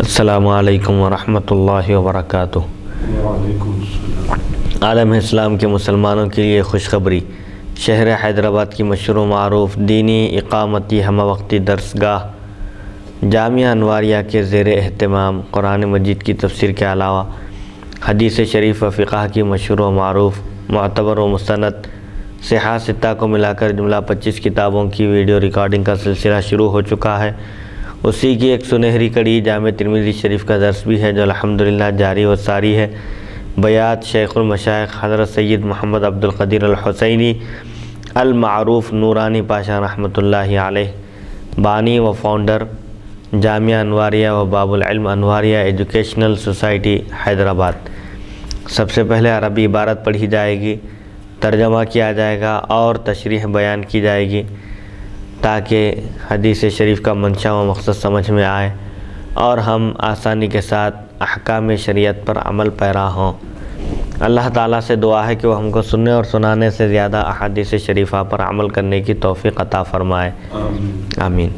السلام علیکم ورحمۃ اللہ وبرکاتہ۔ وعلیکم السلام۔ عالم اسلام کے مسلمانوں کے لیے خوشخبری، شہر حیدرآباد کی مشہور و معروف دینی اقامتی ہمہ وقتی درسگاہ جامعہ انواریہ کے زیر اہتمام قرآن مجید کی تفسیر کے علاوہ حدیث شریف و فقہ کی مشہور و معروف معتبر و مستند صحاح ستہ کو ملا کر جملہ 25 کتابوں کی ویڈیو ریکارڈنگ کا سلسلہ شروع ہو چکا ہے۔ اسی کی ایک سنہری کڑی جامع ترمذی شریف کا درس بھی ہے جو الحمدللہ جاری و ساری ہے۔ بیات شیخ المشائخ حضرت سید محمد عبد القدیر الحسینی المعروف نورانی پاشا رحمۃ اللہ علیہ، بانی و فاؤنڈر جامعہ انواریہ و باب العلم انواریہ ایجوکیشنل سوسائٹی حیدرآباد۔ سب سے پہلے عربی عبارت پڑھی جائے گی، ترجمہ کیا جائے گا اور تشریح بیان کی جائے گی تاکہ حدیث شریف کا منشا و مقصد سمجھ میں آئے اور ہم آسانی کے ساتھ احکام شریعت پر عمل پیرا ہوں۔ اللہ تعالیٰ سے دعا ہے کہ وہ ہم کو سننے اور سنانے سے زیادہ احادیث شریفہ پر عمل کرنے کی توفیق عطا فرمائے، آمین۔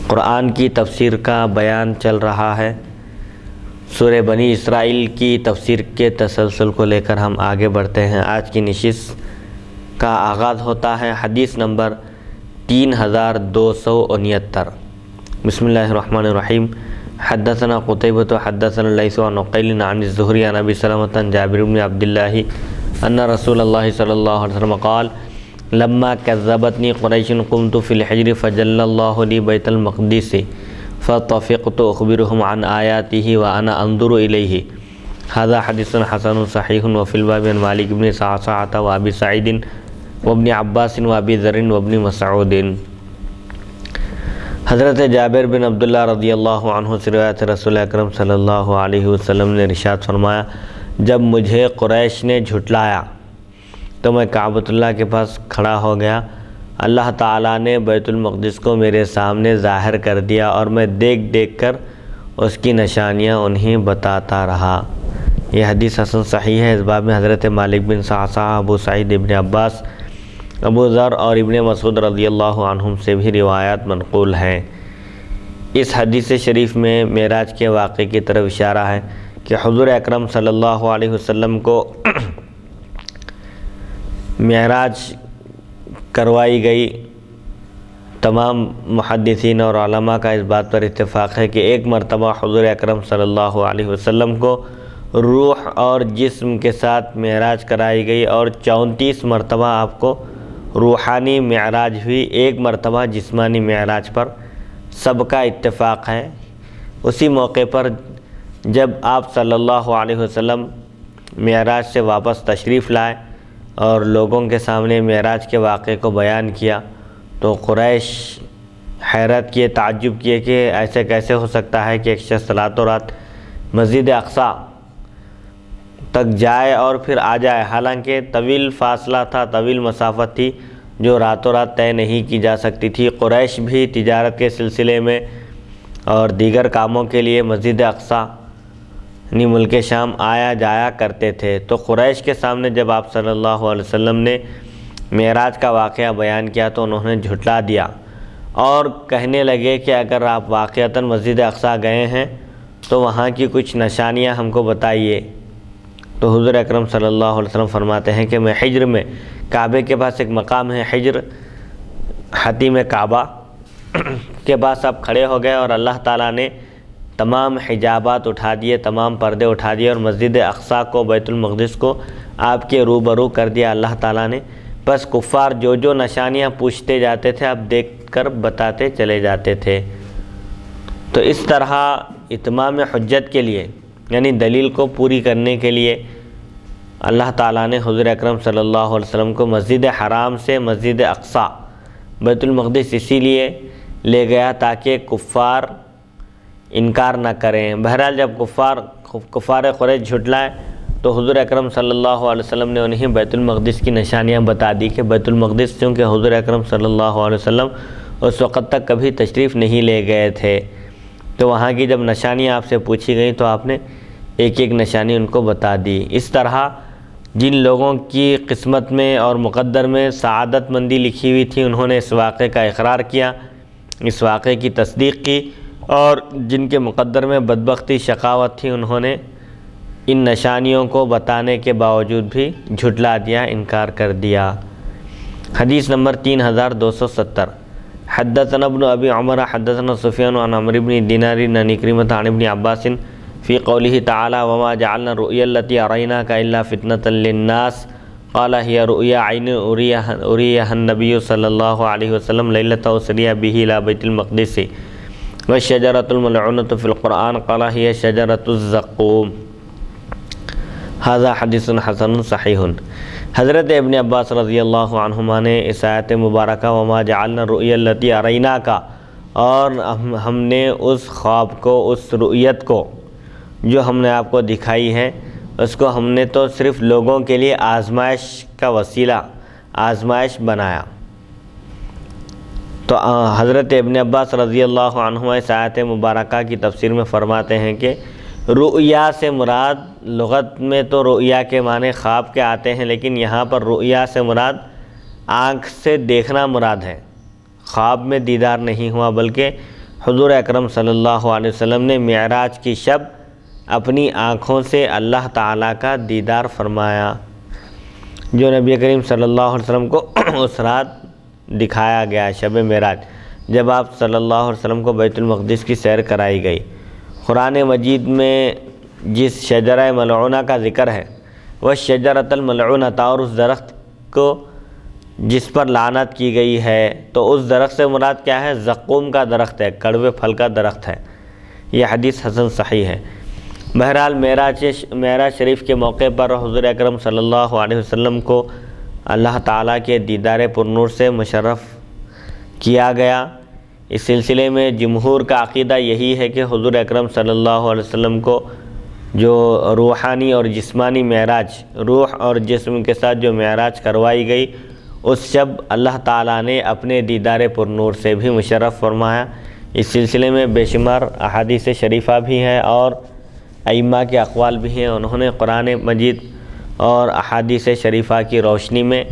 قرآن کی تفسیر کا بیان چل رہا ہے۔ سورہ بنی اسرائیل کی تفسیر کے تسلسل کو لے کر ہم آگے بڑھتے ہیں۔ آج کی نشست کا آغاز ہوتا ہے حدیث نمبر 3269۔ بسم اللہ الرحمن الرحیم۔ حدثنا قتیبۃ حدثنا اللیث عن عقیل عن الزہری عن ابی سلمۃ عن جابر بن عبد اللہ ان رسول اللہ صلی اللہ علیہ وسلم قال لما کذبتنی قریش قمت فی الحجر فجل اللہ لی بیت المقدس فطفقت اخبرهم عن آیاته وانا انظر الیہ۔ ھذا حدیث حسن صحیح وفی الباب عن مالک بن صعصعہ وابی سعید وابن عباس وابی ذر وابن مسعود۔ حضرت جابر بن عبداللہ رضی اللہ عنہ سے روایت رسول اکرم صلی اللہ علیہ وسلم نے ارشاد فرمایا، جب مجھے قریش نے جھٹلایا تو میں کعبۃ اللہ کے پاس کھڑا ہو گیا۔ اللہ تعالیٰ نے بیت المقدس کو میرے سامنے ظاہر کر دیا اور میں دیکھ دیکھ کر اس کی نشانیاں انہیں بتاتا رہا۔ یہ حدیث حسن صحیح ہے۔ اس باب میں حضرت مالک بن صعصعہ، ابو سعید ابن عباس، ابو ذر اور ابن مسعود رضی اللہ عنہم سے بھی روایات منقول ہیں۔ اس حدیث شریف میں معراج کے واقعے کی طرف اشارہ ہے کہ حضور اکرم صلی اللہ علیہ وسلم کو معراج کروائی گئی۔ تمام محدثین اور علماء کا اس بات پر اتفاق ہے کہ ایک مرتبہ حضور اکرم صلی اللہ علیہ وسلم کو روح اور جسم کے ساتھ معراج کرائی گئی اور 34 مرتبہ آپ کو روحانی معراج ہوئی، ایک مرتبہ جسمانی معراج پر سب کا اتفاق ہے۔ اسی موقع پر جب آپ صلی اللہ علیہ وسلم معراج سے واپس تشریف لائے اور لوگوں کے سامنے معراج کے واقعے کو بیان کیا تو قریش حیرت کیے، تعجب کیے کہ ایسے کیسے ہو سکتا ہے کہ ایک شخص راتوں رات مسجد اقصیٰ تک جائے اور پھر آ جائے، حالانکہ طویل فاصلہ تھا، طویل مسافت تھی جو راتوں رات طے نہیں کی جا سکتی تھی۔ قریش بھی تجارت کے سلسلے میں اور دیگر کاموں کے لیے مسجد اقصیٰ یعنی ملک شام آیا جایا کرتے تھے، تو قریش کے سامنے جب آپ صلی اللہ علیہ وسلم نے معراج کا واقعہ بیان کیا تو انہوں نے جھٹلا دیا اور کہنے لگے کہ اگر آپ واقعتاً مسجد اقصیٰ گئے ہیں تو وہاں کی کچھ نشانیاں ہم کو بتائیے۔ تو حضور اکرم صلی اللہ علیہ وسلم فرماتے ہیں کہ میں حجر میں، کعبے کے پاس ایک مقام ہے حجر، حتیم کعبہ کے پاس آپ کھڑے ہو گئے اور اللہ تعالیٰ نے تمام حجابات اٹھا دیے، تمام پردے اٹھا دیے اور مسجد اقصیٰ کو، بیت المقدس کو آپ کے روبرو کر دیا اللہ تعالیٰ نے۔ بس کفار جو جو نشانیاں پوچھتے جاتے تھے آپ دیکھ کر بتاتے چلے جاتے تھے۔ تو اس طرح اتمام حجت کے لیے یعنی دلیل کو پوری کرنے کے لیے اللہ تعالیٰ نے حضور اکرم صلی اللہ علیہ وسلم کو مسجد حرام سے مسجد اقصیٰ بیت المقدس اسی لیے لے گیا تاکہ کفار انکار نہ کریں۔ بہرحال جب کفار قریش جھٹلائے تو حضور اکرم صلی اللہ علیہ وسلم نے انہیں بیت المقدس کی نشانیاں بتا دی کہ بیت المقدس، چونکہ حضور اکرم صلی اللہ علیہ وسلم اس وقت تک کبھی تشریف نہیں لے گئے تھے، تو وہاں کی جب نشانیاں آپ سے پوچھی گئیں تو آپ نے ایک ایک نشانی ان کو بتا دی۔ اس طرح جن لوگوں کی قسمت میں اور مقدر میں سعادت مندی لکھی ہوئی تھی انہوں نے اس واقعے کا اقرار کیا، اس واقعے کی تصدیق کی اور جن کے مقدر میں بدبختی شقاوت تھی انہوں نے ان نشانیوں کو بتانے کے باوجود بھی جھٹلا دیا، انکار کر دیا۔ حدیث نمبر 3270 حدثنا ابن ابی عمر حدثنا سفیان عن عمرو بن دینار عن عکرمۃ عن ابن عباس فی قوله تعالی وما جعلنا الرؤيا التي أريناك إلا فتنة للناس قال هي رؤيا عين أريها النبي صلى الله عليه وسلم ليلة أسري به إلى بيت المقدس والشجرة الملعونة في القرآن قال هي شجرة الزقوم۔ هذا حدیث حسن صحیح۔ حضرت ابن عباس رضی اللہ عنہما نے اس آیت مبارکہ وما جعلنا الرؤيا التي أريناك اور ہم نے اس خواب کو، اس رؤیت کو جو ہم نے آپ کو دکھائی ہے، اس کو ہم نے تو صرف لوگوں کے لیے آزمائش کا وسیلہ، آزمائش بنایا۔ تو حضرت ابن عباس رضی اللہ عنہما اس آیت مبارکہ کی تفسیر میں فرماتے ہیں کہ رؤیا سے مراد لغت میں تو رؤیا کے معنی خواب کے آتے ہیں، لیکن یہاں پر رؤیا سے مراد آنکھ سے دیکھنا مراد ہے۔ خواب میں دیدار نہیں ہوا، بلکہ حضور اکرم صلی اللہ علیہ وسلم نے معراج کی شب اپنی آنکھوں سے اللہ تعالیٰ کا دیدار فرمایا، جو نبی کریم صلی اللہ علیہ وسلم کو اس رات دکھایا گیا، شب معراج، جب آپ صلی اللہ علیہ وسلم کو بیت المقدس کی سیر کرائی گئی۔ قرآن مجید میں جس شجرہ ملعونہ کا ذکر ہے وہ شجرۃ الملعونہ، اور اس درخت کو جس پر لعنت کی گئی ہے، تو اس درخت سے مراد کیا ہے؟ زقوم کا درخت ہے، کڑوے پھل کا درخت ہے۔ یہ حدیث حسن صحیح ہے۔ بہرحال معراج شریف کے موقع پر حضور اکرم صلی اللہ علیہ وسلم کو اللہ تعالیٰ کے دیدار پرنور سے مشرف کیا گیا۔ اس سلسلے میں جمہور کا عقیدہ یہی ہے کہ حضور اکرم صلی اللہ علیہ وسلم کو جو روحانی اور جسمانی معراج، روح اور جسم کے ساتھ جو معراج کروائی گئی، اس شب اللہ تعالیٰ نے اپنے دیدار پرنور سے بھی مشرف فرمایا۔ اس سلسلے میں بے شمار احادیث شریفہ بھی ہیں اور ائمہ کے اقوال بھی ہیں، انہوں نے قرآن مجید اور احادیث شریفہ کی روشنی میں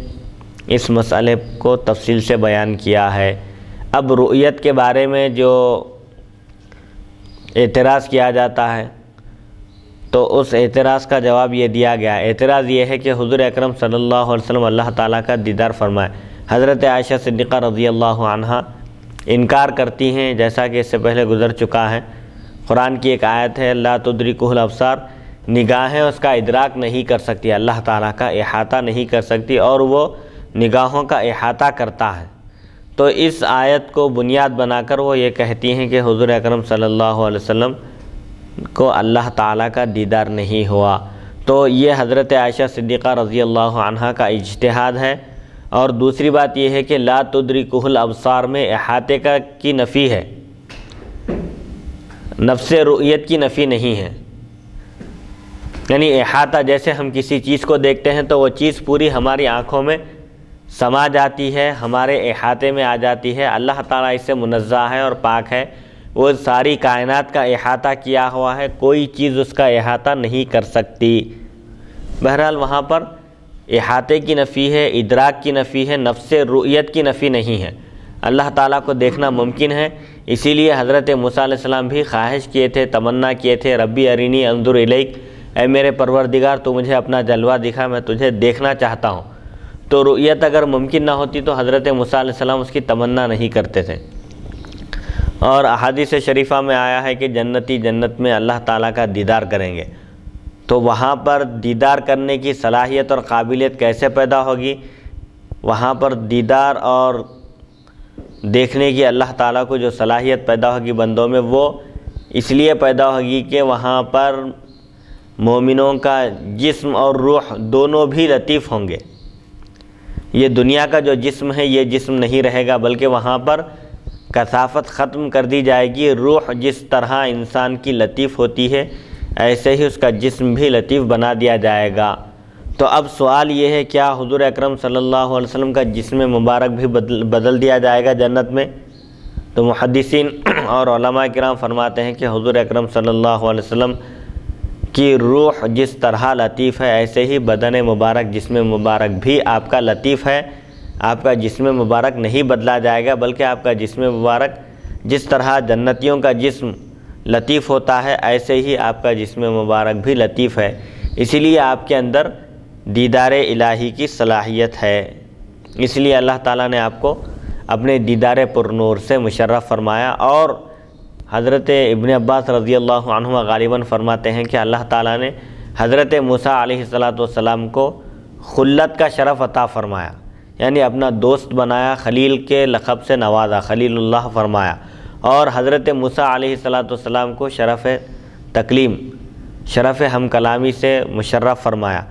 اس مسئلے کو تفصیل سے بیان کیا ہے۔ اب رؤیت کے بارے میں جو اعتراض کیا جاتا ہے تو اس اعتراض کا جواب یہ دیا گیا۔ اعتراض یہ ہے کہ حضور اکرم صلی اللہ علیہ وسلم اللہ تعالیٰ کا دیدار فرمائے۔ حضرت عائشہ صدیقہ رضی اللہ عنہا انکار کرتی ہیں، جیسا کہ اس سے پہلے گزر چکا ہے۔ قرآن کی ایک آیت ہے لا تدرکہ الابصار، نگاہیں اس کا ادراک نہیں کر سکتی، اللہ تعالیٰ کا احاطہ نہیں کر سکتی، اور وہ نگاہوں کا احاطہ کرتا ہے۔ تو اس آیت کو بنیاد بنا کر وہ یہ کہتی ہیں کہ حضور اکرم صلی اللہ علیہ وسلم کو اللہ تعالیٰ کا دیدار نہیں ہوا۔ تو یہ حضرت عائشہ صدیقہ رضی اللہ عنہا کا اجتہاد ہے۔ اور دوسری بات یہ ہے کہ لا تدرکہ الابصار میں احاطے کی نفی ہے، نفس رؤیت کی نفی نہیں ہے۔ یعنی احاطہ، جیسے ہم کسی چیز کو دیکھتے ہیں تو وہ چیز پوری ہماری آنکھوں میں سما جاتی ہے، ہمارے احاطے میں آ جاتی ہے۔ اللہ تعالیٰ اس سے منزہ ہے اور پاک ہے، وہ ساری کائنات کا احاطہ کیا ہوا ہے، کوئی چیز اس کا احاطہ نہیں کر سکتی۔ بہرحال وہاں پر احاطے کی نفی ہے، ادراک کی نفی ہے، نفس رؤیت کی نفی نہیں ہے۔ اللہ تعالیٰ کو دیکھنا ممکن ہے، اسی لیے حضرت موسیٰ علیہ السلام بھی خواہش کیے تھے، تمنا کیے تھے، ربی ارینی انظر الیک، اے میرے پروردگار تو مجھے اپنا جلوہ دکھا، میں تجھے دیکھنا چاہتا ہوں۔ تو رؤیت اگر ممکن نہ ہوتی تو حضرت موسیٰ علیہ السلام اس کی تمنا نہیں کرتے تھے۔ اور احادیث شریفہ میں آیا ہے کہ جنتی جنت میں اللہ تعالیٰ کا دیدار کریں گے، تو وہاں پر دیدار کرنے کی صلاحیت اور قابلیت کیسے پیدا ہوگی؟ وہاں پر دیدار اور دیکھنے کی اللہ تعالیٰ کو جو صلاحیت پیدا ہوگی بندوں میں، وہ اس لیے پیدا ہوگی کہ وہاں پر مومنوں کا جسم اور روح دونوں بھی لطیف ہوں گے۔ یہ دنیا کا جو جسم ہے یہ جسم نہیں رہے گا، بلکہ وہاں پر کثافت ختم کر دی جائے گی۔ روح جس طرح انسان کی لطیف ہوتی ہے، ایسے ہی اس کا جسم بھی لطیف بنا دیا جائے گا۔ تو اب سوال یہ ہے، کیا حضور اکرم صلی اللہ علیہ وسلم کا جسم مبارک بھی بدل دیا جائے گا جنت میں؟ تو محدثین اور علماء کرام فرماتے ہیں کہ حضور اکرم صلی اللہ علیہ وسلم کی روح جس طرح لطیف ہے، ایسے ہی بدن مبارک، جسم مبارک بھی آپ کا لطیف ہے۔ آپ کا جسم مبارک نہیں بدلا جائے گا، بلکہ آپ کا جسم مبارک جس طرح جنتیوں کا جسم لطیف ہوتا ہے ایسے ہی آپ کا جسم مبارک بھی لطیف ہے، اسی لیے آپ کے اندر دیدار الہی کی صلاحیت ہے، اس لیے اللہ تعالیٰ نے آپ کو اپنے دیدار پر نور سے مشرف فرمایا۔ اور حضرت ابن عباس رضی اللہ عنہ غالباً فرماتے ہیں کہ اللہ تعالیٰ نے حضرت موسیٰ علیہ السلام کو خلت کا شرف عطا فرمایا، یعنی اپنا دوست بنایا، خلیل کے لقب سے نوازا، خلیل اللہ فرمایا، اور حضرت موسیٰ علیہ السلام کو شرف تکلیم، شرف ہم کلامی سے مشرف فرمایا،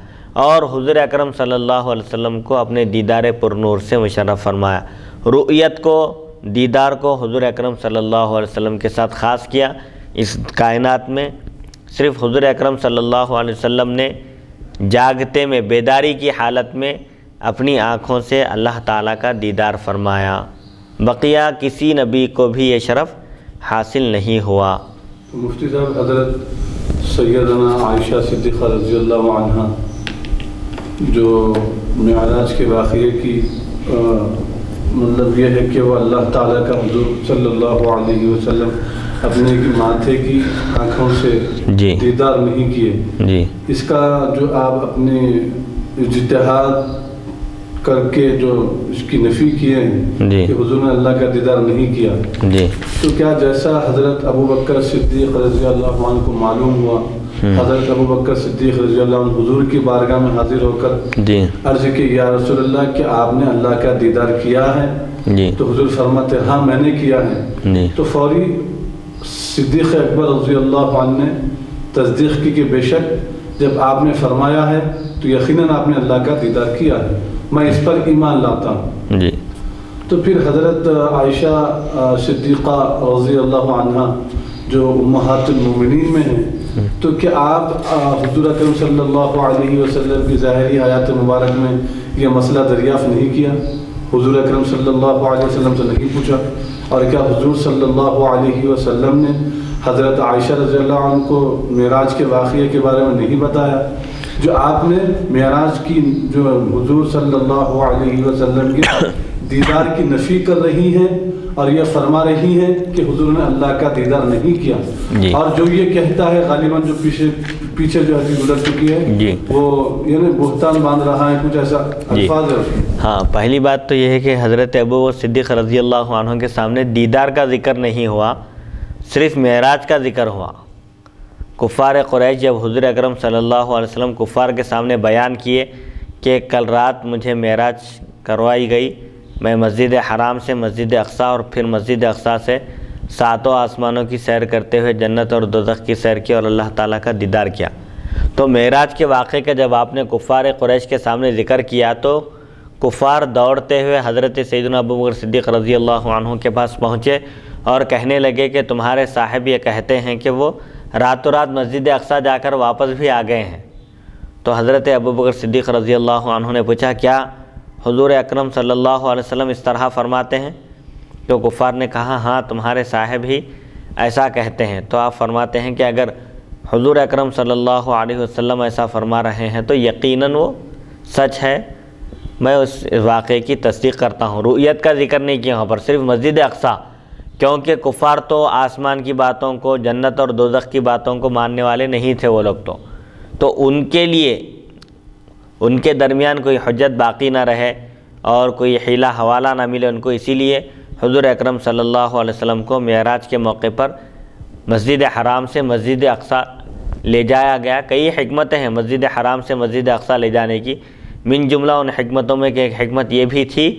اور حضور اکرم صلی اللہ علیہ وسلم کو اپنے دیدار پر نور سے مشرف فرمایا۔ رؤیت کو، دیدار کو حضور اکرم صلی اللہ علیہ وسلم کے ساتھ خاص کیا۔ اس کائنات میں صرف حضور اکرم صلی اللہ علیہ وسلم نے جاگتے میں، بیداری کی حالت میں اپنی آنکھوں سے اللہ تعالیٰ کا دیدار فرمایا، بقیہ کسی نبی کو بھی یہ شرف حاصل نہیں ہوا۔ مفتی صاحب، حضرت سیدنا عائشہ صدیقہ رضی اللہ عنہ جو معراج کے واقعے کی مطلب یہ ہے کہ وہ اللہ تعالیٰ کا حضور صلی اللہ علیہ وسلم اپنے ماتھے کی آنکھوں سے دیدار نہیں کیے، اس کا جو آپ اپنے اجتہاد کر کے جو اس کی نفی کیے ہیں کہ حضور نے اللہ کا دیدار نہیں کیا، تو کیا جیسا حضرت ابو بکر صدیق رضی اللہ عنہ کو معلوم ہوا، حضرت ابو بکر صدیق رضی اللہ عنہ حضور کی بارگاہ میں حاضر ہو کر عرض کہ یا رسول اللہ کہ آپ نے اللہ کا دیدار کیا ہے؟ تو حضور فرماتے ہاں میں نے کیا ہے۔ تو فوری صدیق اکبر رضی اللہ عنہ نے تصدیق کی کہ بے شک جب آپ نے فرمایا ہے تو یقیناً آپ نے اللہ کا دیدار کیا ہے، میں اس پر ایمان لاتا ہوں۔ تو پھر حضرت عائشہ صدیقہ رضی اللہ عنہ جو امہات المومنین میں ہیں، تو کیا آپ حضور اکرم صلی اللہ علیہ وسلم کی ظاہری حیات مبارک میں یہ مسئلہ دریافت نہیں کیا؟ حضور اکرم صلی اللہ علیہ وسلم سے نہیں پوچھا؟ اور کیا حضور صلی اللہ علیہ وسلم نے حضرت عائشہ رضی اللہ عنہ کو معراج کے واقعے کے بارے میں نہیں بتایا؟ جو آپ نے معراج کی جو حضور صلی اللہ علیہ وسلم کے دیدار کی نفی کر رہی ہیں اور یہ فرما رہی ہیں کہ حضور نے اللہ کا دیدار نہیں کیا، اور جو یہ کہتا ہے غالباً جو پیچھے جو حدیث گزر چکی ہے وہ یعنی بہتان باندھ رہا ہے، کچھ ایسا الفاظ ہے۔ ہاں، پہلی بات تو یہ ہے کہ حضرت ابو صدیق رضی اللہ عنہ کے سامنے دیدار کا ذکر نہیں ہوا، صرف معراج کا ذکر ہوا۔ کفار قریش جب حضور اکرم صلی اللہ علیہ وسلم کفار کے سامنے بیان کیے کہ کل رات مجھے معراج کروائی گئی، میں مسجد حرام سے مسجد اقصیٰ اور پھر مسجد اقصیٰ سے ساتوں آسمانوں کی سیر کرتے ہوئے جنت اور دوزخ کی سیر کی اور اللہ تعالیٰ کا دیدار کیا، تو معراج کے واقعے کا جب آپ نے کفار قریش کے سامنے ذکر کیا تو کفار دوڑتے ہوئے حضرت سیدنا ابو بکر صدیق رضی اللہ عنہ کے پاس پہنچے اور کہنے لگے کہ تمہارے صاحب یہ کہتے ہیں کہ وہ راتوں رات مسجد اقصیٰ جا کر واپس بھی آ گئے ہیں۔ تو حضرت ابو بکر صدیق رضی اللہ عنہ نے پوچھا کیا حضور اکرم صلی اللہ علیہ وسلم اس طرح فرماتے ہیں؟ تو کفار نے کہا ہاں تمہارے صاحب ہی ایسا کہتے ہیں۔ تو آپ فرماتے ہیں کہ اگر حضور اکرم صلی اللہ علیہ وسلم ایسا فرما رہے ہیں تو یقیناً وہ سچ ہے، میں اس واقعے کی تصدیق کرتا ہوں۔ رؤیت کا ذکر نہیں کیا وہاں پر، صرف مسجد اقصیٰ، کیونکہ کفار تو آسمان کی باتوں کو، جنت اور دوزخ کی باتوں کو ماننے والے نہیں تھے وہ لوگ، تو ان کے لیے ان کے درمیان کوئی حجت باقی نہ رہے اور کوئی حیلہ حوالہ نہ ملے ان کو، اسی لیے حضور اکرم صلی اللہ علیہ وسلم کو معراج کے موقع پر مسجد حرام سے مسجد اقصیٰ لے جایا گیا۔ کئی حکمتیں ہیں مسجد حرام سے مسجد اقصیٰ لے جانے کی، من جملہ ان حکمتوں میں کہ ایک حکمت یہ بھی تھی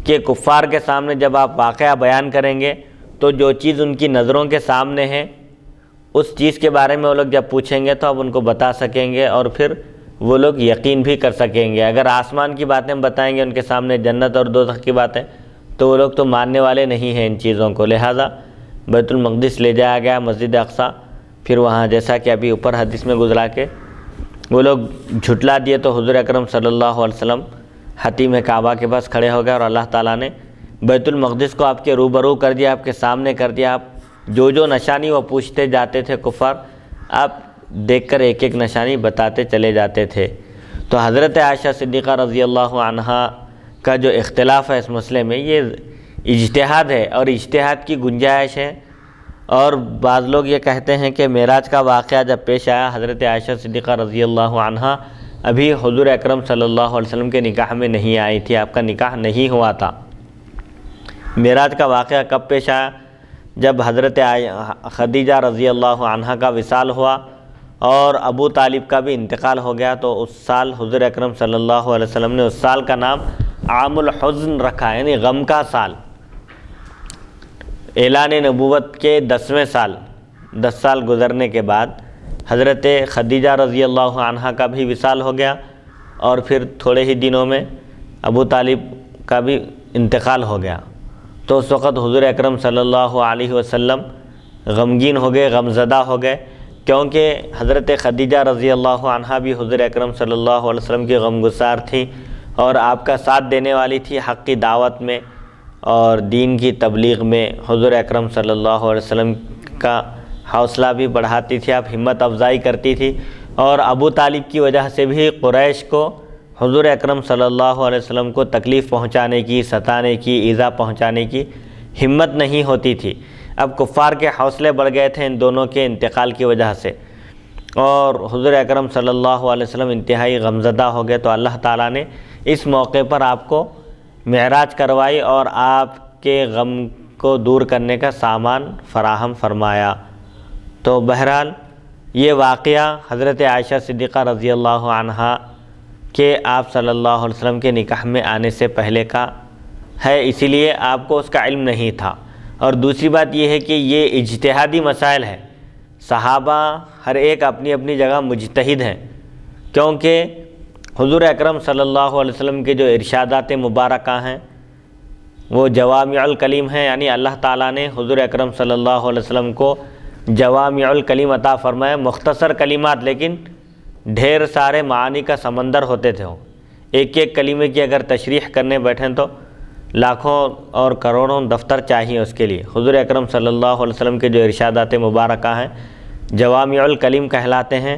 کہ کفار کے سامنے جب آپ واقعہ بیان کریں گے تو جو چیز ان کی نظروں کے سامنے ہے اس چیز کے بارے میں وہ لوگ جب پوچھیں گے تو آپ ان کو بتا سکیں گے اور پھر وہ لوگ یقین بھی کر سکیں گے۔ اگر آسمان کی باتیں بتائیں گے ان کے سامنے، جنت اور دوزخ کی باتیں، تو وہ لوگ تو ماننے والے نہیں ہیں ان چیزوں کو، لہذا بیت المقدس لے جایا گیا مسجد اقصیٰ، پھر وہاں جیسا کہ ابھی اوپر حدیث میں گزرا کے وہ لوگ جھٹلا دیے تو حضور اکرم صلی اللہ علیہ وسلم حتیم کعبہ کے پاس کھڑے ہو گئے اور اللہ تعالیٰ نے بیت المقدس کو آپ کے روبرو کر دیا، آپ کے سامنے کر دیا۔ آپ جو نشانی وہ پوچھتے جاتے تھے کفار، آپ دیکھ کر ایک ایک نشانی بتاتے چلے جاتے تھے۔ تو حضرت عائشہ صدیقہ رضی اللہ عنہا کا جو اختلاف ہے اس مسئلے میں، اجتہاد ہے اور اجتہاد کی گنجائش ہے۔ اور بعض لوگ یہ کہتے ہیں کہ معراج کا واقعہ جب پیش آیا، حضرت عائشہ صدیقہ رضی اللہ عنہا ابھی حضور اکرم صلی اللہ علیہ وسلم کے نکاح میں نہیں آئی تھی، آپ کا نکاح نہیں ہوا تھا۔ معراج کا واقعہ کب پیش آیا؟ جب حضرت خدیجہ رضی اللہ عنہا کا وصال ہوا اور ابو طالب کا بھی انتقال ہو گیا، تو اس سال حضور اکرم صلی اللہ علیہ وسلم نے اس سال کا نام عام الحزن رکھا، یعنی غم کا سال۔ اعلان نبوت کے 10ویں سال، 10 سال گزرنے کے بعد حضرت خدیجہ رضی اللہ عنہا کا بھی وصال ہو گیا، اور پھر تھوڑے ہی دنوں میں ابو طالب کا بھی انتقال ہو گیا۔ تو اس وقت حضور اکرم صلی اللہ علیہ وسلم غمگین ہو گئے، غمزدہ ہو گئے، کیونکہ حضرت خدیجہ رضی اللہ عنہا بھی حضور اکرم صلی اللہ علیہ وسلم کی غمگسار تھیں اور آپ کا ساتھ دینے والی تھی حق کی دعوت میں اور دین کی تبلیغ میں۔ حضور اکرم صلی اللہ علیہ وسلم کا حوصلہ بھی بڑھاتی تھی، آپ ہمت افزائی کرتی تھی، اور ابو طالب کی وجہ سے بھی قریش کو حضور اکرم صلی اللہ علیہ وسلم کو تکلیف پہنچانے کی، ستانے کی، ایذا پہنچانے کی ہمت نہیں ہوتی تھی۔ اب کفار کے حوصلے بڑھ گئے تھے ان دونوں کے انتقال کی وجہ سے، اور حضور اکرم صلی اللہ علیہ وسلم انتہائی غمزدہ ہو گئے۔ تو اللہ تعالیٰ نے اس موقع پر آپ کو معراج کروائی اور آپ کے غم کو دور کرنے کا سامان فراہم فرمایا۔ تو بہرحال یہ واقعہ حضرت عائشہ صدیقہ رضی اللہ عنہا کہ آپ صلی اللہ علیہ وسلم کے نکاح میں آنے سے پہلے کا ہے، اسی لیے آپ کو اس کا علم نہیں تھا۔ اور دوسری بات یہ ہے کہ یہ اجتہادی مسائل ہے، صحابہ ہر ایک اپنی اپنی جگہ مجتہد ہیں، کیونکہ حضور اکرم صلی اللہ علیہ وسلم کے جو ارشادات مبارکہ ہیں وہ جوامع الکلیم ہیں، یعنی اللہ تعالیٰ نے حضور اکرم صلی اللہ علیہ وسلم کو جوامع الکلیم عطا فرمایا، مختصر کلمات لیکن ڈھیر سارے معانی کا سمندر ہوتے تھے۔ ایک ایک کلمے کی اگر تشریح کرنے بیٹھیں تو لاکھوں اور کروڑوں دفتر چاہیے اس کے لیے۔ حضور اکرم صلی اللہ علیہ وسلم کے جو ارشادات مبارکہ ہیں جوامع الکلیم کہلاتے ہیں۔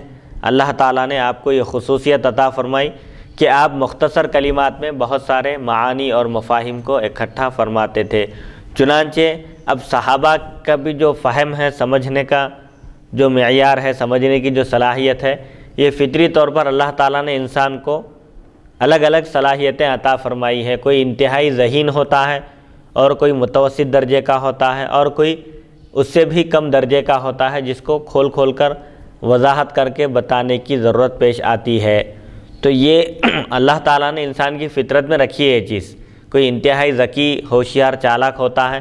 اللہ تعالیٰ نے آپ کو یہ خصوصیت عطا فرمائی کہ آپ مختصر کلمات میں بہت سارے معانی اور مفاہیم کو اکٹھا فرماتے تھے۔ چنانچہ اب صحابہ کا بھی جو فہم ہے، سمجھنے کا جو معیار ہے، سمجھنے کی جو صلاحیت ہے، یہ فطری طور پر اللہ تعالیٰ نے انسان کو الگ الگ صلاحیتیں عطا فرمائی ہے۔ کوئی انتہائی ذہین ہوتا ہے اور کوئی متوسط درجے کا ہوتا ہے اور کوئی اس سے بھی کم درجے کا ہوتا ہے، جس کو کھول کھول کر وضاحت کر کے بتانے کی ضرورت پیش آتی ہے۔ تو یہ اللہ تعالیٰ نے انسان کی فطرت میں رکھی ہے یہ چیز۔ کوئی انتہائی ذکی، ہوشیار، چالاک ہوتا ہے،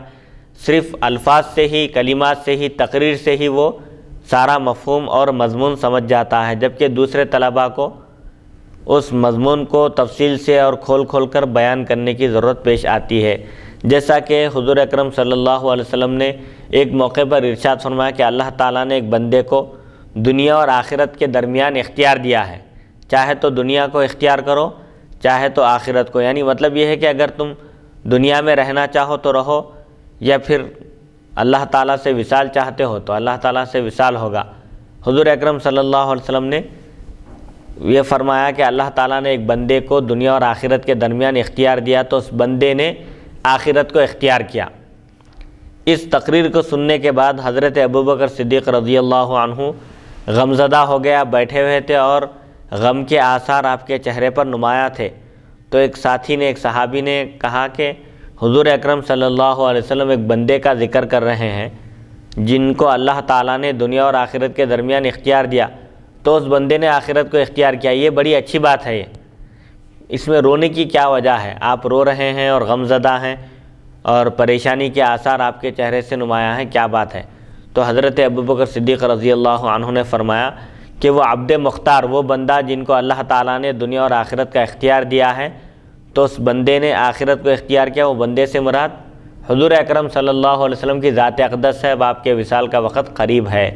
صرف الفاظ سے ہی، کلمات سے ہی، تقریر سے ہی وہ سارا مفہوم اور مضمون سمجھ جاتا ہے، جبکہ دوسرے طلباء کو اس مضمون کو تفصیل سے اور کھول کھول کر بیان کرنے کی ضرورت پیش آتی ہے۔ جیسا کہ حضور اکرم صلی اللہ علیہ وسلم نے ایک موقع پر ارشاد فرمایا کہ اللہ تعالیٰ نے ایک بندے کو دنیا اور آخرت کے درمیان اختیار دیا ہے، چاہے تو دنیا کو اختیار کرو، چاہے تو آخرت کو۔ یعنی مطلب یہ ہے کہ اگر تم دنیا میں رہنا چاہو تو رہو، یا پھر اللہ تعالیٰ سے وصال چاہتے ہو تو اللہ تعالیٰ سے وصال ہوگا۔ حضور اکرم صلی اللہ علیہ وسلم نے یہ فرمایا کہ اللہ تعالیٰ نے ایک بندے کو دنیا اور آخرت کے درمیان اختیار دیا تو اس بندے نے آخرت کو اختیار کیا۔ اس تقریر کو سننے کے بعد حضرت ابوبکر صدیق رضی اللہ عنہ غمزدہ ہو گیا، بیٹھے ہوئے تھے اور غم کے آثار آپ کے چہرے پر نمایاں تھے۔ تو ایک ساتھی نے، ایک صحابی نے کہا کہ حضور اکرم صلی اللہ علیہ وسلم ایک بندے کا ذکر کر رہے ہیں جن کو اللہ تعالیٰ نے دنیا اور آخرت کے درمیان اختیار دیا، تو اس بندے نے آخرت کو اختیار کیا۔ یہ بڑی اچھی بات ہے، اس میں رونے کی کیا وجہ ہے؟ آپ رو رہے ہیں اور غم زدہ ہیں اور پریشانی کے آثار آپ کے چہرے سے نمایاں ہیں، کیا بات ہے؟ تو حضرت ابوبکر صدیق رضی اللہ عنہ نے فرمایا کہ وہ عبد مختار، وہ بندہ جن کو اللہ تعالیٰ نے دنیا اور آخرت کا اختیار دیا ہے، تو اس بندے نے آخرت کو اختیار کیا۔ وہ بندے سے مراد حضور اکرم صلی اللہ علیہ وسلم کی ذات اقدس ہے، اب آپ کے وصال کا وقت قریب ہے۔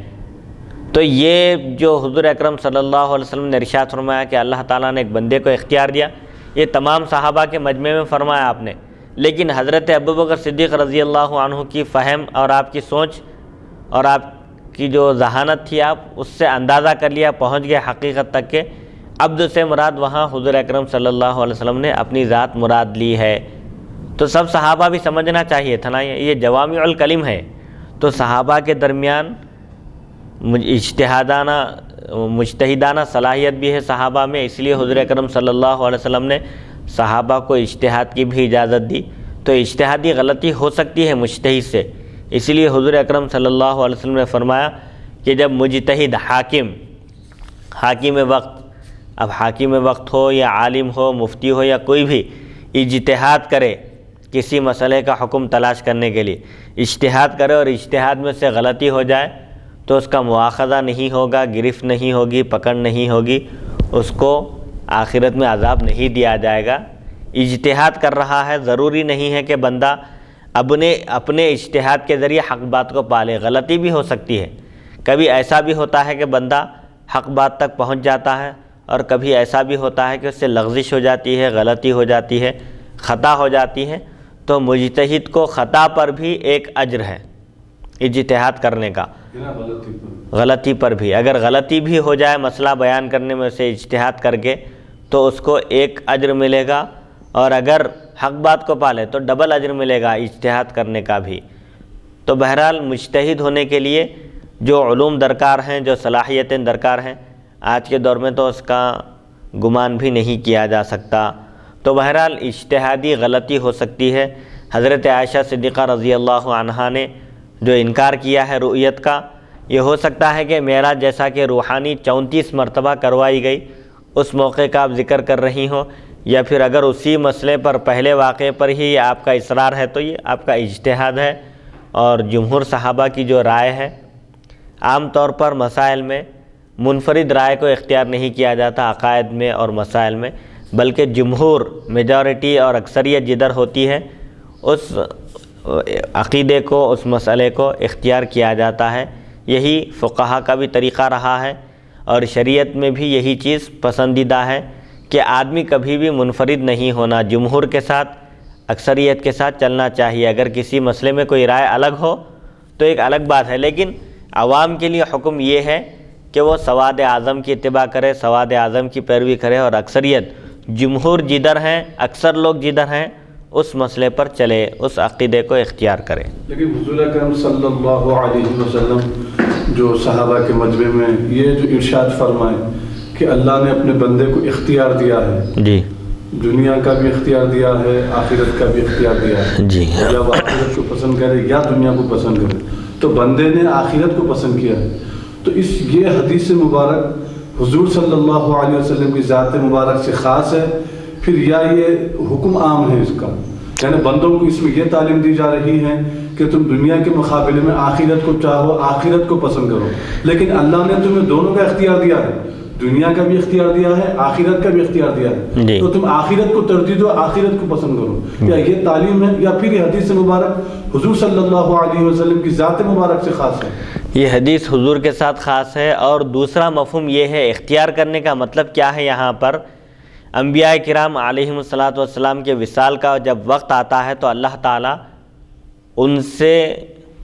تو یہ جو حضور اکرم صلی اللہ علیہ وسلم نے ارشاد فرمایا کہ اللہ تعالیٰ نے ایک بندے کو اختیار دیا، یہ تمام صحابہ کے مجمع میں فرمایا آپ نے، لیکن حضرت ابوبکر صدیق رضی اللہ عنہ کی فہم اور آپ کی سوچ اور آپ کی جو ذہانت تھی، آپ اس سے اندازہ کر لیا، پہنچ گئے حقیقت تک کہ عبد سے مراد وہاں حضور اکرم صلی اللہ علیہ وسلم نے اپنی ذات مراد لی ہے۔ تو سب صحابہ بھی سمجھنا چاہیے تھا نا، یہ جوامع الکلم ہے، تو صحابہ کے درمیان مجتہدانہ صلاحیت بھی ہے صحابہ میں، اس لیے حضور اکرم صلی اللہ علیہ وسلم نے صحابہ کو اجتہاد کی بھی اجازت دی۔ تو اجتہادی غلطی ہو سکتی ہے مجتہد سے، اس لیے حضور اکرم صلی اللہ علیہ وسلم نے فرمایا کہ جب مجتہد حاکم وقت، اب حاکم وقت ہو یا عالم ہو، مفتی ہو یا کوئی بھی، اجتہاد کرے کسی مسئلے کا حکم تلاش کرنے کے لیے، اجتہاد کرے اور اجتہاد میں سے غلطی ہو جائے تو اس کا مواخذہ نہیں ہوگا، گرفت نہیں ہوگی، پکڑ نہیں ہوگی، اس کو آخرت میں عذاب نہیں دیا جائے گا۔ اجتہاد کر رہا ہے، ضروری نہیں ہے کہ بندہ اپنے اجتہاد کے ذریعے حق بات کو پالے، غلطی بھی ہو سکتی ہے۔ کبھی ایسا بھی ہوتا ہے کہ بندہ حق بات تک پہنچ جاتا ہے، اور کبھی ایسا بھی ہوتا ہے کہ اس سے لغزش ہو جاتی ہے، غلطی ہو جاتی ہے، خطا ہو جاتی ہے۔ تو مجتہد کو خطا پر بھی ایک اجر ہے اجتہاد کرنے کا، غلطی پر بھی، اگر غلطی بھی ہو جائے مسئلہ بیان کرنے میں سے اجتہاد کر کے تو اس کو ایک اجر ملے گا، اور اگر حق بات کو پالے تو ڈبل اجر ملے گا اجتہاد کرنے کا بھی۔ تو بہرحال مجتہد ہونے کے لیے جو علوم درکار ہیں، جو صلاحیتیں درکار ہیں، آج کے دور میں تو اس کا گمان بھی نہیں کیا جا سکتا۔ تو بہرحال اجتہادی غلطی ہو سکتی ہے۔ حضرت عائشہ صدیقہ رضی اللہ عنہا نے جو انکار کیا ہے رؤیت کا، یہ ہو سکتا ہے کہ معراج جیسا کہ روحانی 34 مرتبہ کروائی گئی، اس موقع کا آپ ذکر کر رہی ہوں، یا پھر اگر اسی مسئلے پر پہلے واقعے پر ہی آپ کا اصرار ہے تو یہ آپ کا اجتہاد ہے۔ اور جمہور صحابہ کی جو رائے ہے، عام طور پر مسائل میں منفرد رائے کو اختیار نہیں کیا جاتا عقائد میں اور مسائل میں، بلکہ جمہور، میجورٹی اور اکثریت جدھر ہوتی ہے اس عقیدے کو، اس مسئلے کو اختیار کیا جاتا ہے۔ یہی فقہا کا بھی طریقہ رہا ہے، اور شریعت میں بھی یہی چیز پسندیدہ ہے کہ آدمی کبھی بھی منفرد نہیں ہونا، جمہور کے ساتھ، اکثریت کے ساتھ چلنا چاہیے۔ اگر کسی مسئلے میں کوئی رائے الگ ہو تو ایک الگ بات ہے، لیکن عوام کے لیے حکم یہ ہے کہ وہ سواد اعظم کی اتباع کرے، سواد اعظم کی پیروی کرے، اور اکثریت، جمہور جدھر ہیں، اکثر لوگ جدھر ہیں، اس مسئلے پر چلے، اس عقیدے کو اختیار کرے۔ لیکن حضور اکرم صلی اللہ علیہ وسلم جو صحابہ کے مجمع میں یہ جو ارشاد فرمائے کہ اللہ نے اپنے بندے کو اختیار دیا ہے، جی، دنیا کا بھی اختیار دیا ہے، آخرت کا بھی اختیار دیا ہے، جی، یا وہ آخرت کو پسند کرے یا دنیا کو پسند کرے، تو بندے نے آخرت کو پسند کیا ہے۔ تو یہ حدیث مبارک حضور صلی اللہ علیہ وسلم کی ذات مبارک سے خاص ہے، پھر یا یہ حکم عام ہے اس کا، یعنی بندوں کو اس میں یہ تعلیم دی جا رہی ہے کہ تم دنیا کے مقابلے میں آخرت کو چاہو، آخرت کو پسند کرو، لیکن اللہ نے تمہیں دونوں کا اختیار دیا ہے، دنیا کا بھی اختیار دیا ہے، آخرت کا بھی اختیار دیا ہے، تو تم آخرت کو ترجیح دو، آخرت کو پسند کرو۔ یا یہ تعلیم ہے، یا پھر یہ حدیث مبارک حضور صلی اللہ علیہ وسلم کی ذات مبارک سے خاص ہے؟ یہ حدیث حضور کے ساتھ خاص ہے، اور دوسرا مفہوم یہ ہے، اختیار کرنے کا مطلب کیا ہے یہاں پر؟ انبیاء کرام علیہم الصلاۃ والسلام کے وصال کا جب وقت آتا ہے تو اللہ تعالیٰ ان سے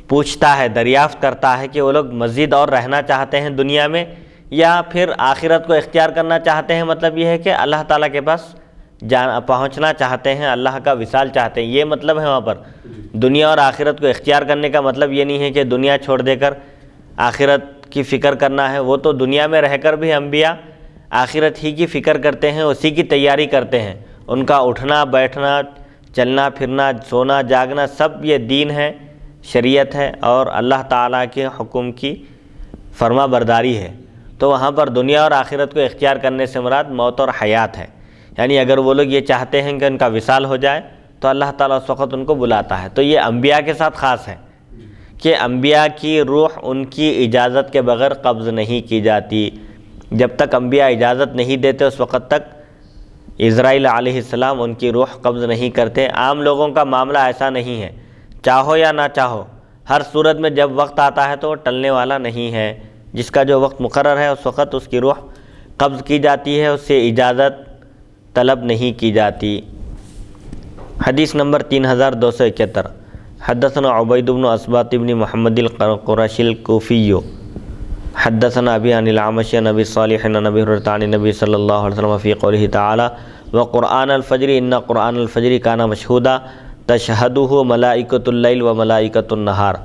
پوچھتا ہے، دریافت کرتا ہے کہ وہ لوگ مزید اور رہنا چاہتے ہیں دنیا میں یا پھر آخرت کو اختیار کرنا چاہتے ہیں۔ مطلب یہ ہے کہ اللہ تعالیٰ کے پاس پہنچنا چاہتے ہیں، اللہ کا وصال چاہتے ہیں، یہ مطلب ہے وہاں پر۔ دنیا اور آخرت کو اختیار کرنے کا مطلب یہ نہیں ہے کہ دنیا چھوڑ دے کر آخرت کی فکر کرنا ہے، وہ تو دنیا میں رہ کر بھی انبیاء آخرت ہی کی فکر کرتے ہیں، اسی کی تیاری کرتے ہیں، ان کا اٹھنا بیٹھنا، چلنا پھرنا، سونا جاگنا، سب یہ دین ہے، شریعت ہے، اور اللہ تعالیٰ کے حکم کی فرما برداری ہے۔ تو وہاں پر دنیا اور آخرت کو اختیار کرنے سے مراد موت اور حیات ہے، یعنی اگر وہ لوگ یہ چاہتے ہیں کہ ان کا وصال ہو جائے تو اللہ تعالیٰ اس وقت ان کو بلاتا ہے۔ تو یہ انبیاء کے ساتھ خاص ہے کہ انبیاء کی روح ان کی اجازت کے بغیر قبض نہیں کی جاتی، جب تک انبیاء اجازت نہیں دیتے اس وقت تک اسرائیل علیہ السلام ان کی روح قبض نہیں کرتے۔ عام لوگوں کا معاملہ ایسا نہیں ہے، چاہو یا نہ چاہو، ہر صورت میں جب وقت آتا ہے تو وہ ٹلنے والا نہیں ہے، جس کا جو وقت مقرر ہے اس وقت اس کی روح قبض کی جاتی ہے، اس سے اجازت طلب نہیں کی جاتی۔ حدیث نمبر 3271، حدثنا عبید بن اسباط بن محمد القرشی الکوفی حدثنا ابی عن الاعمش عن ابی صالح عن ابی ہریرہ عن النبی صلی اللہ علیہ وسلم فی قولہ تعالی وقرآن الفجر ان قرآن الفجر کان مشہودا تشهده ملائکۃ اللیل و ملائکۃ النہار۔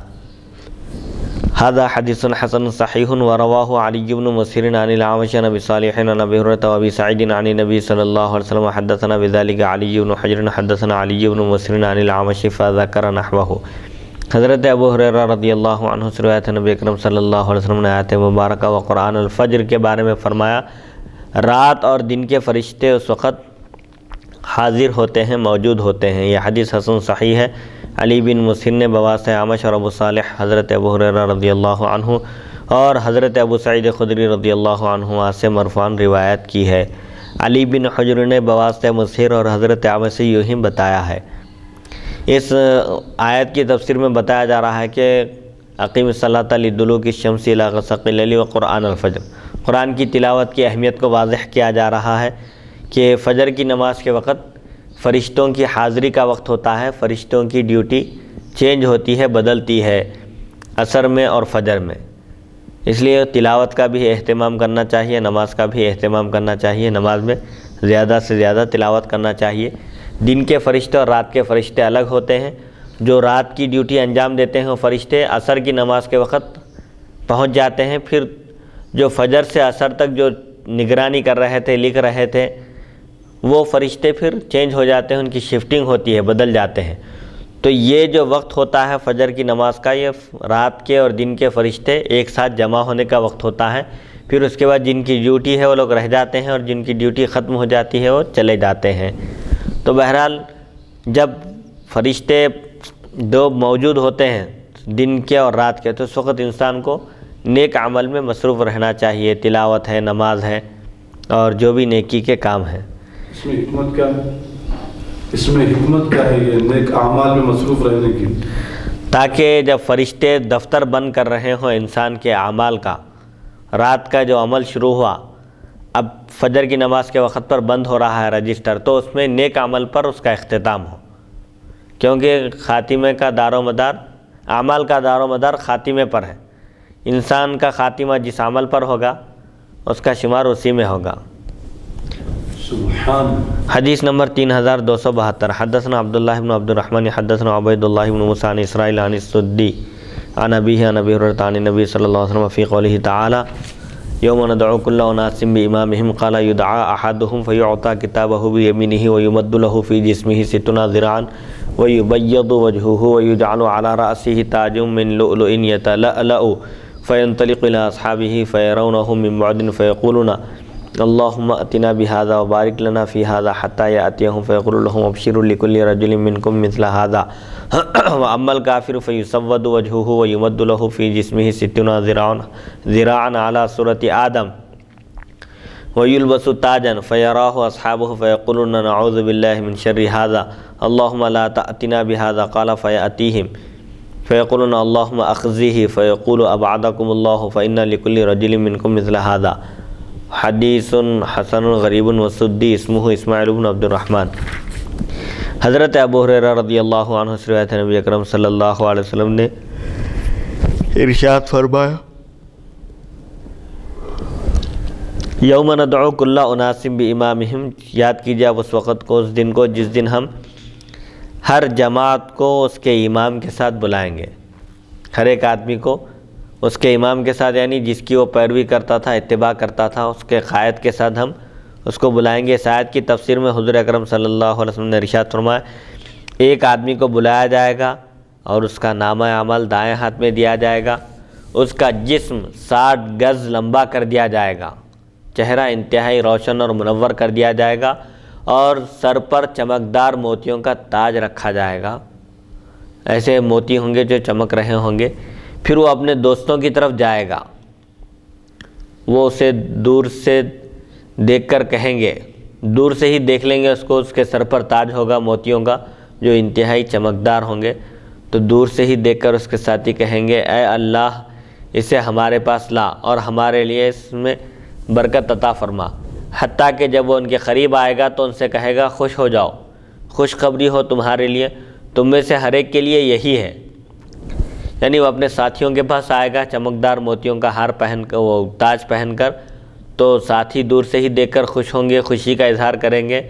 هذا حدیث حسن صحیح ورواه علی بن مسہر عن الاعمش عن ابی صالح عن ابی ہریرہ وابی سعید عن النبی صلی اللہ علیہ وسلم حدثنا بذلك علی بن حجر حدثنا علی بن مسہر عن الاعمش فذكر نحوه۔ حضرت ابو ہریرہ رضی اللہ عنہ سے روایت ہے، نبی اکرم صلی اللہ علیہ وسلم نے آیت مبارکہ و قرآن الفجر کے بارے میں فرمایا، رات اور دن کے فرشتے اس وقت حاضر ہوتے ہیں، موجود ہوتے ہیں۔ یہ حدیث حسن صحیح ہے۔ علی بن مسہر نے بواسطہ اعمش اور ابو صالح حضرت ابو ہریرہ رضی اللہ عنہ اور حضرت ابو سعید خدری رضی اللہ عنہ سے مرفوعاً روایت کی ہے۔ علی بن حجر نے بواسطہ مسہر اور حضرت اعمش سے یوں ہی بتایا ہے۔ اس آیت کی تفسیر میں بتایا جا رہا ہے کہ اقیم الصلاۃ لدلوک الشمس الی غسق اللیل و قرآن الفجر، قرآن کی تلاوت کی اہمیت کو واضح کیا جا رہا ہے کہ فجر کی نماز کے وقت فرشتوں کی حاضری کا وقت ہوتا ہے، فرشتوں کی ڈیوٹی چینج ہوتی ہے، بدلتی ہے عصر میں اور فجر میں، اس لیے تلاوت کا بھی اہتمام کرنا چاہیے، نماز کا بھی اہتمام کرنا چاہیے، نماز میں زیادہ سے زیادہ تلاوت کرنا چاہیے۔ دن کے فرشتے اور رات کے فرشتے الگ ہوتے ہیں، جو رات کی ڈیوٹی انجام دیتے ہیں وہ فرشتے عصر کی نماز کے وقت پہنچ جاتے ہیں، پھر جو فجر سے عصر تک جو نگرانی کر رہے تھے، لکھ رہے تھے، وہ فرشتے پھر چینج ہو جاتے ہیں، ان کی شفٹنگ ہوتی ہے، بدل جاتے ہیں۔ تو یہ جو وقت ہوتا ہے فجر کی نماز کا، یہ رات کے اور دن کے فرشتے ایک ساتھ جمع ہونے کا وقت ہوتا ہے۔ پھر اس کے بعد جن کی ڈیوٹی ہے وہ لوگ رہ جاتے ہیں، اور جن کی ڈیوٹی ختم ہو جاتی ہے وہ چلے جاتے ہیں۔ تو بہرحال جب فرشتے دو موجود ہوتے ہیں، دن کے اور رات کے، تو اس وقت انسان کو نیک عمل میں مصروف رہنا چاہیے، تلاوت ہے، نماز ہے، اور جو بھی نیکی کے کام ہیں۔ اس میں حکمت کیا ہے؟ اس میں حکمت کیا ہے یہ نیک اعمال میں مصروف رہنے کی؟ تاکہ جب فرشتے دفتر بند کر رہے ہوں انسان کے اعمال کا، رات کا جو عمل شروع ہوا اب فجر کی نماز کے وقت پر بند ہو رہا ہے رجسٹر، تو اس میں نیک عمل پر اس کا اختتام ہو، کیونکہ خاتمے کا دار و مدار، اعمال کا دار و مدار خاتمے پر ہے۔ انسان کا خاتمہ جس عمل پر ہوگا اس کا شمار اسی میں ہوگا۔ سبحان۔ حدیث نمبر 3272۔ حدثنا عبداللہ بن عبد الرحمن حدثنا عبید اللہ بن موسیٰ عن اسرائیل عن السدی عن ابیہ عن ابی ہریرہ عن النبی صلی اللہ علیہ وسلم فی قولہ تعالی یوم ندعو کل اناس بامامہم قال یدعا احدہم فیعطی کتابہ بیمینہ ویمد لہ فی جسمہ 60 ذراعا ویبیض وجہہ ویجعل علی رأسہ تاج من لؤلؤ یتلألأ فینطلق الی اصحابہ فیرونہ من بعد فیقولون اللہم اتنا بہذا وبارک لنا فی ھذا حتی یأتیہم فیقول لہم ابشروا لکل رجل منکم مثل ھذا واما الکافر فیسود وجہہ ویمد لہ فی جسمہ 60 ذراعا علی صورت آدم ویلبس تاجا فیراہ اصحابہ فیقولون نعوذ باللہ من شر ھذا اللہم لا تأتنا بہذا قال فیأتیہم فیقولون اللہم اخزیہ فیقول ابعدکم اللہ فإن لکل رجل منکم مثل ھذا۔ حدیث حسن غریب وسدی اسمہ اسماعیل بن عبد الرحمن۔ حضرت ابو ہریرہ رضی اللہ عنہ سے روایت ہے، نبی اکرم صلی اللہ علیہ وسلم نے ارشاد فرمایا، یوم ندعو کل اناس بامامہم، یاد کیجیے آپ اس وقت کو، اس دن کو جس دن ہم ہر جماعت کو اس کے امام کے ساتھ بلائیں گے، ہر ایک آدمی کو اس کے امام کے ساتھ، یعنی جس کی وہ پیروی کرتا تھا، اتباع کرتا تھا، اس کے قائد کے ساتھ ہم اس کو بلائیں گے۔ اس آیت کی تفسیر میں حضور اکرم صلی اللہ علیہ وسلم نے ارشاد فرمایا، ایک آدمی کو بلایا جائے گا اور اس کا نامہ عمل دائیں ہاتھ میں دیا جائے گا، اس کا جسم 60 گز لمبا کر دیا جائے گا، چہرہ انتہائی روشن اور منور کر دیا جائے گا، اور سر پر چمکدار موتیوں کا تاج رکھا جائے گا، ایسے موتی ہوں گے جو چمک رہے ہوں گے۔ پھر وہ اپنے دوستوں کی طرف جائے گا، وہ اسے دور سے دیکھ کر کہیں گے، دور سے ہی دیکھ لیں گے اس کو، اس کے سر پر تاج ہوگا موتیوں کا جو انتہائی چمکدار ہوں گے، تو دور سے ہی دیکھ کر اس کے ساتھی کہیں گے، اے اللہ اسے ہمارے پاس لا اور ہمارے لیے اس میں برکت عطا فرما۔ حتیٰ کہ جب وہ ان کے قریب آئے گا تو ان سے کہے گا، خوش ہو جاؤ، خوشخبری ہو تمہارے لیے، تم میں سے ہر ایک کے لیے یہی ہے۔ یعنی وہ اپنے ساتھیوں کے پاس آئے گا چمکدار موتیوں کا ہار پہن کر، وہ تاج پہن کر، تو ساتھی دور سے ہی دیکھ کر خوش ہوں گے، خوشی کا اظہار کریں گے،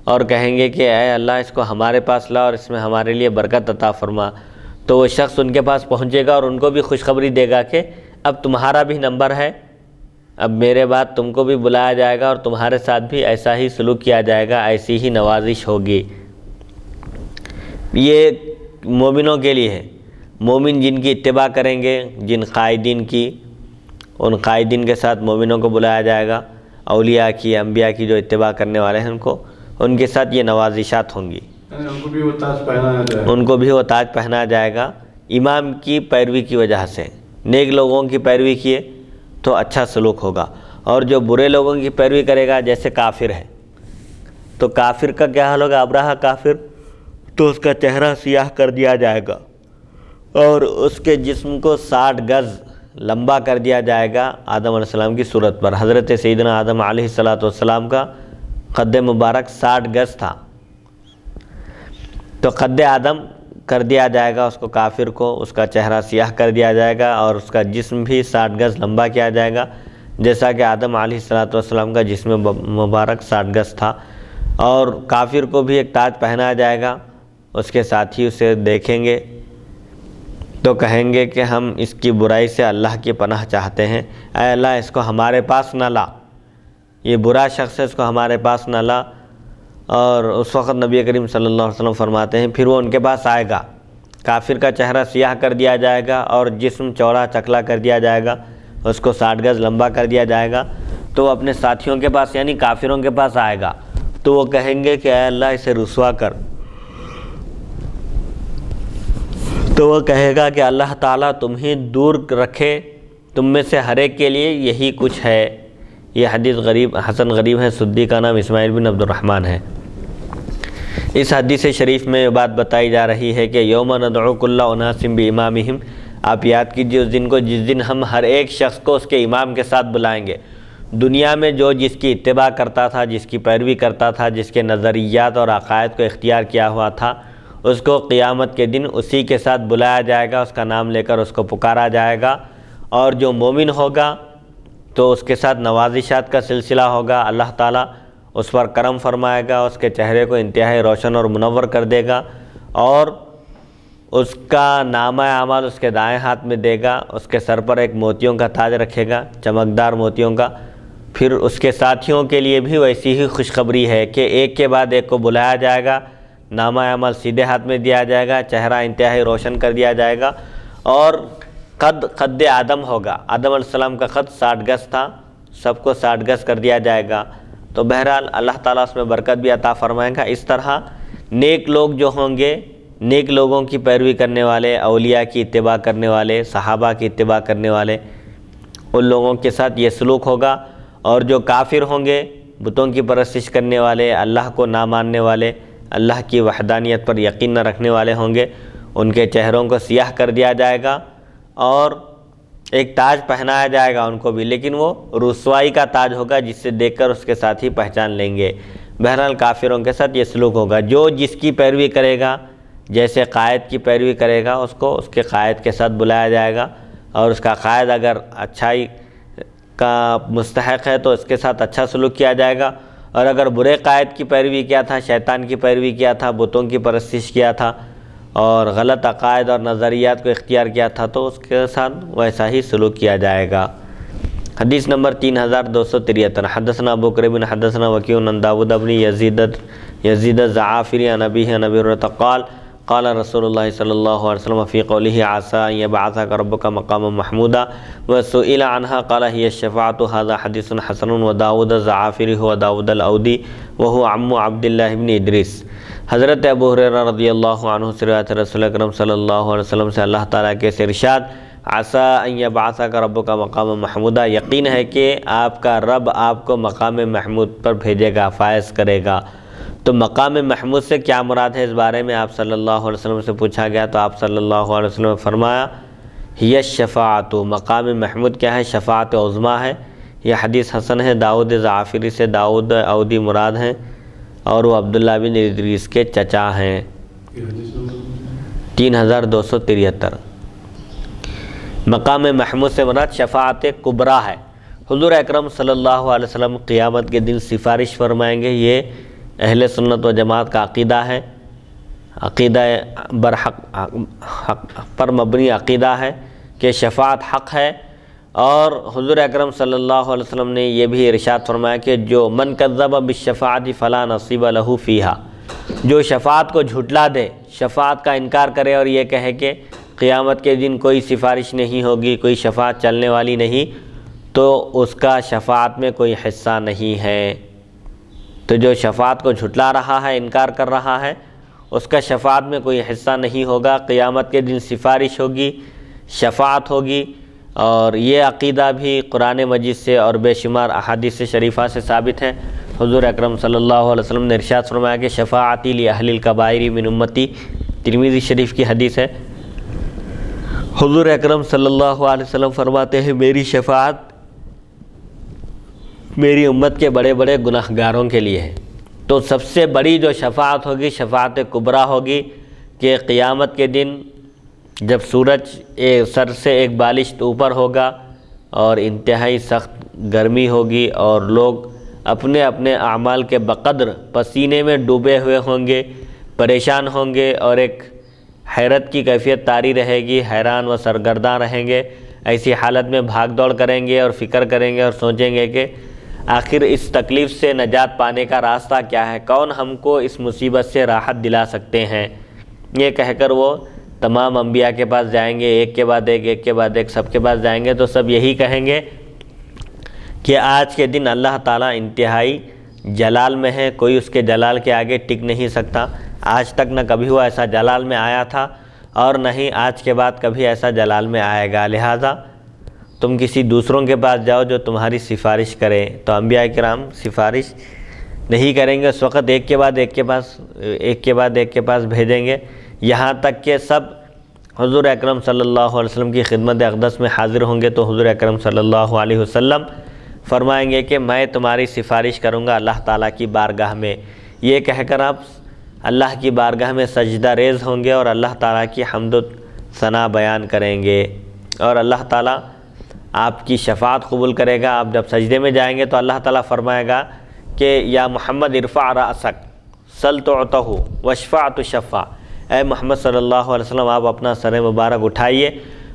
اور کہیں گے کہ اے اللہ اس کو ہمارے پاس لا اور اس میں ہمارے لیے برکت عطا فرما، تو وہ شخص ان کے پاس پہنچے گا اور ان کو بھی خوشخبری دے گا کہ اب تمہارا بھی نمبر ہے، اب میرے بعد تم کو بھی بلایا جائے گا اور تمہارے ساتھ بھی ایسا ہی سلوک کیا جائے گا، ایسی ہی نوازش ہوگی۔ یہ مومنوں کے لیے ہے۔ مومن جن کی اتباع کریں گے، جن قائدین کی، ان قائدین کے ساتھ مومنوں کو بلایا جائے گا، اولیاء کی، انبیاء کی جو اتباع کرنے والے ہیں ان کے ساتھ یہ نوازشات ہوں گی، ان کو بھی وہ تاج پہنایا جائے گا، ان کو بھی وہ تاج پہنایا جائے گا امام کی پیروی کی وجہ سے۔ نیک لوگوں کی پیروی کیے تو اچھا سلوک ہوگا، اور جو برے لوگوں کی پیروی کرے گا، جیسے کافر ہے تو کافر کا کیا حال ہوگا؟ ابرہہ کافر، تو اس کا چہرہ سیاہ کر دیا جائے گا اور اس کے جسم کو 60 گز لمبا کر دیا جائے گا آدم علیہ السلام کی صورت پر۔ حضرت سیدنا آدم علیہ السلام کا قد مبارک 60 گز تھا، تو قد آدم کر دیا جائے گا اس کو، کافر کو، اس کا چہرہ سیاہ کر دیا جائے گا اور اس کا جسم بھی 60 گز لمبا کیا جائے گا، جیسا کہ آدم علیہ السلام کا جسم مبارک 60 گز تھا۔ اور کافر کو بھی ایک تاج پہنایا جائے گا، اس کے ساتھی اسے دیکھیں گے تو کہیں گے کہ ہم اس کی برائی سے اللہ کی پناہ چاہتے ہیں، اے اللہ اس کو ہمارے پاس نہ لا، یہ برا شخص ہے، اس کو ہمارے پاس نہ لا۔ اور اس وقت نبی کریم صلی اللہ علیہ وسلم فرماتے ہیں پھر وہ ان کے پاس آئے گا، کافر کا چہرہ سیاہ کر دیا جائے گا اور جسم چوڑا چکلا کر دیا جائے گا، اس کو 60 گز لمبا کر دیا جائے گا، تو وہ اپنے ساتھیوں کے پاس یعنی کافروں کے پاس آئے گا، تو وہ کہیں گے کہ اے اللہ اسے رسوا کر، تو وہ کہے گا کہ اللہ تعالیٰ تمہیں دور رکھے، تم میں سے ہر ایک کے لیے یہی کچھ ہے۔ یہ حدیث حسن غریب ہے، سدی کا نام اسماعیل بن عبد الرحمن ہے۔ اس حدیث شریف میں یہ بات بتائی جا رہی ہے کہ یوم ندعو کل اناس بامامہم، آپ یاد کیجیے اس دن کو جس دن ہم ہر ایک شخص کو اس کے امام کے ساتھ بلائیں گے۔ دنیا میں جو جس کی اتباع کرتا تھا، جس کی پیروی کرتا تھا، جس کے نظریات اور عقائد کو اختیار کیا ہوا تھا، اس کو قیامت کے دن اسی کے ساتھ بلایا جائے گا، اس کا نام لے کر اس کو پکارا جائے گا، اور جو مومن ہوگا تو اس کے ساتھ نوازشات کا سلسلہ ہوگا، اللہ تعالیٰ اس پر کرم فرمائے گا، اس کے چہرے کو انتہائی روشن اور منور کر دے گا، اور اس کا نامہ اعمال اس کے دائیں ہاتھ میں دے گا، اس کے سر پر ایک موتیوں کا تاج رکھے گا، چمکدار موتیوں کا۔ پھر اس کے ساتھیوں کے لیے بھی ویسی ہی خوشخبری ہے کہ ایک کے بعد ایک کو بلایا جائے گا، نامہ اعمال سیدھے ہاتھ میں دیا جائے گا، چہرہ انتہائی روشن کر دیا جائے گا، اور قد آدم ہوگا۔ آدم علیہ السلام کا قد 60 گز تھا، سب کو 60 گز کر دیا جائے گا۔ تو بہرحال اللہ تعالیٰ اس میں برکت بھی عطا فرمائے گا۔ اس طرح نیک لوگ جو ہوں گے، نیک لوگوں کی پیروی کرنے والے، اولیاء کی اتباع کرنے والے، صحابہ کی اتباع کرنے والے، ان لوگوں کے ساتھ یہ سلوک ہوگا۔ اور جو کافر ہوں گے، بتوں کی پرستش کرنے والے، اللہ کو نہ ماننے والے، اللہ کی وحدانیت پر یقین نہ رکھنے والے ہوں گے، ان کے چہروں کو سیاہ کر دیا جائے گا اور ایک تاج پہنایا جائے گا ان کو بھی، لیکن وہ رسوائی کا تاج ہوگا جس سے دیکھ کر اس کے ساتھی پہچان لیں گے۔ بہرحال کافروں کے ساتھ یہ سلوک ہوگا۔ جو جس کی پیروی کرے گا، جیسے قائد کی پیروی کرے گا، اس کو اس کے قائد کے ساتھ بلایا جائے گا، اور اس کا قائد اگر اچھائی کا مستحق ہے تو اس کے ساتھ اچھا سلوک کیا جائے گا، اور اگر برے قائد کی پیروی کیا تھا، شیطان کی پیروی کیا تھا، بتوں کی پرستش کیا تھا اور غلط عقائد اور نظریات کو اختیار کیا تھا، تو اس کے ساتھ ویسا ہی سلوک کیا جائے گا۔ حدیث نمبر 3273، حدثنا ابو قریب حدثنا وکیع عن داود بن یزید الزعافری عن ابیہ عن ابی ہریرہ قال قال رسول اللہ صلی اللہ علیہ وسلم فی قولہ عسى ان یبعثک ربک مقاما محمودا وسئل عنها قال هي الشفاعة۔ هذا حدیث حسن وداود الزعافری هو داود الاودی وهو عم عبد اللہ بن ادریس۔ حضرت ابو ہریرہ رضی اللہ عنہ سے روایت رسول اکرم صلی اللہ علیہ وسلم سے اللہ تعالیٰ کے ارشاد، عسى ان یبعثک ربک مقاما محمودا، یقین ہے کہ آپ کا رب آپ کو مقام محمود پر بھیجے گا، فائز کرے گا۔ تو مقام محمود سے کیا مراد ہے، اس بارے میں آپ صلی اللہ علیہ وسلم سے پوچھا گیا تو آپ صلی اللہ علیہ وسلم نے فرمایا ہی الشفاعۃ، مقام محمود کیا ہے؟ شفاعت عظمیٰ ہے۔ یہ حدیث حسن ہے۔ داود زعافری سے داود اودی مراد ہیں اور وہ عبداللہ بن ادریس کے چچا ہیں۔ 3273۔ مقام محمود سے مراد شفاعت کبریٰ ہے۔ حضور اکرم صلی اللہ علیہ وسلم قیامت کے دن سفارش فرمائیں گے، یہ اہل سنت و جماعت کا عقیدہ ہے، عقیدہ حق پر مبنی عقیدہ ہے کہ شفاعت حق ہے، اور حضور اکرم صلی اللہ علیہ وسلم نے یہ بھی ارشاد فرمایا کہ جو من کذب بالشفاعت فلا نصیب لہ فیہا، جو شفاعت کو جھٹلا دے، شفاعت کا انکار کرے اور یہ کہے کہ قیامت کے دن کوئی سفارش نہیں ہوگی، کوئی شفاعت چلنے والی نہیں، تو اس کا شفاعت میں کوئی حصہ نہیں ہے۔ تو جو شفاعت کو جھٹلا رہا ہے، انکار کر رہا ہے، اس کا شفاعت میں کوئی حصہ نہیں ہوگا، قیامت کے دن سفارش ہوگی، شفاعت ہوگی۔ اور یہ عقیدہ بھی قرآن مجید سے اور بے شمار احادیث شریفہ سے ثابت ہے۔ حضور اکرم صلی اللہ علیہ وسلم نے ارشاد فرمایا کہ شفاعتی لاہل الکبائر من امتی، ترمذی شریف کی حدیث ہے۔ حضور اکرم صلی اللہ علیہ وسلم فرماتے ہیں میری شفاعت میری امت کے بڑے بڑے گناہگاروں کے لیے ہے۔ تو سب سے بڑی جو شفاعت ہوگی شفاعت کبریٰ ہوگی کہ قیامت کے دن جب سورج سر سے ایک بالشت اوپر ہوگا اور انتہائی سخت گرمی ہوگی اور لوگ اپنے اپنے اعمال کے بقدر پسینے میں ڈوبے ہوئے ہوں گے، پریشان ہوں گے، اور ایک حیرت کی کیفیت طاری رہے گی، حیران و سرگرداں رہیں گے، ایسی حالت میں بھاگ دوڑ کریں گے اور فکر کریں گے اور سوچیں گے کہ آخر اس تکلیف سے نجات پانے کا راستہ کیا ہے، کون ہم کو اس مصیبت سے راحت دلا سکتے ہیں۔ یہ کہہ کر وہ تمام انبیاء کے پاس جائیں گے، ایک کے بعد ایک سب کے پاس جائیں گے، تو سب یہی کہیں گے کہ آج کے دن اللہ تعالیٰ انتہائی جلال میں ہے، کوئی اس کے جلال کے آگے ٹک نہیں سکتا، آج تک نہ کبھی وہ ایسا جلال میں آیا تھا اور نہ ہی آج کے بعد کبھی ایسا جلال میں آئے گا، لہٰذا تم کسی دوسروں کے پاس جاؤ جو تمہاری سفارش کرے۔ تو انبیاء کرام سفارش نہیں کریں گے، اس وقت ایک کے بعد ایک کے پاس بھیجیں گے، یہاں تک کہ سب حضور اکرم صلی اللہ علیہ وسلم کی خدمت اقدس میں حاضر ہوں گے۔ تو حضور اکرم صلی اللہ علیہ وسلم فرمائیں گے کہ میں تمہاری سفارش کروں گا اللہ تعالیٰ کی بارگاہ میں۔ یہ کہہ کر آپ اللہ کی بارگاہ میں سجدہ ریز ہوں گے اور اللہ تعالیٰ کی حمد و ثنا بیان کریں گے، اور اللہ تعالیٰ آپ کی شفاعت قبول کرے گا۔ آپ جب سجدے میں جائیں گے تو اللہ تعالیٰ فرمائے گا کہ یا محمد ارفع رأسک سل تعطہ واشفع تشفع، اے محمد صلی اللہ علیہ وسلم آپ اپنا سر مبارک اٹھائیے،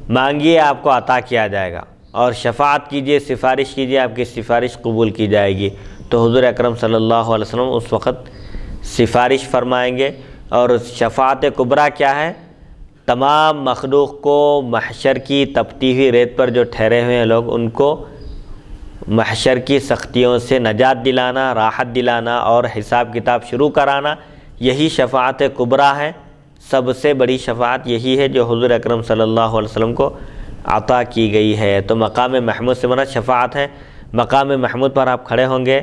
مانگیے آپ کو عطا کیا جائے گا، اور شفاعت کیجیے، سفارش کیجیے، آپ کی سفارش قبول کی جائے گی۔ تو حضور اکرم صلی اللہ علیہ وسلم اس وقت سفارش فرمائیں گے۔ اور شفاعت کبریٰ کیا ہے؟ تمام مخلوق کو محشر کی تپتی ہوئی ریت پر جو ٹھہرے ہوئے ہیں لوگ، ان کو محشر کی سختیوں سے نجات دلانا، راحت دلانا اور حساب کتاب شروع کرانا، یہی شفاعت کبریٰ ہے۔ سب سے بڑی شفاعت یہی ہے جو حضور اکرم صلی اللہ علیہ وسلم کو عطا کی گئی ہے۔ تو مقام محمود سے مراد شفاعت ہے۔ مقام محمود پر آپ کھڑے ہوں گے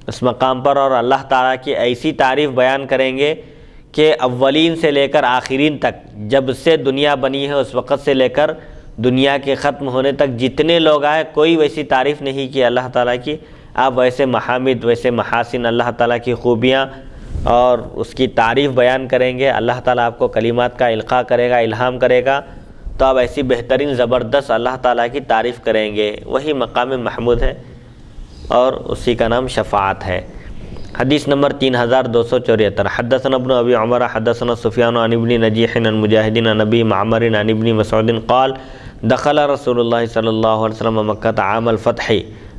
اس مقام پر، اور اللہ تعالیٰ کی ایسی تعریف بیان کریں گے کہ اولین سے لے کر آخرین تک، جب سے دنیا بنی ہے اس وقت سے لے کر دنیا کے ختم ہونے تک جتنے لوگ آئے، کوئی ویسی تعریف نہیں کی اللہ تعالیٰ کی۔ آپ ویسے محامد، ویسے محاسن، اللہ تعالیٰ کی خوبیاں اور اس کی تعریف بیان کریں گے، اللہ تعالیٰ آپ کو کلمات کا القاء کرے گا، الہام کرے گا، تو آپ ایسی بہترین زبردست اللہ تعالیٰ کی تعریف کریں گے، وہی مقام محمود ہے اور اسی کا نام شفاعت ہے۔ حدیث نمبر 3274، حدثنا ابن ابی عمر حدثنا سفیان عن ابن نجیح عن مجاہد عن ابی معمر عن ابن مسعود قال دخل رسول اللہ صلی اللہ علیہ وسلم مکۃ عام الفتح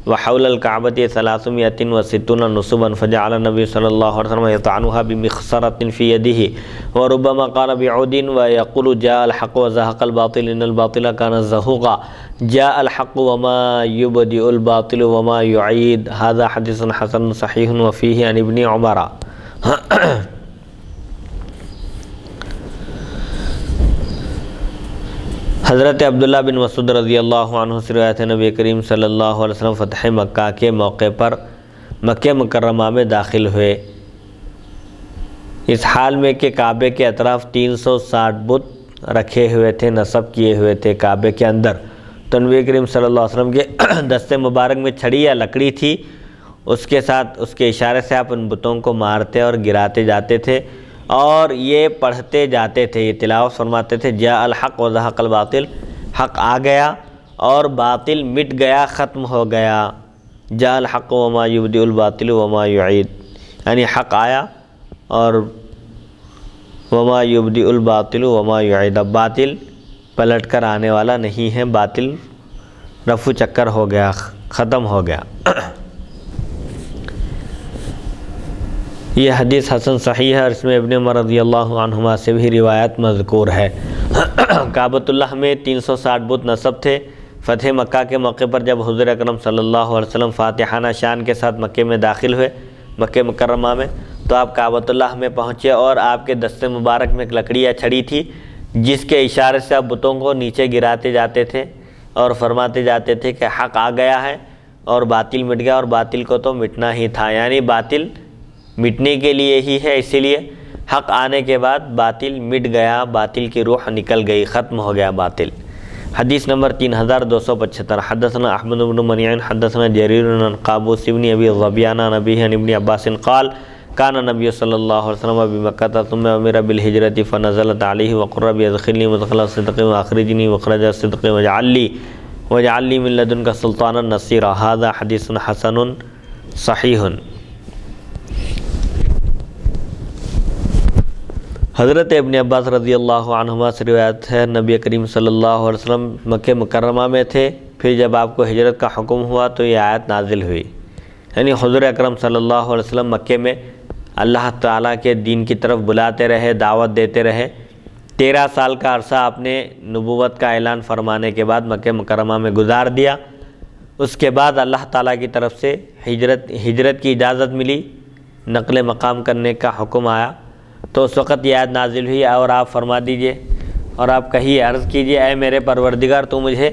وحول الكعبة 360 نصبا فجعل النبي صلی اللہ علیہ وسلم يطعنها بمخصرة في يده وربما قال بعود ويقول جاء الحق وزهق الباطل ان الباطل كان زهوقا جاء الحق وما يبدئ الباطل وما يعيد۔ هذا حديث حسن صحيح وفيه عن ابن عمر۔ حضرت عبداللہ بن مسعود رضی اللہ عنہ سے روایت ہے، نبی کریم صلی اللہ علیہ وسلم فتح مکہ کے موقع پر مکہ مکرمہ میں داخل ہوئے، اس حال میں کہ کعبے کے اطراف 360 بت رکھے ہوئے تھے، نصب کیے ہوئے تھے کعبے کے اندر۔ تو نبی کریم صلی اللہ علیہ وسلم کے دستے مبارک میں چھڑی یا لکڑی تھی، اس کے ساتھ اس کے اشارے سے آپ ان بتوں کو مارتے اور گراتے جاتے تھے، اور یہ پڑھتے جاتے تھے، یہ تلاوت فرماتے تھے، جاء الحق وزهق الباطل، حق آ گیا اور باطل مٹ گیا، ختم ہو گیا، جاء الحق وما یبدئ الباطل وما یعید، یعنی حق آیا اور وما یبدئ الباطل وما یعید، باطل پلٹ کر آنے والا نہیں ہے، باطل رفو چکر ہو گیا، ختم ہو گیا۔ یہ حدیث حسن صحیح ہے اور اس میں ابن عمر رضی اللہ عنہما سے بھی روایت مذکور ہے۔ کعبۃ اللہ میں 360 بت نصب تھے۔ فتح مکہ کے موقع پر جب حضور اکرم صلی اللہ علیہ وسلم فاتحانہ شان کے ساتھ مکے میں داخل ہوئے، مکہ مکرمہ میں، تو آپ کعبۃ اللہ میں پہنچے اور آپ کے دست مبارک میں ایک لکڑی یا چھڑی تھی جس کے اشارے سے آپ بتوں کو نیچے گراتے جاتے تھے اور فرماتے جاتے تھے کہ حق آ گیا ہے اور باطل مٹ گیا، اور باطل کو تو مٹنا ہی تھا، یعنی باطل مٹنے کے لیے ہی ہے، اسی لیے حق آنے کے بعد باطل مٹ گیا، باطل کی روح نکل گئی، ختم ہو گیا باطل۔ حدیث نمبر 3275۔ حدثنا احمد بن منیع حدثنا جریر عن قابوس بن ابی ظبیان عن ابیہ عن ابن عباس قال کان نبی صلی اللہ علیہ وسلم بمکہ ثم امر بالہجرۃ فنزلت علیہ وقل رب ادخلنی مدخل صدق واخرجنی مخرج صدق واجعل لی من لدنک سلطانا نصیرا۔ ھذا حدیث حسن صحیح۔ حضرت ابن عباس رضی اللہ عنہما سے روایت ہے، نبی کریم صلی اللہ علیہ وسلم مکہ مکرمہ میں تھے، پھر جب آپ کو ہجرت کا حکم ہوا تو یہ آیت نازل ہوئی، یعنی حضور اکرم صلی اللہ علیہ وسلم مکے میں اللہ تعالیٰ کے دین کی طرف بلاتے رہے، دعوت دیتے رہے۔ 13 سال کا عرصہ آپ نے نبوت کا اعلان فرمانے کے بعد مکہ مکرمہ میں گزار دیا۔ اس کے بعد اللہ تعالیٰ کی طرف سے ہجرت کی اجازت ملی، نقل مقام کرنے کا حکم آیا، تو اس وقت یہ آیت نازل ہوئی اور آپ فرما دیجئے اور آپ کہیے، عرض کیجئے، اے میرے پروردگار تو مجھے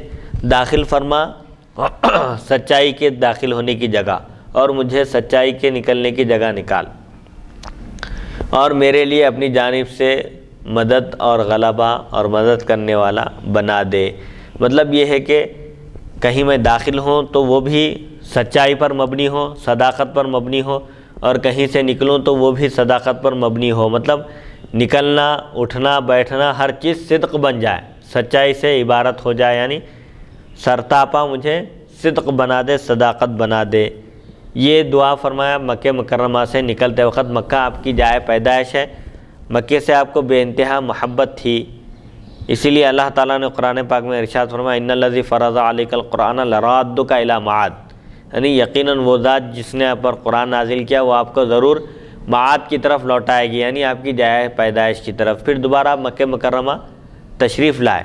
داخل فرما سچائی کے داخل ہونے کی جگہ، اور مجھے سچائی کے نکلنے کی جگہ نکال، اور میرے لیے اپنی جانب سے مدد اور غلبہ اور مدد کرنے والا بنا دے۔ مطلب یہ ہے کہ کہیں میں داخل ہوں تو وہ بھی سچائی پر مبنی ہو، صداقت پر مبنی ہو، اور کہیں سے نکلوں تو وہ بھی صداقت پر مبنی ہو، مطلب نکلنا، اٹھنا، بیٹھنا، ہر چیز صدق بن جائے، سچائی سے عبارت ہو جائے، یعنی سرتاپا مجھے صدق بنا دے، صداقت بنا دے۔ یہ دعا فرمایا مکہ مکرمہ سے نکلتے وقت۔ مکہ آپ کی جائے پیدائش ہے، مکے سے آپ کو بے انتہا محبت تھی، اسی لیے اللہ تعالیٰ نے قرآن پاک میں ارشاد فرمایا ان الذی فرض علیک القرآن لرادک الی معاد، یعنی یقیناً وہ ذات جس نے آپ پر قرآن نازل کیا وہ آپ کو ضرور معاد کی طرف لوٹائے گی، یعنی آپ کی جائے پیدائش کی طرف۔ پھر دوبارہ آپ مکہ مکرمہ تشریف لائے،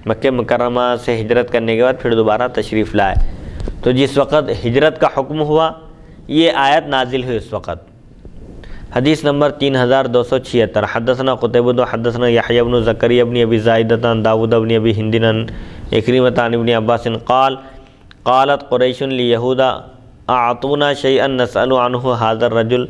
مکہ مکرمہ سے ہجرت کرنے کے بعد پھر دوبارہ تشریف لائے، تو جس وقت ہجرت کا حکم ہوا یہ آیت نازل ہوئی اس وقت۔ حدیث نمبر 3276۔ حدثنا قتیبہ حدثنا یحییٰ بن زکریا بن ابی زائدۃ عن داؤد بن ابی ہند عن اکرمۃ عن ابن عباس قال قالت قریش لیہود اعطونا شیئا نسأل عنہ هذا الرجل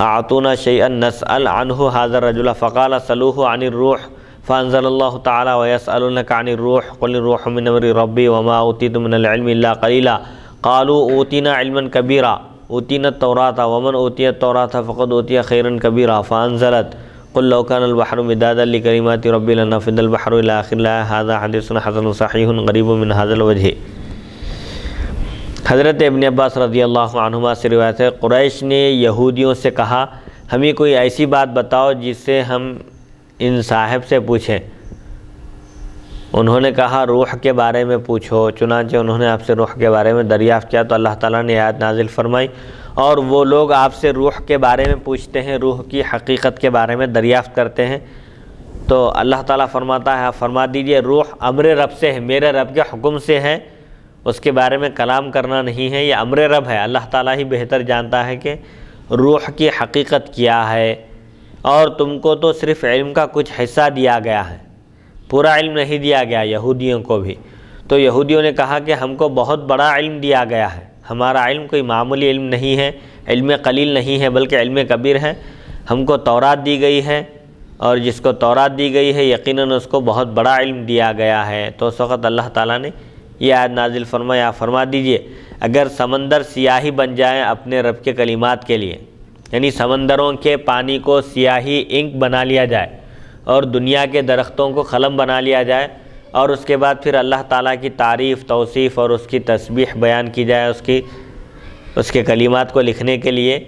اعطونا شیئا نسأل عنہ هذا الرجل فقال سلوه عن الروح فانزل الله تعالى ويسألونك عن الروح قل الروح من امر ربي وما اوتيتم من العلم الا قليلا قالوا اوتينا علما كبيرا اوتينا التوراة ومن اوتي التوراة فقد اوتي خيرا كبيرا فانزلت قل لو كان البحر مدادا لكلمات ربي لنفد البحر الى اخر الآية هذا حديث حسن صحيح غريب من هذا الوجه۔ حضرت ابن عباس رضی اللہ عنہما سے روایت ہے، قریش نے یہودیوں سے کہا ہمیں کوئی ایسی بات بتاؤ جس سے ہم ان صاحب سے پوچھیں۔ انہوں نے کہا روح کے بارے میں پوچھو، چنانچہ انہوں نے آپ سے روح کے بارے میں دریافت کیا تو اللہ تعالیٰ نے آیت نازل فرمائی، اور وہ لوگ آپ سے روح کے بارے میں پوچھتے ہیں، روح کی حقیقت کے بارے میں دریافت کرتے ہیں، تو اللہ تعالیٰ فرماتا ہے آپ فرما دیجئے روح امر رب سے ہے، میرے رب کے حکم سے ہے، اس کے بارے میں کلام کرنا نہیں ہے، یہ امر رب ہے، اللہ تعالیٰ ہی بہتر جانتا ہے کہ روح کی حقیقت کیا ہے، اور تم کو تو صرف علم کا کچھ حصہ دیا گیا ہے، پورا علم نہیں دیا گیا یہودیوں کو بھی۔ تو یہودیوں نے کہا کہ ہم کو بہت بڑا علم دیا گیا ہے، ہمارا علم کوئی معمولی علم نہیں ہے، علم قلیل نہیں ہے بلکہ علم کبیر ہے، ہم کو تورات دی گئی ہے، اور جس کو تورات دی گئی ہے یقیناً اس کو بہت بڑا علم دیا گیا ہے۔ تو اس وقت اللہ تعالیٰ نے یہ آیت نازل فرمایا فرما دیجئے اگر سمندر سیاہی بن جائے اپنے رب کے کلمات کے لیے، یعنی سمندروں کے پانی کو سیاہی انک بنا لیا جائے اور دنیا کے درختوں کو قلم بنا لیا جائے، اور اس کے بعد پھر اللہ تعالیٰ کی تعریف، توصیف اور اس کی تسبیح بیان کی جائے، اس کے کلمات کو لکھنے کے لیے،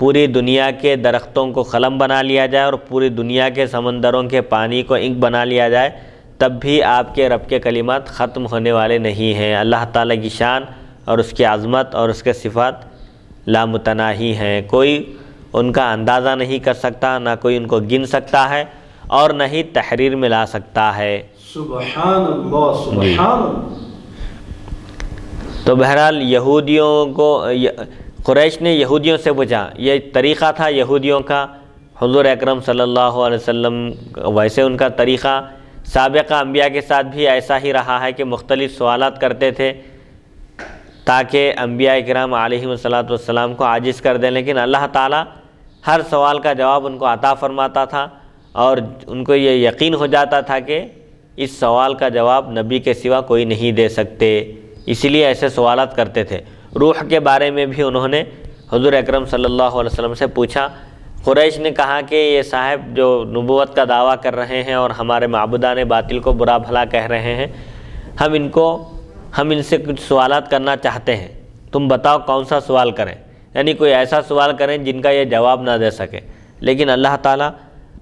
پوری دنیا کے درختوں کو قلم بنا لیا جائے اور پوری دنیا کے سمندروں کے پانی کو انک بنا لیا جائے، تب بھی آپ کے رب کے کلمات ختم ہونے والے نہیں ہیں۔ اللہ تعالیٰ کی شان اور اس کی عظمت اور اس کے صفات لامتناہی ہیں، کوئی ان کا اندازہ نہیں کر سکتا، نہ کوئی ان کو گن سکتا ہے اور نہ ہی تحریر میں لا سکتا ہے۔ سبحان اللہ سبحان اللہ۔ تو بہرحال یہودیوں کو، قریش نے یہودیوں سے پوچھا، یہ طریقہ تھا یہودیوں کا، حضور اکرم صلی اللہ علیہ وسلم ویسے ان کا طریقہ سابقہ انبیاء کے ساتھ بھی ایسا ہی رہا ہے کہ مختلف سوالات کرتے تھے تاکہ انبیاء کرام علیہم السلام کو عاجز کر دیں، لیکن اللہ تعالیٰ ہر سوال کا جواب ان کو عطا فرماتا تھا اور ان کو یہ یقین ہو جاتا تھا کہ اس سوال کا جواب نبی کے سوا کوئی نہیں دے سکتے، اسی لیے ایسے سوالات کرتے تھے۔ روح کے بارے میں بھی انہوں نے حضور اکرم صلی اللہ علیہ وسلم سے پوچھا۔ قریش نے کہا کہ یہ صاحب جو نبوت کا دعویٰ کر رہے ہیں اور ہمارے معبودان باطل کو برا بھلا کہہ رہے ہیں، ہم ان سے کچھ سوالات کرنا چاہتے ہیں، تم بتاؤ کون سا سوال کریں، یعنی کوئی ایسا سوال کریں جن کا یہ جواب نہ دے سکے۔ لیکن اللہ تعالیٰ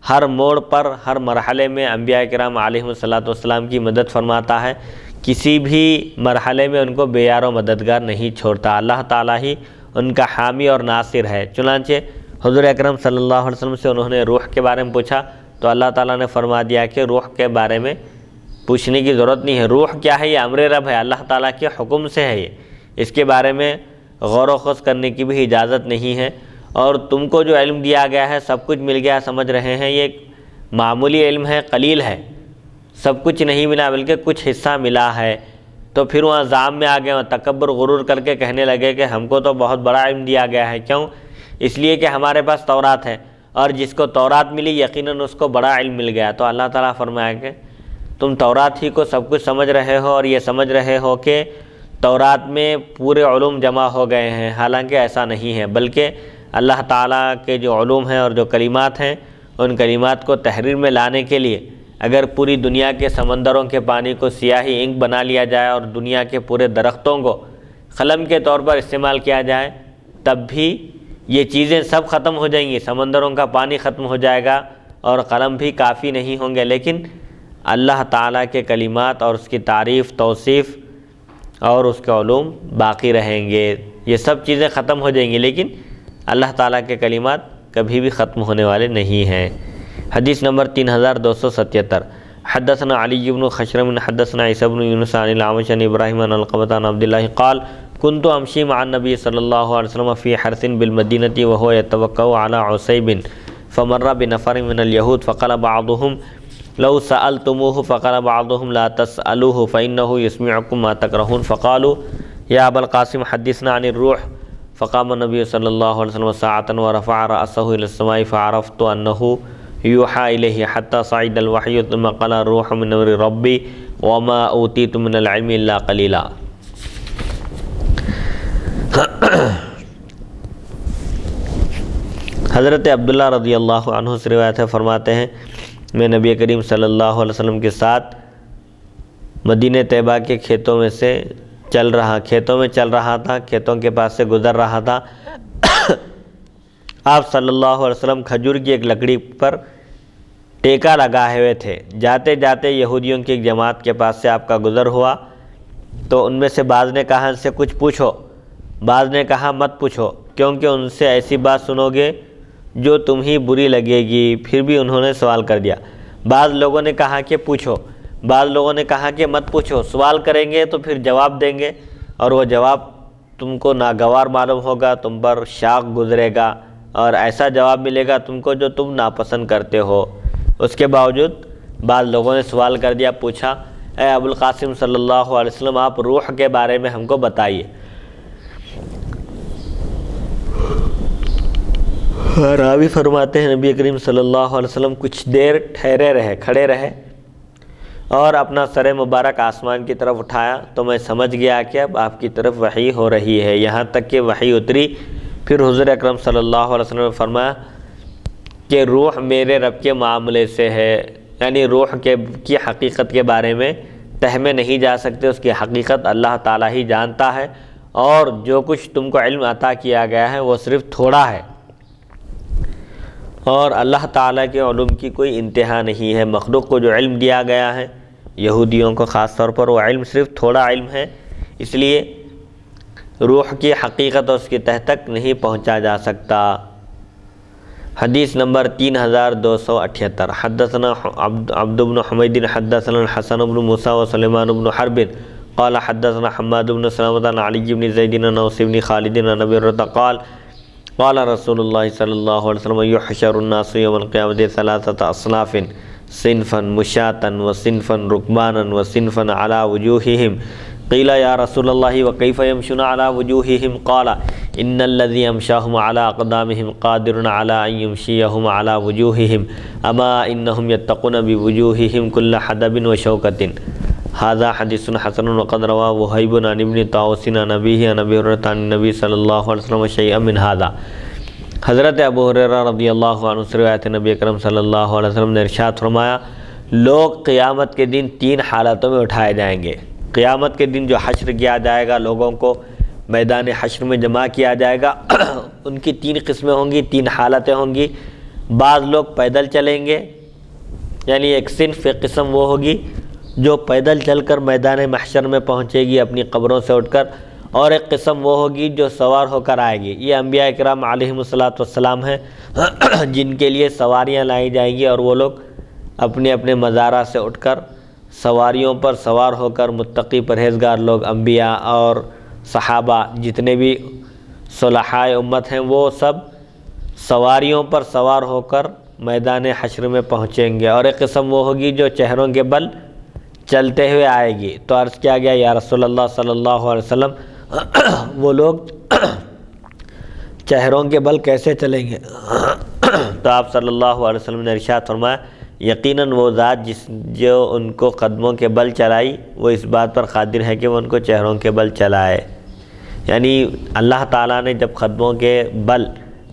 ہر موڑ پر، ہر مرحلے میں انبیاء کرام علیہم السلام کی مدد فرماتا ہے، کسی بھی مرحلے میں ان کو بے یار و مددگار نہیں چھوڑتا، اللہ تعالیٰ ہی ان کا حامی اور ناصر ہے۔ چنانچہ حضور اکرم صلی اللہ علیہ وسلم سے انہوں نے روح کے بارے میں پوچھا تو اللہ تعالیٰ نے فرما دیا کہ روح کے بارے میں پوچھنے کی ضرورت نہیں ہے، روح کیا ہے، یہ امر رب ہے، اللہ تعالیٰ کے حکم سے ہے، یہ اس کے بارے میں غور و خوض کرنے کی بھی اجازت نہیں ہے۔ اور تم کو جو علم دیا گیا ہے، سب کچھ مل گیا، سمجھ رہے ہیں، یہ معمولی علم ہے، قلیل ہے، سب کچھ نہیں ملا بلکہ کچھ حصہ ملا ہے۔ تو پھر وہاں ذام میں آ گئے، وہاں تکبر غرور کر کے کہنے لگے کہ ہم کو تو بہت بڑا علم دیا گیا ہے، کیوں؟ اس لیے کہ ہمارے پاس تورات ہے اور جس کو تورات ملی یقیناً اس کو بڑا علم مل گیا۔ تو اللہ تعالیٰ فرمایا کہ تم تورات ہی کو سب کچھ سمجھ رہے ہو اور یہ سمجھ رہے ہو کہ تورات میں پورے علوم جمع ہو گئے ہیں، حالانکہ ایسا نہیں ہے، بلکہ اللہ تعالیٰ کے جو علوم ہیں اور جو کلمات ہیں، ان کلمات کو تحریر میں لانے کے لیے اگر پوری دنیا کے سمندروں کے پانی کو سیاہی انک بنا لیا جائے اور دنیا کے پورے درختوں کو قلم کے طور پر استعمال کیا جائے، تب بھی یہ چیزیں سب ختم ہو جائیں گی، سمندروں کا پانی ختم ہو جائے گا اور قلم بھی کافی نہیں ہوں گے، لیکن اللہ تعالیٰ کے کلمات اور اس کی تعریف، توصیف اور اس کے علوم باقی رہیں گے۔ یہ سب چیزیں ختم ہو جائیں گی لیکن اللہ تعالیٰ کے کلمات کبھی بھی ختم ہونے والے نہیں ہیں۔ حدیث نمبر 3277، حدثنا علی بن خشرم حدثنا عیسی بن یونس عن الاعمش عن ابراہیم عن علقمۃ عن عبد اللہ قال كنت امشی مع النبی صلی اللہ علیہ وسلم فی حرث بالمدینہ وهو يتوکأ على عصیب فمر بنفر من اليهود فقال بعضهم لو سألتموه فقال بعضهم لا تسألوه فإنه يسمعكم ما تكرهون فقالوا يا أبا القاسم حدثنا عن الروح فقام النبي صلى الله عليه وسلم ساعة ورفع رأسه إلى السماء فعرفت أنه يوحى إليه حتى صعد الوحي ثم قال الروح من أمر ربي وما أوتيت من العلم إلا قليلا۔ حضرت عبداللہ رضی اللہ عنہ سے روایت ہے، فرماتے ہیں میں نبی کریم صلی اللہ علیہ وسلم کے ساتھ مدینہ طیبہ کے کھیتوں میں چل رہا تھا، کھیتوں کے پاس سے گزر رہا تھا۔ آپ صلی اللہ علیہ وسلم کھجور کی ایک لکڑی پر ٹیکا لگائے ہوئے تھے، جاتے جاتے یہودیوں کی ایک جماعت کے پاس سے آپ کا گزر ہوا تو ان میں سے بعض نے کہا ان سے کچھ پوچھو، بعض نے کہا مت پوچھو کیونکہ ان سے ایسی بات سنو گے جو تمہیں بری لگے گی۔ پھر بھی انہوں نے سوال کر دیا۔ بعض لوگوں نے کہا کہ پوچھو، بعض لوگوں نے کہا کہ مت پوچھو، سوال کریں گے تو پھر جواب دیں گے اور وہ جواب تم کو ناگوار معلوم ہوگا، تم پر شاق گزرے گا اور ایسا جواب ملے گا تم کو جو تم ناپسند کرتے ہو۔ اس کے باوجود بعض لوگوں نے سوال کر دیا، پوچھا اے ابو القاسم صلی اللہ علیہ وسلم آپ روح کے بارے میں ہم کو بتائیے۔ راوی فرماتے ہیں نبی کریم صلی اللہ علیہ وسلم کچھ دیر کھڑے رہے اور اپنا سر مبارک آسمان کی طرف اٹھایا تو میں سمجھ گیا کہ اب آپ کی طرف وحی ہو رہی ہے، یہاں تک کہ وحی اتری۔ پھر حضور اکرم صلی اللہ علیہ وسلم نے فرمایا کہ روح میرے رب کے معاملے سے ہے، یعنی روح کی حقیقت کے بارے میں تہ میں نہیں جا سکتے، اس کی حقیقت اللہ تعالیٰ ہی جانتا ہے، اور جو کچھ تم کو علم عطا کیا گیا ہے وہ صرف تھوڑا ہے، اور اللہ تعالیٰ کے علوم کی کوئی انتہا نہیں ہے۔ مخلوق کو جو علم دیا گیا ہے، یہودیوں کو خاص طور پر، وہ علم صرف تھوڑا علم ہے، اس لیے روح کی حقیقت اور اس کی تہ تک نہیں پہنچا جا سکتا۔ حدیث نمبر 3278، حدثنا عبد بن حمید حدثنا الحسن بن موسیٰ و سلیمان بن حرب قال حدثنا حماد بن سلمة عن علی بن زید عن اوس بن خالد عن ابی ہریرہ قال قال رسول اللہ صلی اللہ علیہ وسلم یحشر الناس یوم القیامة ثلاثة اصناف صنفا مشاة وصنفا رکبانا وصنفا على وجوہہم قیل یا رسول اللہ وکیف یمشون على وجوہہم قال ان الذی امشاہم على اقدامہم قادر على ان یمشیہم على وجوہہم اما انہم یتقون بوجوہہم کل حدب وشوکۃ۔ ھذا حدیث حسن وقد روى وہیب عن ابن طاووس عن ابیہ عن ابی ہریرہ عن النبی صلی اللہ علیہ وسلم شیئا من ھذا۔ حضرت ابو ہریرہ رضی اللہ عنہ سے روایت نبی اکرم صلی اللہ علیہ وسلم نے ارشاد فرمایا، لوگ قیامت کے دن 3 حالتوں میں اٹھائے جائیں گے۔ قیامت کے دن جو حشر کیا جائے گا، لوگوں کو میدان حشر میں جمع کیا جائے گا، ان کی 3 قسمیں ہوں گی، 3 حالتیں ہوں گی۔ بعض لوگ پیدل چلیں گے، یعنی ایک صنف، ایک قسم وہ ہوگی جو پیدل چل کر میدان محشر میں پہنچے گی اپنی قبروں سے اٹھ کر، اور ایک قسم وہ ہوگی جو سوار ہو کر آئے گی۔ یہ انبیاء کرام علیہم الصلاۃ ہیں جن کے لیے سواریاں لائی جائیں گی، اور وہ لوگ اپنے اپنے مزارہ سے اٹھ کر سواریوں پر سوار ہو کر، متقی پرہیزگار لوگ، انبیاء اور صحابہ جتنے بھی صلحاء امت ہیں، وہ سب سواریوں پر سوار ہو کر میدان حشر میں پہنچیں گے۔ اور ایک قسم وہ ہوگی جو چہروں کے بل چلتے ہوئے آئے گی۔ تو عرض کیا گیا یا رسول اللہ صلی اللہ علیہ وسلم، وہ لوگ چہروں کے بل کیسے چلیں گے؟ تو آپ صلی اللہ علیہ وسلم نے ارشاد فرمایا، یقیناً وہ ذات جو ان کو قدموں کے بل چلائی، وہ اس بات پر قادر ہے کہ وہ ان کو چہروں کے بل چلائے۔ یعنی اللہ تعالیٰ نے جب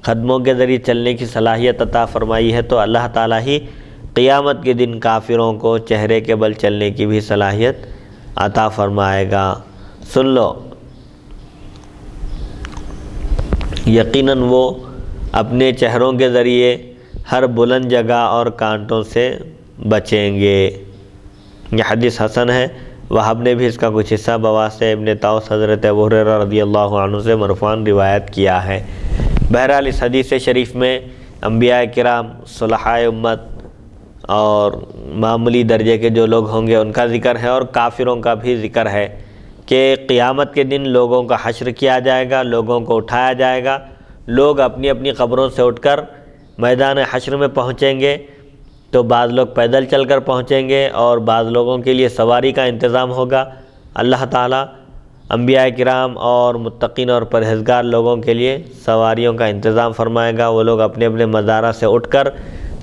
قدموں کے ذریعے چلنے کی صلاحیت عطا فرمائی ہے، تو اللہ تعالیٰ ہی قیامت کے دن کافروں کو چہرے کے بل چلنے کی بھی صلاحیت عطا فرمائے گا۔ سن لو، یقیناً وہ اپنے چہروں کے ذریعے ہر بلند جگہ اور کانٹوں سے بچیں گے۔ یہ حدیث حسن ہے۔ وہب نے بھی اس کا کچھ حصہ بواسطہ ابن طاووس حضرت ابو ہریرہ رضی اللہ عنہ سے مرفوعاً روایت کیا ہے۔ بہرحال اس حدیث شریف میں انبیاء کرام، صلحاء امت اور معمولی درجے کے جو لوگ ہوں گے ان کا ذکر ہے، اور کافروں کا بھی ذکر ہے کہ قیامت کے دن لوگوں کا حشر کیا جائے گا، لوگوں کو اٹھایا جائے گا، لوگ اپنی اپنی قبروں سے اٹھ کر میدان حشر میں پہنچیں گے۔ تو بعض لوگ پیدل چل کر پہنچیں گے، اور بعض لوگوں کے لیے سواری کا انتظام ہوگا۔ اللہ تعالیٰ انبیاء کرام اور متقین اور پرہیزگار لوگوں کے لیے سواریوں کا انتظام فرمائے گا۔ وہ لوگ اپنے اپنے مزارہ سے اٹھ کر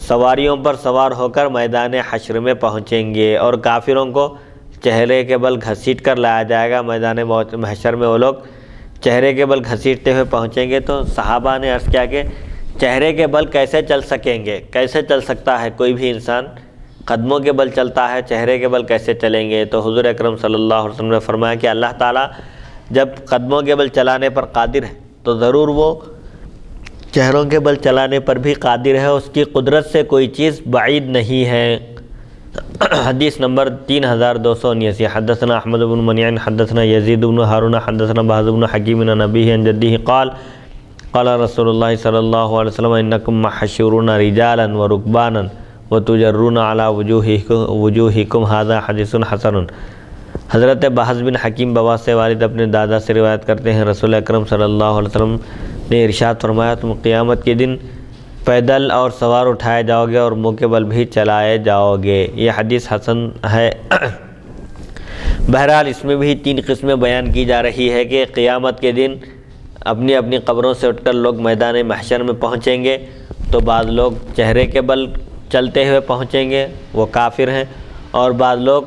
سواریوں پر سوار ہو کر میدان حشر میں پہنچیں گے، اور کافروں کو چہرے کے بل گھسیٹ کر لایا جائے گا میدان محشر میں۔ وہ لوگ چہرے کے بل گھسیٹتے ہوئے پہنچیں گے۔ تو صحابہ نے عرض کیا کہ چہرے کے بل کیسے چل سکیں گے؟ کیسے چل سکتا ہے کوئی بھی انسان؟ قدموں کے بل چلتا ہے، چہرے کے بل کیسے چلیں گے؟ تو حضور اکرم صلی اللہ علیہ وسلم نے فرمایا کہ اللہ تعالیٰ جب قدموں کے بل چلانے پر قادر ہے تو ضرور وہ چہروں کے بل چلانے پر بھی قادر ہے، اس کی قدرت سے کوئی چیز بعید نہیں ہے۔ حدیث نمبر 3279، حدثنا احمد بن منیع حدثنا یزید بن ہارون حدثنا بہز بن حکیم عن ابیہ عن جدہ قال قال رسول اللہ صلی اللہ علیہ وسلم انکم محشورون رجالا ورکبانا وتجرون علی وجوہکم ھذا حدیث حسن۔ حضرت بہز بن حکیم بواسطہ والد اپنے دادا سے روایت کرتے ہیں، رسول اکرم صلی اللہ علیہ وسلم نے ارشاد فرمایا، تم قیامت کے دن پیدل اور سوار اٹھائے جاؤ گے اور منہ کے بل بھی چلائے جاؤ گے۔ یہ حدیث حسن ہے۔ بہرحال اس میں بھی 3 قسمیں بیان کی جا رہی ہے کہ قیامت کے دن اپنی اپنی قبروں سے اٹھ کر لوگ میدان محشر میں پہنچیں گے، تو بعض لوگ چہرے کے بل چلتے ہوئے پہنچیں گے، وہ کافر ہیں، اور بعض لوگ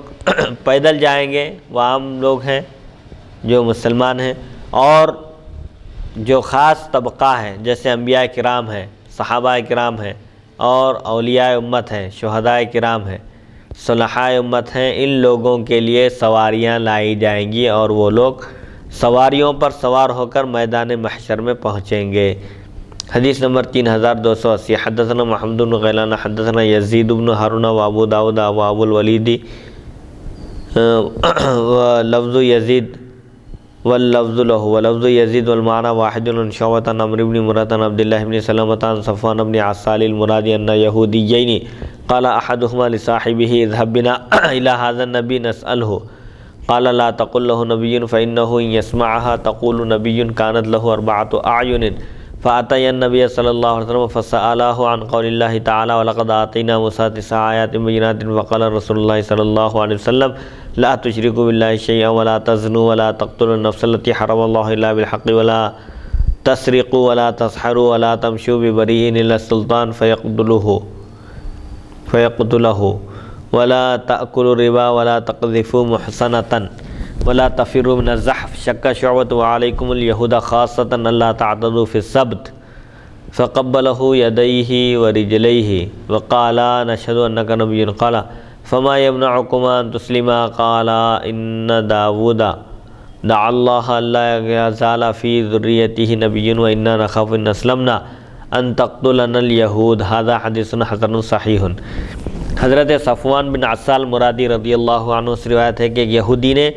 پیدل جائیں گے، وہ عام لوگ ہیں جو مسلمان ہیں، اور جو خاص طبقہ ہے جیسے انبیاء کرام ہیں، صحابہ کرام ہیں، اور اولیاء امت ہیں، شہداء کرام ہیں، صلحاء امت ہیں، ان لوگوں کے لیے سواریاں لائی جائیں گی، اور وہ لوگ سواریوں پر سوار ہو کر میدان محشر میں پہنچیں گے۔ حدیث نمبر 3280 حدثنا محمد بن غیلان حدثنا یزید بن ہارون و ابو داود و ابو الولید ولفظ یزید واللفظ له ولفظ یزید والمعنى واحد عن شعبۃ عن عمرو بن مرۃ عن عبد الله بن سلمۃ عن صفوان بن عسال المرادی ان یہودیین قال احدهما لصاحبه اذهب بنا الى هذا النبي نسأله قال لا تقل له نبي فإنه إن يسمعها تقول نبي كانت له 4 أعين فأتى النبي صلى الله عليه وسلم فسأله عن قول الله تعالى ولقد آتينا موسى 9 آيات بينات وقال رسول الله صلى الله عليه وسلم لا تشركوا بالله شيئا ولا تزنوا ولا تقتلوا النفس التي حرم الله إلا بالحق ولا تسرقوا ولا تسحروا ولا تمشوا ببريء إلا السلطان فيقتله ولا تأكلوا الربا ولا تقذفوا محصنة ولا تفروا من الزحف شك شعبة وعليكم اليهود خاصة ألا تعتدوا في السبت فقبله يديه ورجليه وقال نشهد أنك نبي قال فما يمنعكما أن تسلما قال إن داود دعا الله ألا يزال في ذريته نبي وإنا نخاف إن أسلمنا أن تقتلنا اليهود هذا حديث حسن صحيح۔ حضرت صفوان بن عسال مرادی رضی اللہ عنہ سے روایت ہے کہ ایک یہودی نے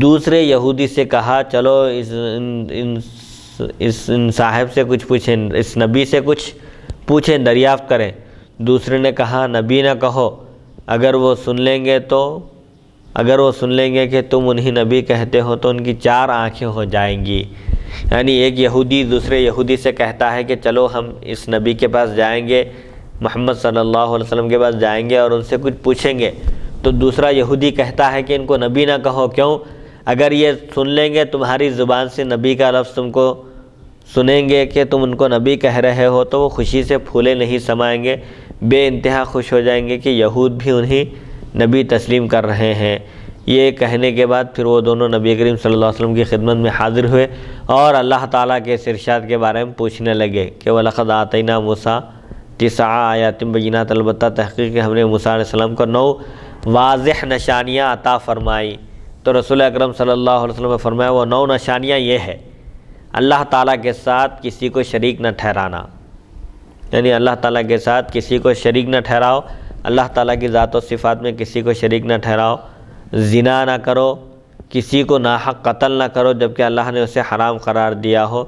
دوسرے یہودی سے کہا چلو اس صاحب سے کچھ پوچھیں، اس نبی سے کچھ پوچھیں، دریافت کریں۔ دوسرے نے کہا نبی نہ کہو، اگر وہ سن لیں گے کہ تم انہیں نبی کہتے ہو تو ان کی 4 آنکھیں ہو جائیں گی۔ یعنی ایک یہودی دوسرے یہودی سے کہتا ہے کہ چلو ہم اس نبی کے پاس جائیں گے، محمد صلی اللہ علیہ وسلم کے پاس جائیں گے اور ان سے کچھ پوچھیں گے، تو دوسرا یہودی کہتا ہے کہ ان کو نبی نہ کہو، کیوں؟ اگر یہ سن لیں گے تمہاری زبان سے نبی کا لفظ تم کو سنیں گے کہ تم ان کو نبی کہہ رہے ہو تو وہ خوشی سے پھولے نہیں سمائیں گے، بے انتہا خوش ہو جائیں گے کہ یہود بھی انہیں نبی تسلیم کر رہے ہیں۔ یہ کہنے کے بعد پھر وہ دونوں نبی کریم صلی اللہ علیہ وسلم کی خدمت میں حاضر ہوئے اور اللہ تعالیٰ کے اس ارشاد کے بارے میں پوچھنے لگے کہ وَلَقَدْ آتَيْنَا مُوسَىٰ 9 آیات بینات، البتہ تحقیق کہ ہم نے موسیٰ علیہ السلام کو 9 واضح نشانیاں عطا فرمائی۔ تو رسول اکرم صلی اللہ علیہ وسلم نے فرمایا وہ 9 نشانیاں یہ ہے: اللہ تعالیٰ کے ساتھ کسی کو شریک نہ ٹھہرانا، یعنی اللہ تعالیٰ کے ساتھ کسی کو شریک نہ ٹھہراؤ، اللہ تعالیٰ کی ذات و صفات میں کسی کو شریک نہ ٹھہراؤ، زنا نہ کرو، کسی کو ناحق قتل نہ کرو جبکہ اللہ نے اسے حرام قرار دیا ہو،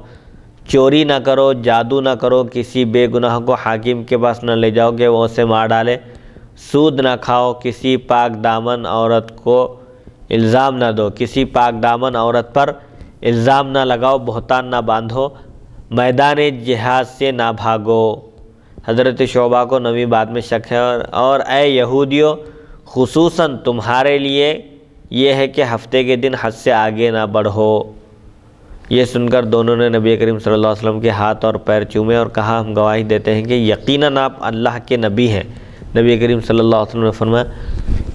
چوری نہ کرو، جادو نہ کرو، کسی بے گناہ کو حاکم کے پاس نہ لے جاؤ کہ وہ اسے مار ڈالے، سود نہ کھاؤ، کسی پاک دامن عورت کو الزام نہ دو، کسی پاک دامن عورت پر الزام نہ لگاؤ، بہتان نہ باندھو، میدان جہاد سے نہ بھاگو۔ حضرت شعبہ کو 9ویں بات میں شک ہے اور اے یہودیوں خصوصاً تمہارے لیے یہ ہے کہ ہفتے کے دن حد سے آگے نہ بڑھو۔ یہ سن کر دونوں نے نبی کریم صلی اللہ علیہ وسلم کے ہاتھ اور پیر چومے اور کہا ہم گواہی دیتے ہیں کہ یقیناً آپ اللہ کے نبی ہیں۔ نبی کریم صلی اللہ علیہ وسلم نے فرمایا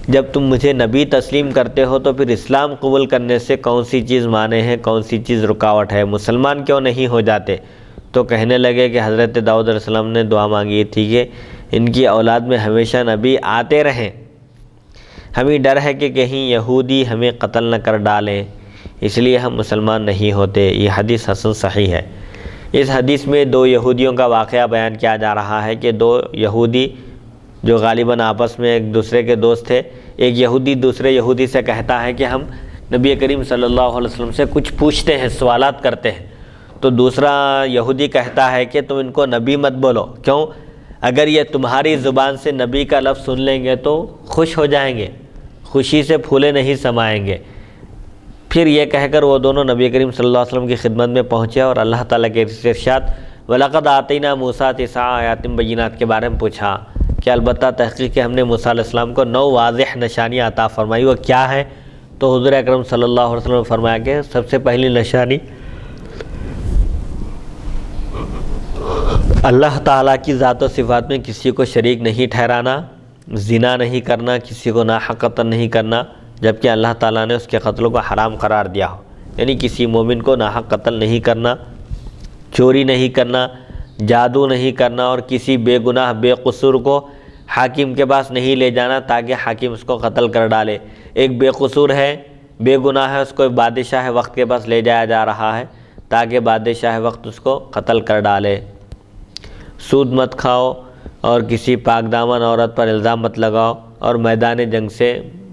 جب تم مجھے نبی تسلیم کرتے ہو تو پھر اسلام قبول کرنے سے کون سی چیز مانے ہے، کون سی چیز رکاوٹ ہے، مسلمان کیوں نہیں ہو جاتے؟ تو کہنے لگے کہ حضرت داؤد علیہ السلام نے دعا مانگی تھی کہ ان کی اولاد میں ہمیشہ نبی آتے رہیں، ہمیں ڈر ہے کہ کہیں یہودی ہمیں قتل نہ کر ڈالیں، اس لیے ہم مسلمان نہیں ہوتے۔ یہ حدیث حسن صحیح ہے۔ اس حدیث میں 2 یہودیوں کا واقعہ بیان کیا جا رہا ہے کہ 2 یہودی جو غالباً آپس میں ایک دوسرے کے دوست تھے، ایک یہودی دوسرے یہودی سے کہتا ہے کہ ہم نبی کریم صلی اللہ علیہ وسلم سے کچھ پوچھتے ہیں، سوالات کرتے ہیں، تو دوسرا یہودی کہتا ہے کہ تم ان کو نبی مت بولو، کیوں؟ اگر یہ تمہاری زبان سے نبی کا لفظ سن لیں گے تو خوش ہو جائیں گے، خوشی سے پھولے نہیں سمائیں گے۔ پھر یہ کہہ کر وہ دونوں نبی کریم صلی اللہ علیہ وسلم کی خدمت میں پہنچے اور اللہ تعالیٰ کے ارشاد وَلَقَدْ آتَيْنَا مُوسَىٰ 9 آیات بینات کے بارے میں پوچھا کہ البتہ تحقیق کہ ہم نے موسیٰ علیہ السلام کو 9 واضح نشانیاں عطا فرمائی، وہ کیا ہے؟ تو حضور اکرم صلی اللہ علیہ وسلم نے فرمایا کہ سب سے پہلی نشانی اللہ تعالیٰ کی ذات و صفات میں کسی کو شریک نہیں ٹھہرانا، زنا نہیں کرنا، کسی کو ناحق قتل نہیں کرنا جبکہ اللہ تعالیٰ نے اس کے قتل کو حرام قرار دیا ہو، یعنی کسی مومن کو ناحق قتل نہیں کرنا، چوری نہیں کرنا، جادو نہیں کرنا اور کسی بے گناہ بے قصور کو حاکم کے پاس نہیں لے جانا تاکہ حاکم اس کو قتل کر ڈالے۔ ایک بے قصور ہے، بے گناہ ہے، اس کو بادشاہ وقت کے پاس لے جایا جا رہا ہے تاکہ بادشاہ وقت اس کو قتل کر ڈالے۔ سود مت کھاؤ اور کسی پاک دامن عورت پر الزام مت لگاؤ اور میدان جنگ سے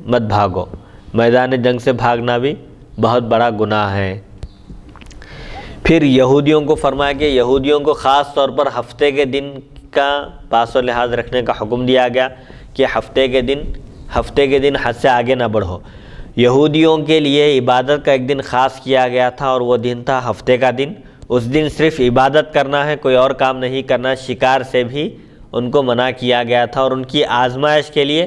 مت بھاگو۔ میدان جنگ سے بھاگنا بھی بہت بڑا گناہ ہے۔ پھر یہودیوں کو فرمایا کہ یہودیوں کو خاص طور پر ہفتے کے دن کا پاس و لحاظ رکھنے کا حکم دیا گیا کہ ہفتے کے دن حد سے آگے نہ بڑھو۔ یہودیوں کے لیے عبادت کا ایک دن خاص کیا گیا تھا اور وہ دن تھا ہفتے کا دن۔ اس دن صرف عبادت کرنا ہے، کوئی اور کام نہیں کرنا۔ شکار سے بھی ان کو منع کیا گیا تھا اور ان کی آزمائش کے لیے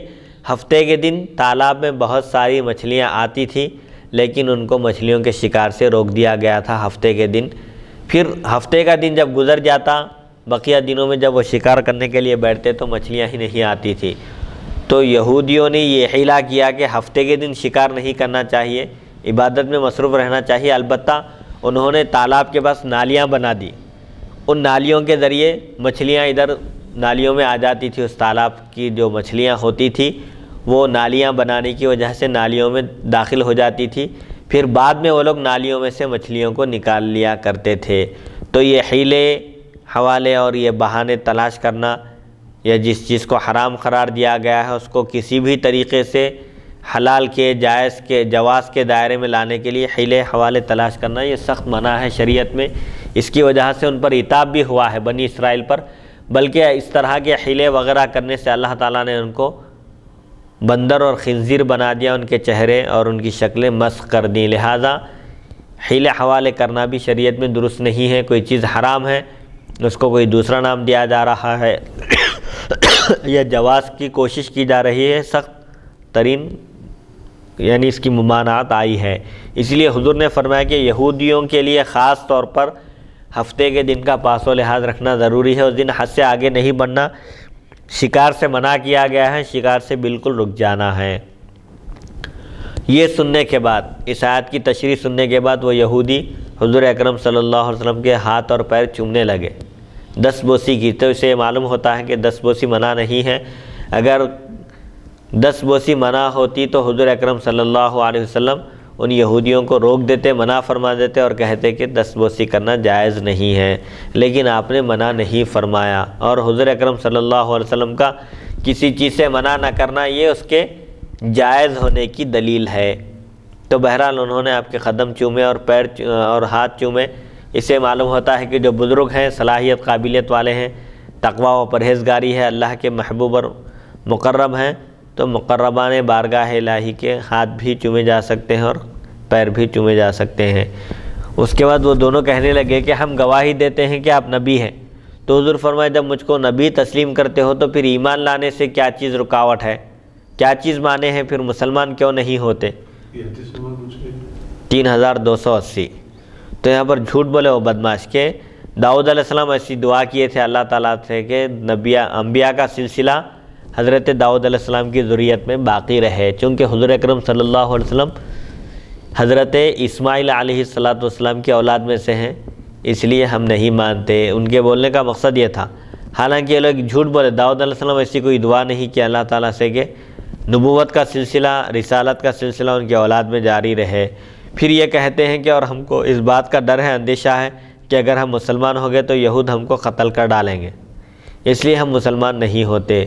ہفتے کے دن تالاب میں بہت ساری مچھلیاں آتی تھیں، لیکن ان کو مچھلیوں کے شکار سے روک دیا گیا تھا ہفتے کے دن۔ پھر ہفتے کا دن جب گزر جاتا، بقیہ دنوں میں جب وہ شکار کرنے کے لیے بیٹھتے تو مچھلیاں ہی نہیں آتی تھی۔ تو یہودیوں نے یہ حیلہ کیا کہ ہفتے کے دن شکار نہیں کرنا چاہیے، عبادت میں مصروف رہنا چاہیے۔ البتہ انہوں نے تالاب کے پاس نالیاں بنا دی، ان نالیوں کے ذریعے مچھلیاں ادھر نالیوں میں آ جاتی تھی۔ اس تالاب کی جو مچھلیاں ہوتی تھی وہ نالیاں بنانے کی وجہ سے نالیوں میں داخل ہو جاتی تھی، پھر بعد میں وہ لوگ نالیوں میں سے مچھلیوں کو نکال لیا کرتے تھے۔ تو یہ حیلے حوالے اور یہ بہانے تلاش کرنا یا جس چیز کو حرام قرار دیا گیا ہے اس کو کسی بھی طریقے سے حلال کے جائز کے جواز کے دائرے میں لانے کے لیے حیلے حوالے تلاش کرنا یہ سخت منع ہے شریعت میں۔ اس کی وجہ سے ان پر عتاب بھی ہوا ہے بنی اسرائیل پر، بلکہ اس طرح کے حیلے وغیرہ کرنے سے اللہ تعالیٰ نے ان کو بندر اور خنزیر بنا دیا، ان کے چہرے اور ان کی شکلیں مسخ کر دیں۔ لہٰذا حیلے حوالے کرنا بھی شریعت میں درست نہیں ہے۔ کوئی چیز حرام ہے اس کو کوئی دوسرا نام دیا جا رہا ہے یا جواز کی کوشش کی جا رہی ہے، سخت ترین یعنی اس کی ممانعت آئی ہے۔ اس لیے حضور نے فرمایا کہ یہودیوں کے لیے خاص طور پر ہفتے کے دن کا پاس و لحاظ رکھنا ضروری ہے۔ اس دن حد سے آگے نہیں بڑھنا، شکار سے منع کیا گیا ہے، شکار سے بالکل رک جانا ہے۔ یہ سننے کے بعد، اس آیت کی تشریح سننے کے بعد وہ یہودی حضور اکرم صلی اللہ علیہ وسلم کے ہاتھ اور پیر چومنے لگے، دست بوسی کی۔ تو اسے معلوم ہوتا ہے کہ دست بوسی منع نہیں ہے۔ اگر دست بوسی منع ہوتی تو حضور اکرم صلی اللہ علیہ وسلم ان یہودیوں کو روک دیتے، منع فرما دیتے اور کہتے کہ دست بوسی کرنا جائز نہیں ہے، لیکن آپ نے منع نہیں فرمایا۔ اور حضور اکرم صلی اللہ علیہ وسلم کا کسی چیز سے منع نہ کرنا یہ اس کے جائز ہونے کی دلیل ہے۔ تو بہرحال انہوں نے آپ کے قدم چومے اور پیر اور ہاتھ چومے۔ اس سے معلوم ہوتا ہے کہ جو بزرگ ہیں، صلاحیت قابلیت والے ہیں، تقویٰ و پرہیزگاری ہے، اللہ کے محبوب اور مقرب ہیں، تو مقربان بارگاہ الہی کے ہاتھ بھی چومے جا سکتے ہیں اور پیر بھی چومے جا سکتے ہیں۔ اس کے بعد وہ دونوں کہنے لگے کہ ہم گواہی دیتے ہیں کہ آپ نبی ہیں۔ تو حضور فرمایا جب مجھ کو نبی تسلیم کرتے ہو تو پھر ایمان لانے سے کیا چیز رکاوٹ ہے، کیا چیز مانے ہیں، پھر مسلمان کیوں نہیں ہوتے؟ 3280۔ تو یہاں پر جھوٹ بولے وہ بدماش کہ داؤد علیہ السلام ایسی دعا کیے تھے اللہ تعالیٰ سے کہ انبیاء کا سلسلہ حضرت داؤد علیہ السلام کی ذریت میں باقی رہے۔ چونکہ حضور اکرم صلی اللہ علیہ وسلم حضرت اسماعیل علیہ السلام کی اولاد میں سے ہیں، اس لیے ہم نہیں مانتے۔ ان کے بولنے کا مقصد یہ تھا، حالانکہ یہ لوگ جھوٹ بولے۔ داؤد علیہ السلام ایسی کوئی دعا نہیں کی اللہ تعالیٰ سے کہ نبوت کا سلسلہ، رسالت کا سلسلہ ان کی اولاد میں جاری رہے۔ پھر یہ کہتے ہیں کہ اور ہم کو اس بات کا ڈر ہے، اندیشہ ہے کہ اگر ہم مسلمان ہو گئے تو یہود ہم کو قتل کر ڈالیں گے، اس لیے ہم مسلمان نہیں ہوتے۔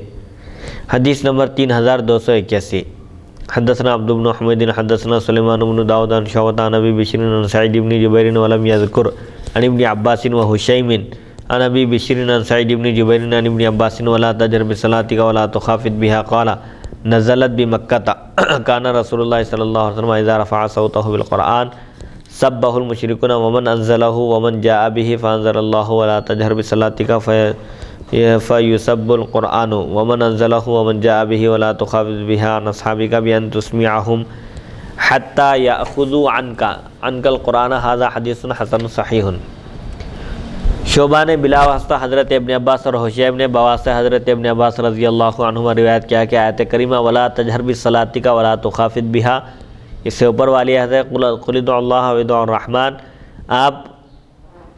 حدیث نمبر 3281۔ حدثنا عبد بن حمید حدثنا سلیمان بن داؤد عن شعبۃ عن ابی بشر عن سعید بن جبیر ولم یذکر عن ابن عباس وحشیم عن ابی بشر عن سعید بن جبیر عن ابن عباس ولا تجهر بصلاتك ولا تخافت بها قال نزلت بمکہ کان رسول اللہ صلی اللہ علیہ وسلم اذا رفع صوته بالقرآن سبہ المشرکون ومن انزلہ ومن جاء به فانزل اللہ ولا تجهر بصلاتك فیسب القرآن ومن انزلہ ومن جاء به ولا تخافت بها عن اصحابك بان تسمعهم حتى یأخذوا عنك القرآن هذا حدیث حسن صحیح۔ شعبہ نے بلا واسطہ حضرت ابن عباس اور حشیم نے بواسطہ حضرت ابن عباس رضی اللہ عنہما روایت کیا کہ آیت کریمہ ولا تجہر بصلاتک ولا تخافت بها، اس سے اوپر والی آیت ہے قل ادعوا اللہ وادعوا الرحمن، آپ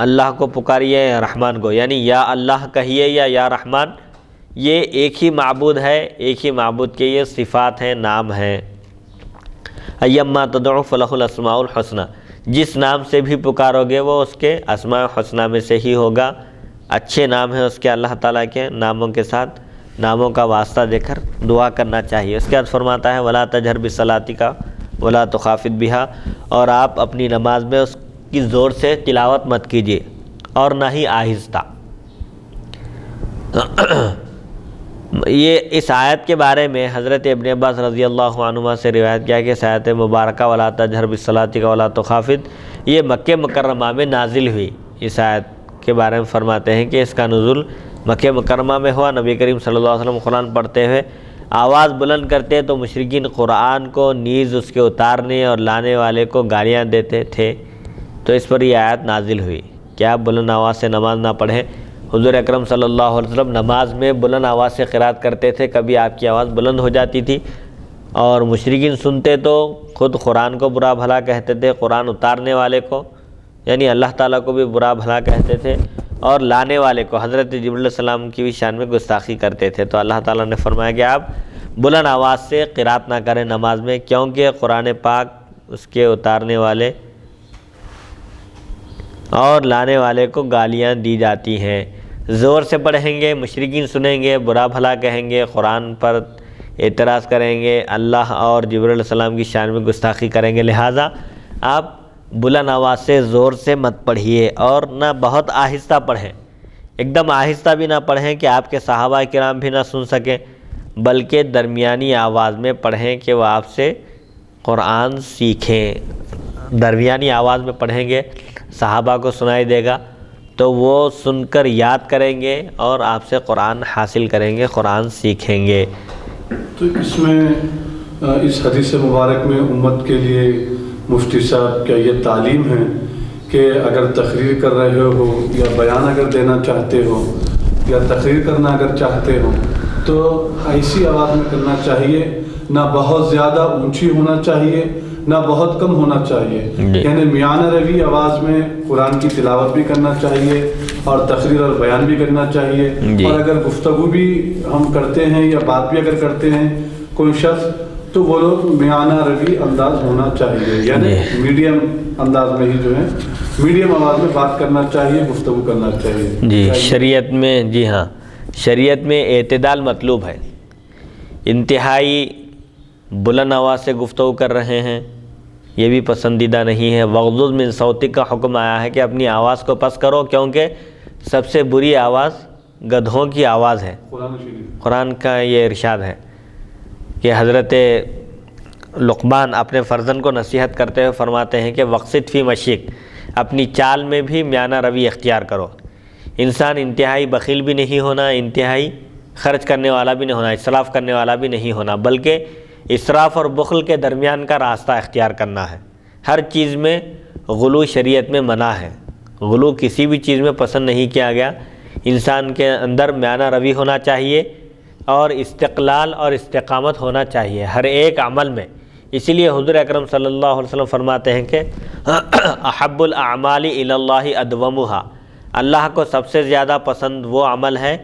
اللہ کو پکاریے یا رحمان کو، یعنی یا اللہ کہیے یا رحمان، یہ ایک ہی معبود ہے، ایک ہی معبود کے یہ صفات ہیں، نام ہیں۔ ایما تدعو فلہ الاسماء الحسنی، جس نام سے بھی پکارو گے وہ اس کے اسماء حسنہ میں سے ہی ہوگا۔ اچھے نام ہیں اس کے اللہ تعالیٰ کے ناموں کے ساتھ ناموں کا واسطہ دے کر دعا کرنا چاہیے۔ اس کے بعد فرماتا ہے ولا تجہر بصلاتک ولا تخافت بہا، اور آپ اپنی نماز میں اس کی زور سے تلاوت مت کیجیے اور نہ ہی آہستہ۔ یہ اس آیت کے بارے میں حضرت ابن عباس رضی اللہ عنہما سے روایت کیا کہ اس آیت مبارکہ ولا تجہر بصلاتک ولا تخافت یہ مکہ مکرمہ میں نازل ہوئی۔ اس آیت کے بارے میں فرماتے ہیں کہ اس کا نزول مکہ مکرمہ میں ہوا۔ نبی کریم صلی اللہ علیہ وسلم قرآن پڑھتے ہوئے آواز بلند کرتے تو مشرکین قرآن کو نیز اس کے اتارنے اور لانے والے کو گالیاں دیتے تھے، تو اس پر یہ آیت نازل ہوئی کہ آپ بلند آواز سے نماز نہ پڑھیں۔ حضور اکرم صلی اللہ علیہ وسلم نماز میں بلند آواز سے قرات کرتے تھے، کبھی آپ کی آواز بلند ہو جاتی تھی اور مشرکین سنتے تو خود قرآن کو برا بھلا کہتے تھے، قرآن اتارنے والے کو یعنی اللہ تعالیٰ کو بھی برا بھلا کہتے تھے، اور لانے والے کو حضرت جبرائیل علیہ السلام کی بھی شان میں گستاخی کرتے تھے۔ تو اللہ تعالیٰ نے فرمایا کہ آپ بلند آواز سے قرات نہ کریں نماز میں، کیونکہ قرآن پاک اس کے اتارنے والے اور لانے والے کو گالیاں دی جاتی ہیں۔ زور سے پڑھیں گے، مشرکین سنیں گے، برا بھلا کہیں گے، قرآن پر اعتراض کریں گے، اللہ اور جبرائیل علیہ السلام کی شان میں گستاخی کریں گے، لہٰذا آپ بلند آواز سے زور سے مت پڑھیے اور نہ بہت آہستہ پڑھیں، ایک دم آہستہ بھی نہ پڑھیں کہ آپ کے صحابہ کرام بھی نہ سن سکیں، بلکہ درمیانی آواز میں پڑھیں کہ وہ آپ سے قرآن سیکھیں۔ درمیانی آواز میں پڑھیں گے، صحابہ کو سنائی دے گا تو وہ سن کر یاد کریں گے اور آپ سے قرآن حاصل کریں گے، قرآن سیکھیں گے۔ تو اس میں اس حدیث مبارک میں امت کے لیے مفتی صاحب کیا یہ تعلیم ہے کہ اگر تقریر کر رہے ہو یا بیان اگر دینا چاہتے ہو یا تقریر کرنا اگر چاہتے ہو تو ایسی آواز میں کرنا چاہیے، نہ بہت زیادہ اونچی ہونا چاہیے نہ بہت کم ہونا چاہیے، یعنی میانہ روی آواز میں قرآن کی تلاوت بھی کرنا چاہیے اور تقریر اور بیان بھی کرنا چاہیے، اور اگر گفتگو بھی ہم کرتے ہیں یا بات بھی اگر کرتے ہیں کوئی شخص تو وہ لوگ میانہ روی انداز ہونا چاہیے، یعنی میڈیم انداز میں ہی جو ہے میڈیم آواز میں بات کرنا چاہیے، گفتگو کرنا چاہیے۔ جی شریعت میں، جی ہاں، شریعت میں اعتدال مطلوب ہے۔ انتہائی بلند آواز سے گفتگو کر رہے ہیں یہ بھی پسندیدہ نہیں ہے۔ وغضض من صوتک کا حکم آیا ہے کہ اپنی آواز کو پس کرو، کیونکہ سب سے بری آواز گدھوں کی آواز ہے۔ قرآن کا یہ ارشاد ہے کہ حضرت لقمان اپنے فرزند کو نصیحت کرتے ہوئے فرماتے ہیں کہ وقصد فی مشیک، اپنی چال میں بھی میانہ روی اختیار کرو۔ انسان انتہائی بخیل بھی نہیں ہونا، انتہائی خرچ کرنے والا بھی نہیں ہونا، اسراف کرنے والا بھی نہیں ہونا، بلکہ اسراف اور بخل کے درمیان کا راستہ اختیار کرنا ہے۔ ہر چیز میں غلو شریعت میں منع ہے، غلو کسی بھی چیز میں پسند نہیں کیا گیا۔ انسان کے اندر میانہ روی ہونا چاہیے اور استقلال اور استقامت ہونا چاہیے ہر ایک عمل میں۔ اسی لیے حضور اکرم صلی اللہ علیہ وسلم فرماتے ہیں کہ احب الاعمال الی اللہ ادومھا، اللہ کو سب سے زیادہ پسند وہ عمل ہے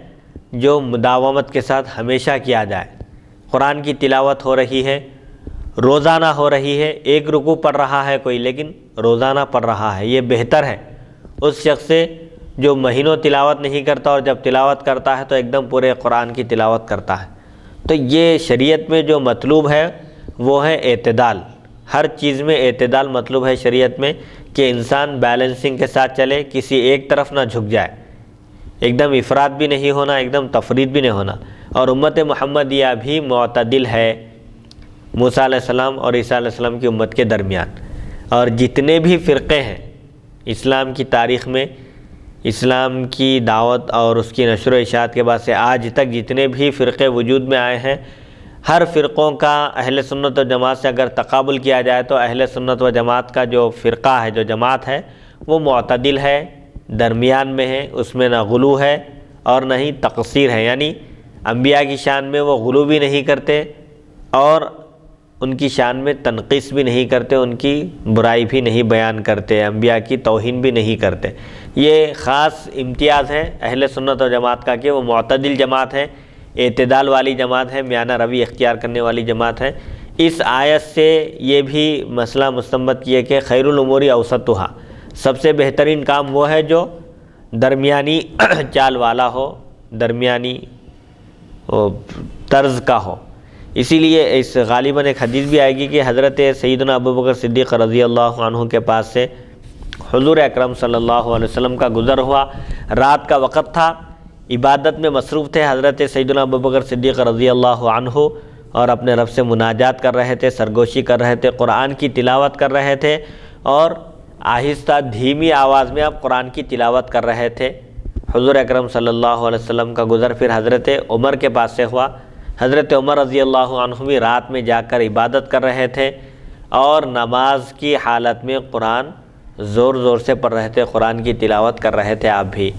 جو مداومت کے ساتھ ہمیشہ کیا جائے۔ قرآن کی تلاوت ہو رہی ہے، روزانہ ہو رہی ہے، ایک رکوع پڑھ رہا ہے کوئی لیکن روزانہ پڑھ رہا ہے، یہ بہتر ہے اس شخص سے جو مہینوں تلاوت نہیں کرتا اور جب تلاوت کرتا ہے تو ایک دم پورے قرآن کی تلاوت کرتا ہے۔ تو یہ شریعت میں جو مطلوب ہے وہ ہے اعتدال، ہر چیز میں اعتدال مطلوب ہے شریعت میں، کہ انسان بیلنسنگ کے ساتھ چلے، کسی ایک طرف نہ جھک جائے، ایک دم افراط بھی نہیں ہونا، ایک دم تفرید بھی نہیں ہونا۔ اور امت محمدیہ بھی معتدل ہے موسیٰ علیہ السلام اور عیسیٰ علیہ السلام کی امت کے درمیان۔ اور جتنے بھی فرقے ہیں اسلام کی تاریخ میں، اسلام کی دعوت اور اس کی نشر و اشاعت کے بعد سے آج تک جتنے بھی فرقے وجود میں آئے ہیں، ہر فرقوں کا اہل سنت و جماعت سے اگر تقابل کیا جائے تو اہل سنت و جماعت کا جو فرقہ ہے، جو جماعت ہے، وہ معتدل ہے، درمیان میں ہے، اس میں نہ غلو ہے اور نہ ہی تقصیر ہے، یعنی انبیاء کی شان میں وہ غلو بھی نہیں کرتے اور ان کی شان میں تنقیص بھی نہیں کرتے، ان کی برائی بھی نہیں بیان کرتے، انبیاء کی توہین بھی نہیں کرتے۔ یہ خاص امتیاز ہے اہل سنت و جماعت کا کہ وہ معتدل جماعت ہے، اعتدال والی جماعت ہے، میانہ روی اختیار کرنے والی جماعت ہے۔ اس آیت سے یہ بھی مسئلہ مستنبط کیے کہ خیر الامور اوسطھا، سب سے بہترین کام وہ ہے جو درمیانی چال والا ہو، درمیانی طرز کا ہو۔ اسی لیے اس غالباً ایک حدیث بھی آئے گی کہ حضرت سیدنا ابوبکر صدیق رضی اللہ عنہ کے پاس سے حضور اکرم صلی اللہ علیہ وسلم کا گزر ہوا، رات کا وقت تھا، عبادت میں مصروف تھے حضرت سیدنا ابوبکر صدیق رضی اللہ عنہ، اور اپنے رب سے مناجات کر رہے تھے، سرگوشی کر رہے تھے، قرآن کی تلاوت کر رہے تھے، اور آہستہ دھیمی آواز میں آپ قرآن کی تلاوت کر رہے تھے۔ حضور اکرم صلی اللہ علیہ وسلم کا گزر پھر حضرت عمر کے پاس سے ہوا۔ حضرت عمر رضی اللہ عنہ بھی رات میں جا کر عبادت کر رہے تھے اور نماز کی حالت میں قرآن زور زور سے پڑھ رہے تھے، قرآن کی تلاوت کر رہے تھے آپ بھی۔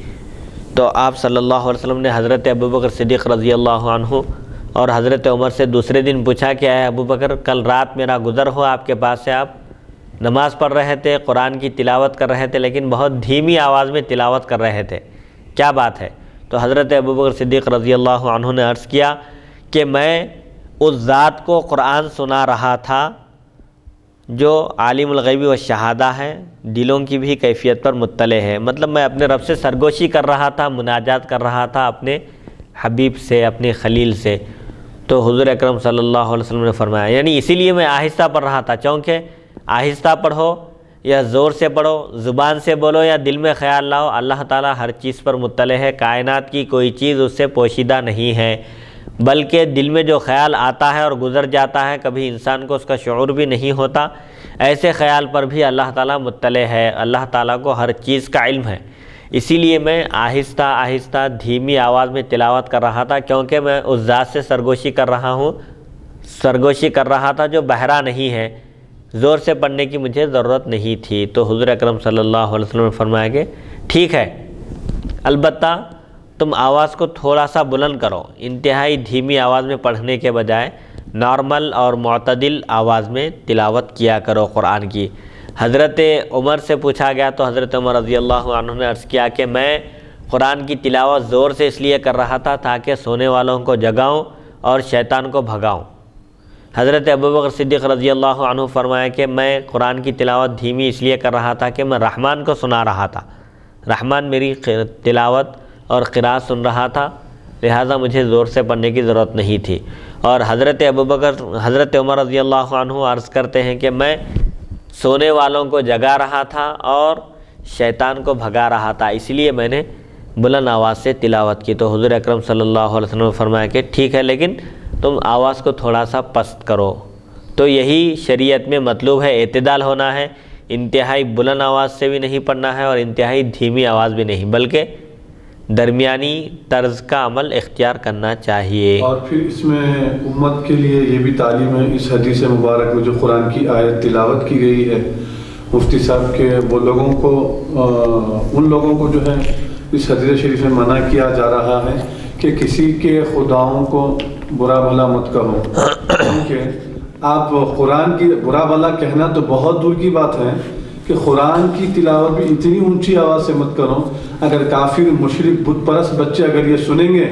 تو آپ صلی اللہ علیہ وسلم نے حضرت ابوبکر صدیق رضی اللہ عنہ اور حضرت عمر سے دوسرے دن پوچھا کہ اے ابوبکر، کل رات میرا گزر ہوا آپ کے پاس سے، آپ نماز پڑھ رہے تھے، قرآن کی تلاوت کر رہے تھے، لیکن بہت دھیمی آواز میں تلاوت کر رہے تھے، کیا بات ہے؟ تو حضرت ابوبکر صدیق رضی اللہ عنہ نے عرض کیا کہ میں اس ذات کو قرآن سنا رہا تھا جو عالم الغیب والشہادہ ہے، دلوں کی بھی کیفیت پر مطلع ہے۔ مطلب میں اپنے رب سے سرگوشی کر رہا تھا، مناجات کر رہا تھا اپنے حبیب سے، اپنے خلیل سے۔ تو حضور اکرم صلی اللہ علیہ وسلم نے فرمایا، یعنی اسی لیے میں آہستہ پڑھ رہا تھا، چونکہ آہستہ پڑھو یا زور سے پڑھو، زبان سے بولو یا دل میں خیال لاؤ، اللہ تعالیٰ ہر چیز پر مطلع ہے، کائنات کی کوئی چیز اس سے پوشیدہ نہیں ہے، بلکہ دل میں جو خیال آتا ہے اور گزر جاتا ہے، کبھی انسان کو اس کا شعور بھی نہیں ہوتا، ایسے خیال پر بھی اللہ تعالیٰ مطلع ہے، اللہ تعالیٰ کو ہر چیز کا علم ہے۔ اسی لیے میں آہستہ آہستہ دھیمی آواز میں تلاوت کر رہا تھا، کیونکہ میں اس ذات سے سرگوشی کر رہا تھا جو بہرا نہیں ہے، زور سے پڑھنے کی مجھے ضرورت نہیں تھی۔ تو حضور اکرم صلی اللہ علیہ وسلم نے فرمایا کہ ٹھیک ہے، البتہ تم آواز کو تھوڑا سا بلند کرو، انتہائی دھیمی آواز میں پڑھنے کے بجائے نارمل اور معتدل آواز میں تلاوت کیا کرو قرآن کی۔ حضرت عمر سے پوچھا گیا تو حضرت عمر رضی اللہ عنہ نے عرض کیا کہ میں قرآن کی تلاوت زور سے اس لیے کر رہا تھا تاکہ سونے والوں کو جگاؤں اور شیطان کو بھگاؤں۔ حضرت ابوبکر صدیق رضی اللہ عنہ فرمایا کہ میں قرآن کی تلاوت دھیمی اس لیے کر رہا تھا کہ میں رحمان کو سنا رہا تھا، رحمان میری تلاوت اور قراءت سن رہا تھا، لہٰذا مجھے زور سے پڑھنے کی ضرورت نہیں تھی۔ اور حضرت عمر رضی اللہ عنہ عرض کرتے ہیں کہ میں سونے والوں کو جگا رہا تھا اور شیطان کو بھگا رہا تھا، اس لیے میں نے بلند آواز سے تلاوت کی۔ تو حضور اکرم صلی اللہ علیہ وسلم نے فرمایا کہ ٹھیک ہے، لیکن تم آواز کو تھوڑا سا پست کرو۔ تو یہی شریعت میں مطلوب ہے، اعتدال ہونا ہے، انتہائی بلند آواز سے بھی نہیں پڑھنا ہے اور انتہائی دھیمی آواز بھی نہیں، بلکہ درمیانی طرز کا عمل اختیار کرنا چاہیے۔ اور پھر اس میں امت کے لیے یہ بھی تعلیم ہے، اس حدیث مبارک میں جو قرآن کی آیت تلاوت کی گئی ہے مفتی صاحب کے، وہ لوگوں کو ان لوگوں کو جو ہے اس حدیث شریف میں منع کیا جا رہا ہے کہ کسی کے خداؤں کو برا بھلا مت کہو، کیونکہ آپ قرآن کی برا بھلا کہنا تو بہت دور کی بات ہے کہ قرآن کی تلاوت بھی اتنی اونچی آواز سے مت کرو۔ اگر کافر مشرک بت پرست بچے اگر یہ سنیں گے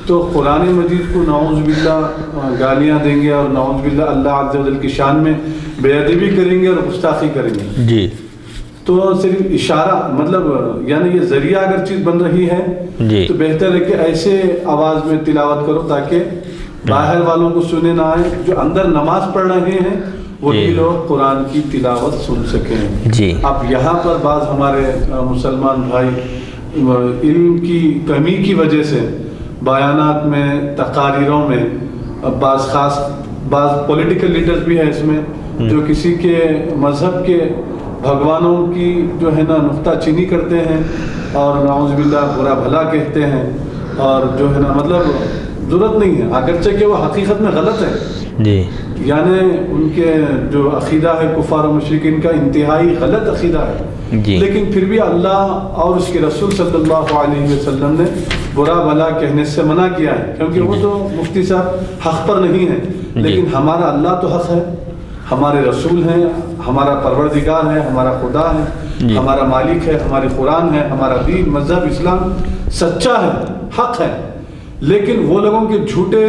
تو قرآن مجید کو نعوذ باللہ گالیاں دیں گے اور نعوذ باللہ اللہ عز و جل کی شان میں بے ادبی کریں گے اور گستاخی کریں گے۔ جی، تو صرف اشارہ، مطلب یعنی یہ ذریعہ اگر چیز بن رہی ہے جی، تو بہتر ہے کہ ایسے آواز میں تلاوت کرو تاکہ باہر والوں کو سنے نہ آئے، جو اندر نماز پڑھ رہے ہیں وہی لوگ قرآن کی تلاوت سن سکیں۔ جی، اب یہاں پر بعض ہمارے مسلمان بھائی علم کی کمی کی وجہ سے بیانات میں، تقاریروں میں، بعض پولیٹیکل لیڈرز بھی ہیں اس میں جو کسی کے مذہب کے بھگوانوں کی جو ہے نا نکتہ چینی کرتے ہیں اور نعوذ باللہ برا بھلا کہتے ہیں، اور جو ہے نا مطلب ضرورت نہیں ہے، اگرچہ کہ وہ حقیقت میں غلط ہے۔ جی، یعنی ان کے جو عقیدہ ہے کفار و مشرکین کا انتہائی غلط عقیدہ ہے، جی، لیکن پھر بھی اللہ اور اس کے رسول صلی اللہ علیہ وسلم نے برا بھلا کہنے سے منع کیا ہے، کیونکہ وہ تو مفتی صاحب حق پر نہیں ہیں، لیکن ہمارا اللہ تو حق ہے، ہمارے رسول ہیں، ہمارا پروردگار ہے، ہمارا خدا ہے، ہمارا مالک ہے، ہماری قرآن ہے، ہمارا دین مذہب اسلام سچا ہے، حق ہے، لیکن وہ لوگوں کے جھوٹے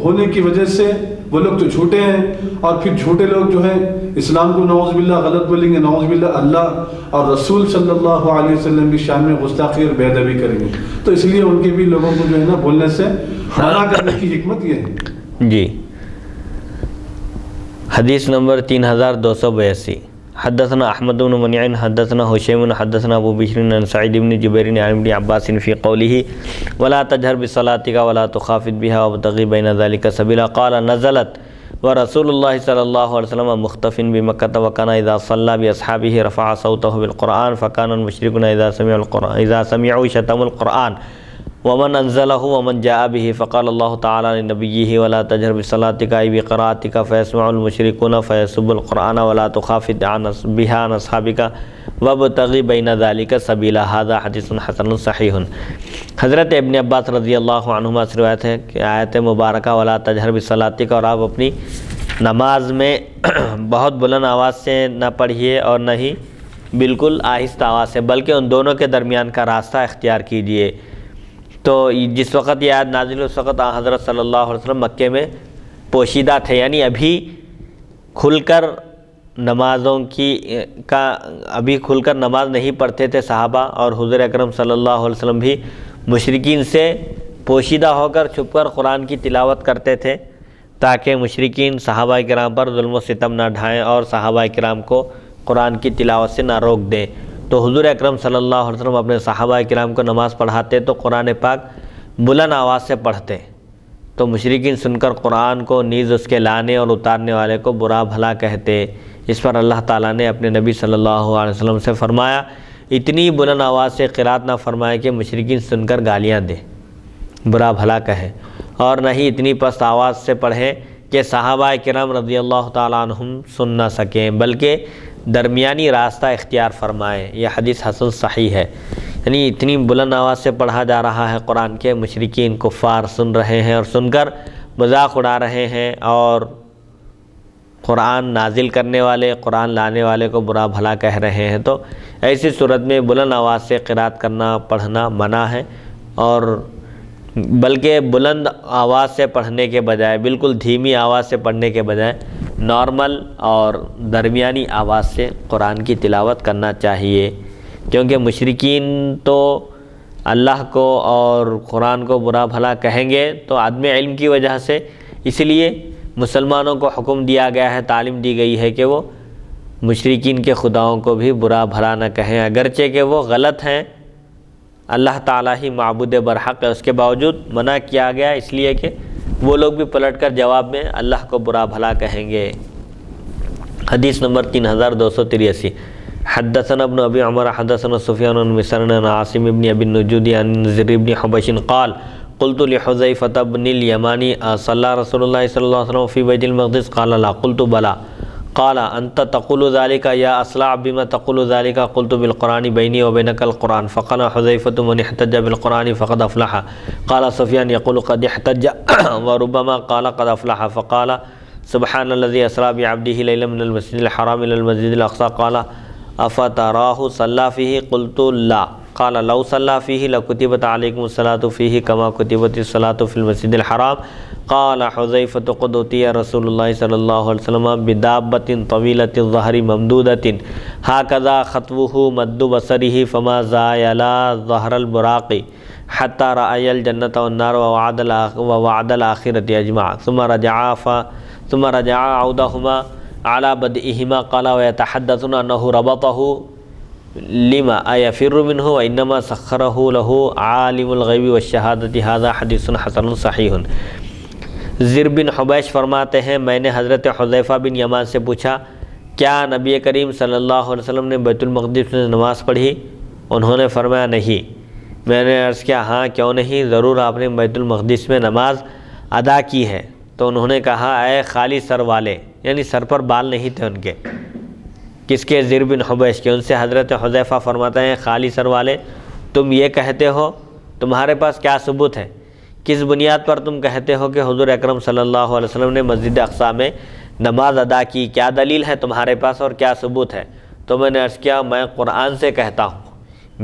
ہونے کی وجہ سے وہ لوگ تو جھوٹے ہیں، اور پھر جھوٹے لوگ جو ہیں اسلام کو نعوذ باللہ غلط بولیں گے، نعوذ باللہ اللہ اور رسول صلی اللہ علیہ وسلم کی شان میں گستاخی اور بے ادبی کریں گے. تو اس لیے ان کے بھی لوگوں کو جو ہے نا بولنے سے منع کرنے کی حکمت یہ ہے. جی. حدیث نمبر 3282. حدثنا احمد بن منیع حدثنا حشیم حدثنا ابو بشر عن سعید بن جبیر عن ابن عباس فی قوله ولا تجهر بصلاتك ولا تخافت بها وابتغ بین ذلك سبیلا قال نزلت ورسول اللہ صلی اللہ علیہ وسلم مختف بمکۃ وکان اذا صلى باصحابه رفع صوته بالقرآن فكان المشركون اذا سمعوا شتموا القرآن ومن انزله ومن جاء به فقال الله تعالى لنبيه ولا تجهر بصلاتك اي بقراءتك فيسمع المشركون فيسب القرآن ولا تخافت بها عن اصحابك وابتغ بين ذلك سبيلا. هذا حدیث حسن صحیح. حضرت ابن عباس رضی اللہ عنہما سے روایت ہے کہ آیت مبارکہ ولا تجهر بصلاتك، اور آپ اپنی نماز میں بہت بلند آواز سے نہ پڑھیے اور نہ ہی بالکل آہستہ آواز سے، بلکہ ان دونوں کے درمیان کا راستہ اختیار کیجیے. تو جس وقت یہ آیت نازل ہوئی اس وقت حضرت صلی اللہ علیہ وسلم مکے میں پوشیدہ تھے، یعنی ابھی کھل کر نماز نہیں پڑھتے تھے صحابہ، اور حضور اکرم صلی اللہ علیہ وسلم بھی مشرکین سے پوشیدہ ہو کر چھپ کر قرآن کی تلاوت کرتے تھے تاکہ مشرکین صحابہ کرام پر ظلم و ستم نہ ڈھائیں اور صحابہ کرام کو قرآن کی تلاوت سے نہ روک دیں. تو حضور اکرم صلی اللہ علیہ وسلم اپنے صحابہ کرام کو نماز پڑھاتے تو قرآن پاک بلند آواز سے پڑھتے، تو مشرکین سن کر قرآن کو نیز اس کے لانے اور اتارنے والے کو برا بھلا کہتے. اس پر اللہ تعالیٰ نے اپنے نبی صلی اللہ علیہ وسلم سے فرمایا اتنی بلند آواز سے قرات نہ فرمائے کہ مشرکین سن کر گالیاں دے، برا بھلا کہے، اور نہ ہی اتنی پست آواز سے پڑھے کہ صحابہ کرام رضی اللہ تعالیٰ عنہم سن نہ سکیں، بلکہ درمیانی راستہ اختیار فرمائے. یہ حدیث حسن صحیح ہے. یعنی اتنی بلند آواز سے پڑھا جا رہا ہے قرآن کے، مشرکین کفار سن رہے ہیں اور سن کر مذاق اڑا رہے ہیں، اور قرآن نازل کرنے والے، قرآن لانے والے کو برا بھلا کہہ رہے ہیں. تو ایسی صورت میں بلند آواز سے قرات کرنا پڑھنا منع ہے، اور بلکہ بلند آواز سے پڑھنے کے بجائے، بالکل دھیمی آواز سے پڑھنے کے بجائے نارمل اور درمیانی آواز سے قرآن کی تلاوت کرنا چاہیے، کیونکہ مشرکین تو اللہ کو اور قرآن کو برا بھلا کہیں گے تو عدم علم کی وجہ سے. اس لیے مسلمانوں کو حکم دیا گیا ہے، تعلیم دی گئی ہے کہ وہ مشرکین کے خداؤں کو بھی برا بھلا نہ کہیں، اگرچہ کہ وہ غلط ہیں، اللہ تعالیٰ ہی معبود برحق ہے، اس کے باوجود منع کیا گیا اس لیے کہ وہ لوگ بھی پلٹ کر جواب میں اللہ کو برا بھلا کہیں گے. حدیث نمبر 3283. حدثنا ابن ابی عمر حدثنا سفیان بن مسعر عن عاصم بن ابی النجود عن زر بن حبش قال قلت لحذیفة بن الیمانی صلی رسول اللہ صلی اللہ علیہ وسلم فی بیت المقدس قال لا قلت بلا قال انت تقول ذلك یا اصلع بما تقول ذلك قلت بالقرآن بینی وبینک القرآن فقال حذیفة من احتج بالقرآن فقد افلح قال سفیان یقول قد احتج وربما قال قد افلح فقال سبحان الذي اسرى بعبده ليلا من المسجد الحرام الى المسجد الاقصى قال افتراه صلى فيه قلت لا قال لو صلى فيه لكتبت عليكم الصلاة فيه كما كتبت الصلاة في المسجد الحرام قال حذيفة قد أوتي رسول الله صلى الله عليه وسلم بدابة طويلة الظهر ممدودة هكذا خطوه مد بصره فما زايل ظهر البراق حتى رأي الجنة والنار ووعد الآخرة أجمع ثم رجع عودهما على بدئهما قال ويتحدثون أنه ربطه لما يفر منه وإنما سخره له عالم الغیب والشہادة. هذا حدیث حسن صحیح. زر بن حبیش فرماتے ہیں میں نے حضرت حذیفہ بن یمان سے پوچھا کیا نبی کریم صلی اللہ علیہ وسلم نے بیت المقدس میں نماز پڑھی؟ انہوں نے فرمایا نہیں. میں نے عرض کیا ہاں کیوں نہیں، ضرور آپ نے بیت المقدس میں نماز ادا کی ہے. تو انہوں نے کہا اے خالی سر والے، یعنی سر پر بال نہیں تھے ان کے. کس کے؟ زر بن حبیش کے. ان سے حضرت حذیفہ فرماتے ہیں خالی سر والے تم یہ کہتے ہو، تمہارے پاس کیا ثبوت ہے؟ کس بنیاد پر تم کہتے ہو کہ حضور اکرم صلی اللہ علیہ وسلم نے مسجد اقصیٰ میں نماز ادا کی؟ کیا دلیل ہے تمہارے پاس اور کیا ثبوت ہے؟ تو میں نے عرض کیا میں قرآن سے کہتا ہوں،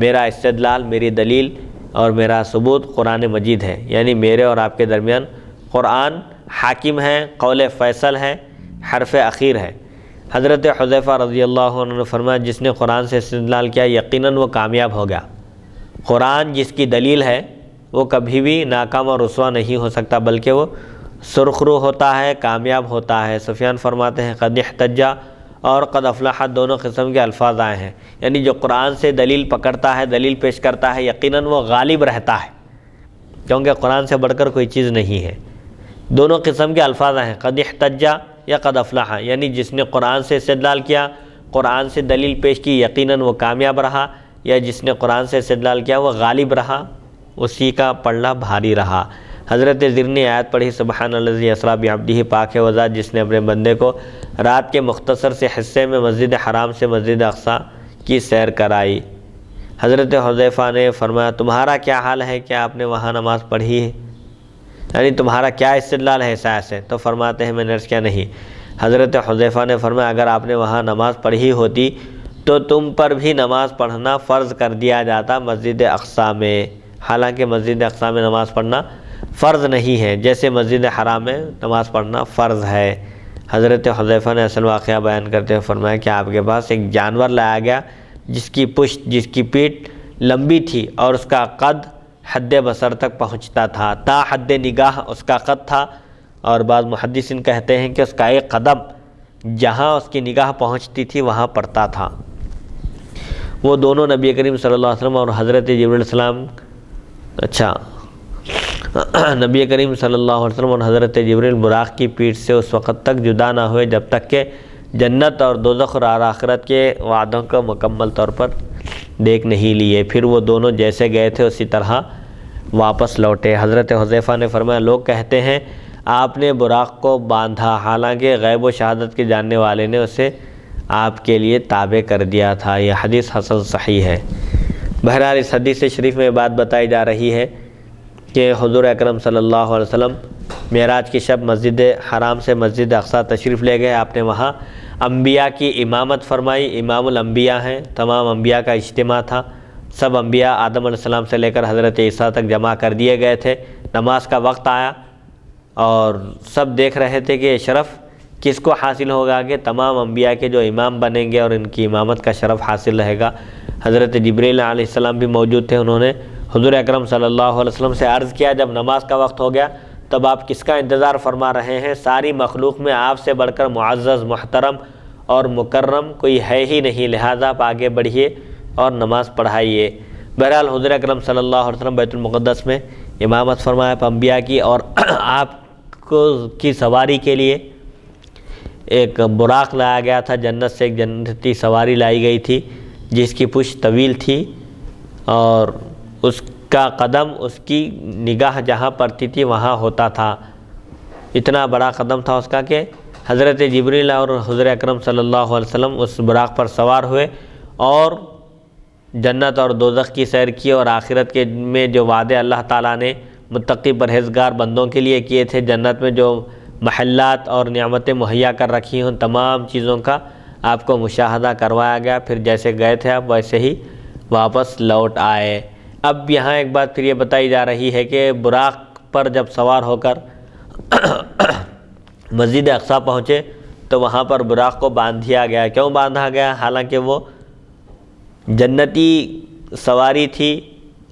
میرا استدلال، میری دلیل اور میرا ثبوت قرآن مجید ہے، یعنی میرے اور آپ کے درمیان قرآن حاکم ہے، قول فیصل ہے، حرف اخیر ہے۔ حضرت حذیفہ رضی اللہ عنہ نے فرمایا جس نے قرآن سے استدلال کیا یقیناً وہ کامیاب ہو گیا۔ قرآن جس کی دلیل ہے وہ کبھی بھی ناکام اور رسوا نہیں ہو سکتا، بلکہ وہ سرخرو ہوتا ہے، کامیاب ہوتا ہے۔ سفیان فرماتے ہیں قد احتج اور قد افلح دونوں قسم کے الفاظ آئے ہیں، یعنی جو قرآن سے دلیل پکڑتا ہے، دلیل پیش کرتا ہے، یقیناً وہ غالب رہتا ہے، کیونکہ قرآن سے بڑھ کر کوئی چیز نہیں ہے۔ دونوں قسم کے الفاظ آئے ہیں، قد احتج یا قد افلح، یعنی جس نے قرآن سے استدلال کیا، قرآن سے دلیل پیش کی، یقیناً وہ کامیاب رہا، یا جس نے قرآن سے استدلال کیا وہ غالب رہا، اسی کا پلڑا بھاری رہا۔ حضرت زر نے آیت پڑھی سبحان الذی اسریٰ بعبدہ، پاک ہے وہ ذات جس نے اپنے بندے کو رات کے مختصر سے حصے میں مسجد حرام سے مسجد اقصیٰ کی سیر کرائی۔ حضرت حذیفہ نے فرمایا تمہارا کیا حال ہے، کیا آپ نے وہاں نماز پڑھی ہے، یعنی تمہارا کیا استدلال ہے اس آیت سے؟ تو فرماتے ہیں میں نے عرض کیا نہیں۔ حضرت حذیفہ نے فرمایا اگر آپ نے وہاں نماز پڑھی ہوتی تو تم پر بھی نماز پڑھنا فرض کر دیا جاتا مسجد اقصیٰ میں، حالانکہ مسجد اقصیٰ میں نماز پڑھنا فرض نہیں ہے، جیسے مسجد حرام میں نماز پڑھنا فرض ہے۔ حضرت حذیفہ نے اصل واقعہ بیان کرتے ہوئے فرمایا کہ آپ کے پاس ایک جانور لایا گیا جس کی پشت، جس کی پیٹھ لمبی تھی اور اس کا قد حد بصر تک پہنچتا تھا، تا حد نگاہ اس کا قد تھا، اور بعض محدثین کہتے ہیں کہ اس کا ایک قدم جہاں اس کی نگاہ پہنچتی تھی وہاں پڑتا تھا۔ وہ دونوں نبی کریم صلی اللہ علیہ وسلم اور حضرت جبرائیل علیہ السلام نبی کریم صلی اللہ علیہ وسلم اور حضرت جبرائیل براق کی پیٹھ سے اس وقت تک جدا نہ ہوئے جب تک کہ جنت اور دوزخ اور آخرت کے وعدوں کو مکمل طور پر دیکھ نہیں لیے، پھر وہ دونوں جیسے گئے تھے اسی طرح واپس لوٹے۔ حضرت حذیفہ نے فرمایا لوگ کہتے ہیں آپ نے براق کو باندھا، حالانکہ غیب و شہادت کے جاننے والے نے اسے آپ کے لیے تابع کر دیا تھا۔ یہ حدیث حسن صحیح ہے۔ بہرحال اس حدیث شریف میں بات بتائی جا رہی ہے کہ حضور اکرم صلی اللہ علیہ وسلم معراج کی شب مسجد حرام سے مسجد اقصیٰ تشریف لے گئے، آپ نے وہاں انبیاء کی امامت فرمائی، امام الانبیاء ہیں، تمام انبیاء کا اجتماع تھا، سب انبیاء آدم علیہ السلام سے لے کر حضرت عیسیٰ تک جمع کر دیے گئے تھے۔ نماز کا وقت آیا اور سب دیکھ رہے تھے کہ یہ شرف کس کو حاصل ہوگا کہ تمام انبیاء کے جو امام بنیں گے اور ان کی امامت کا شرف حاصل رہے گا۔ حضرت جبرائیل علیہ السلام بھی موجود تھے، انہوں نے حضور اکرم صلی اللہ علیہ وسلم سے عرض کیا جب نماز کا وقت ہو گیا تب آپ کس کا انتظار فرما رہے ہیں؟ ساری مخلوق میں آپ سے بڑھ کر معزز، محترم اور مکرم کوئی ہے ہی نہیں، لہذا آپ آگے بڑھیے اور نماز پڑھائیے۔ بہرحال حضور اکرم صلی اللہ علیہ وسلم بیت المقدس میں امامت فرمایا انبیاء کی، اور آپ کو کی سواری کے لیے ایک براق لایا گیا تھا، جنت سے ایک جنتی سواری لائی گئی تھی جس کی پشت طویل تھی اور اس کا قدم اس کی نگاہ جہاں پڑتی تھی وہاں ہوتا تھا، اتنا بڑا قدم تھا اس کا کہ حضرت جبرائیل اور حضور اکرم صلی اللہ علیہ وسلم اس براق پر سوار ہوئے اور جنت اور دوزخ کی سیر کی، اور آخرت کے میں جو وعدے اللہ تعالیٰ نے متقی پرہیزگار بندوں کے لیے کیے تھے، جنت میں جو محلات اور نعمتیں مہیا کر رکھی ہیں، تمام چیزوں کا آپ کو مشاہدہ کروایا گیا، پھر جیسے گئے تھے آپ ویسے ہی واپس لوٹ آئے۔ اب یہاں ایک بات پھر یہ بتائی جا رہی ہے کہ براق پر جب سوار ہو کر مسجد اقصیٰ پہنچے تو وہاں پر براق کو باندھ دیا گیا۔ کیوں باندھا گیا؟ حالانکہ وہ جنتی سواری تھی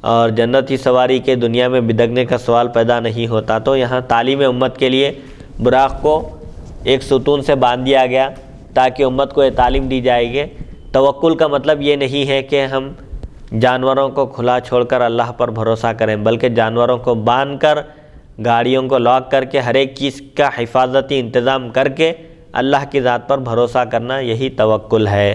اور جنتی سواری کے دنیا میں بدکنے کا سوال پیدا نہیں ہوتا، تو یہاں تعلیم امت کے لیے براق کو ایک ستون سے باندھ دیا گیا تاکہ امت کو یہ تعلیم دی جائے گی۔ توکل کا مطلب یہ نہیں ہے کہ ہم جانوروں کو کھلا چھوڑ کر اللہ پر بھروسہ کریں، بلکہ جانوروں کو باندھ کر، گاڑیوں کو لاک کر کے، ہر ایک چیز کا حفاظتی انتظام کر کے اللہ کی ذات پر بھروسہ کرنا، یہی توکل ہے۔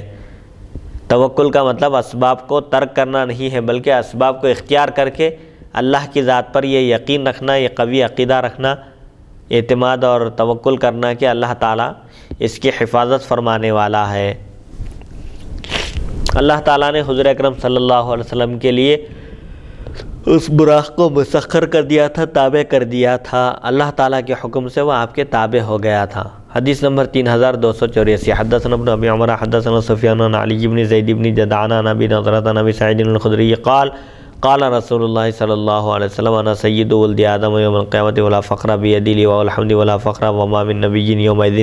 توکل کا مطلب اسباب کو ترک کرنا نہیں ہے، بلکہ اسباب کو اختیار کر کے اللہ کی ذات پر یہ یقین رکھنا، یہ قوی عقیدہ رکھنا، اعتماد اور توکل کرنا کہ اللہ تعالیٰ اس کی حفاظت فرمانے والا ہے۔ اللہ تعالیٰ نے حضور اکرم صلی اللہ علیہ وسلم کے لیے اس براق کو مسخر کر دیا تھا، تابع کر دیا تھا، اللہ تعالیٰ کے حکم سے وہ آپ کے تابع ہو گیا تھا۔ حدیث نمبر 3284، حدثنا ابن ابی عمر حدثنا سفیان عن علی بن زید بن جدعان عن ابی نضرۃ عن ابی سعید الخدری قال قال رسول اللہ صلی اللہ علیہ وسلم انا سید ولد آدم یوم القیامۃ ولا فخر بیدی لواء الحمد ولا فخر وما من نبی یومئذ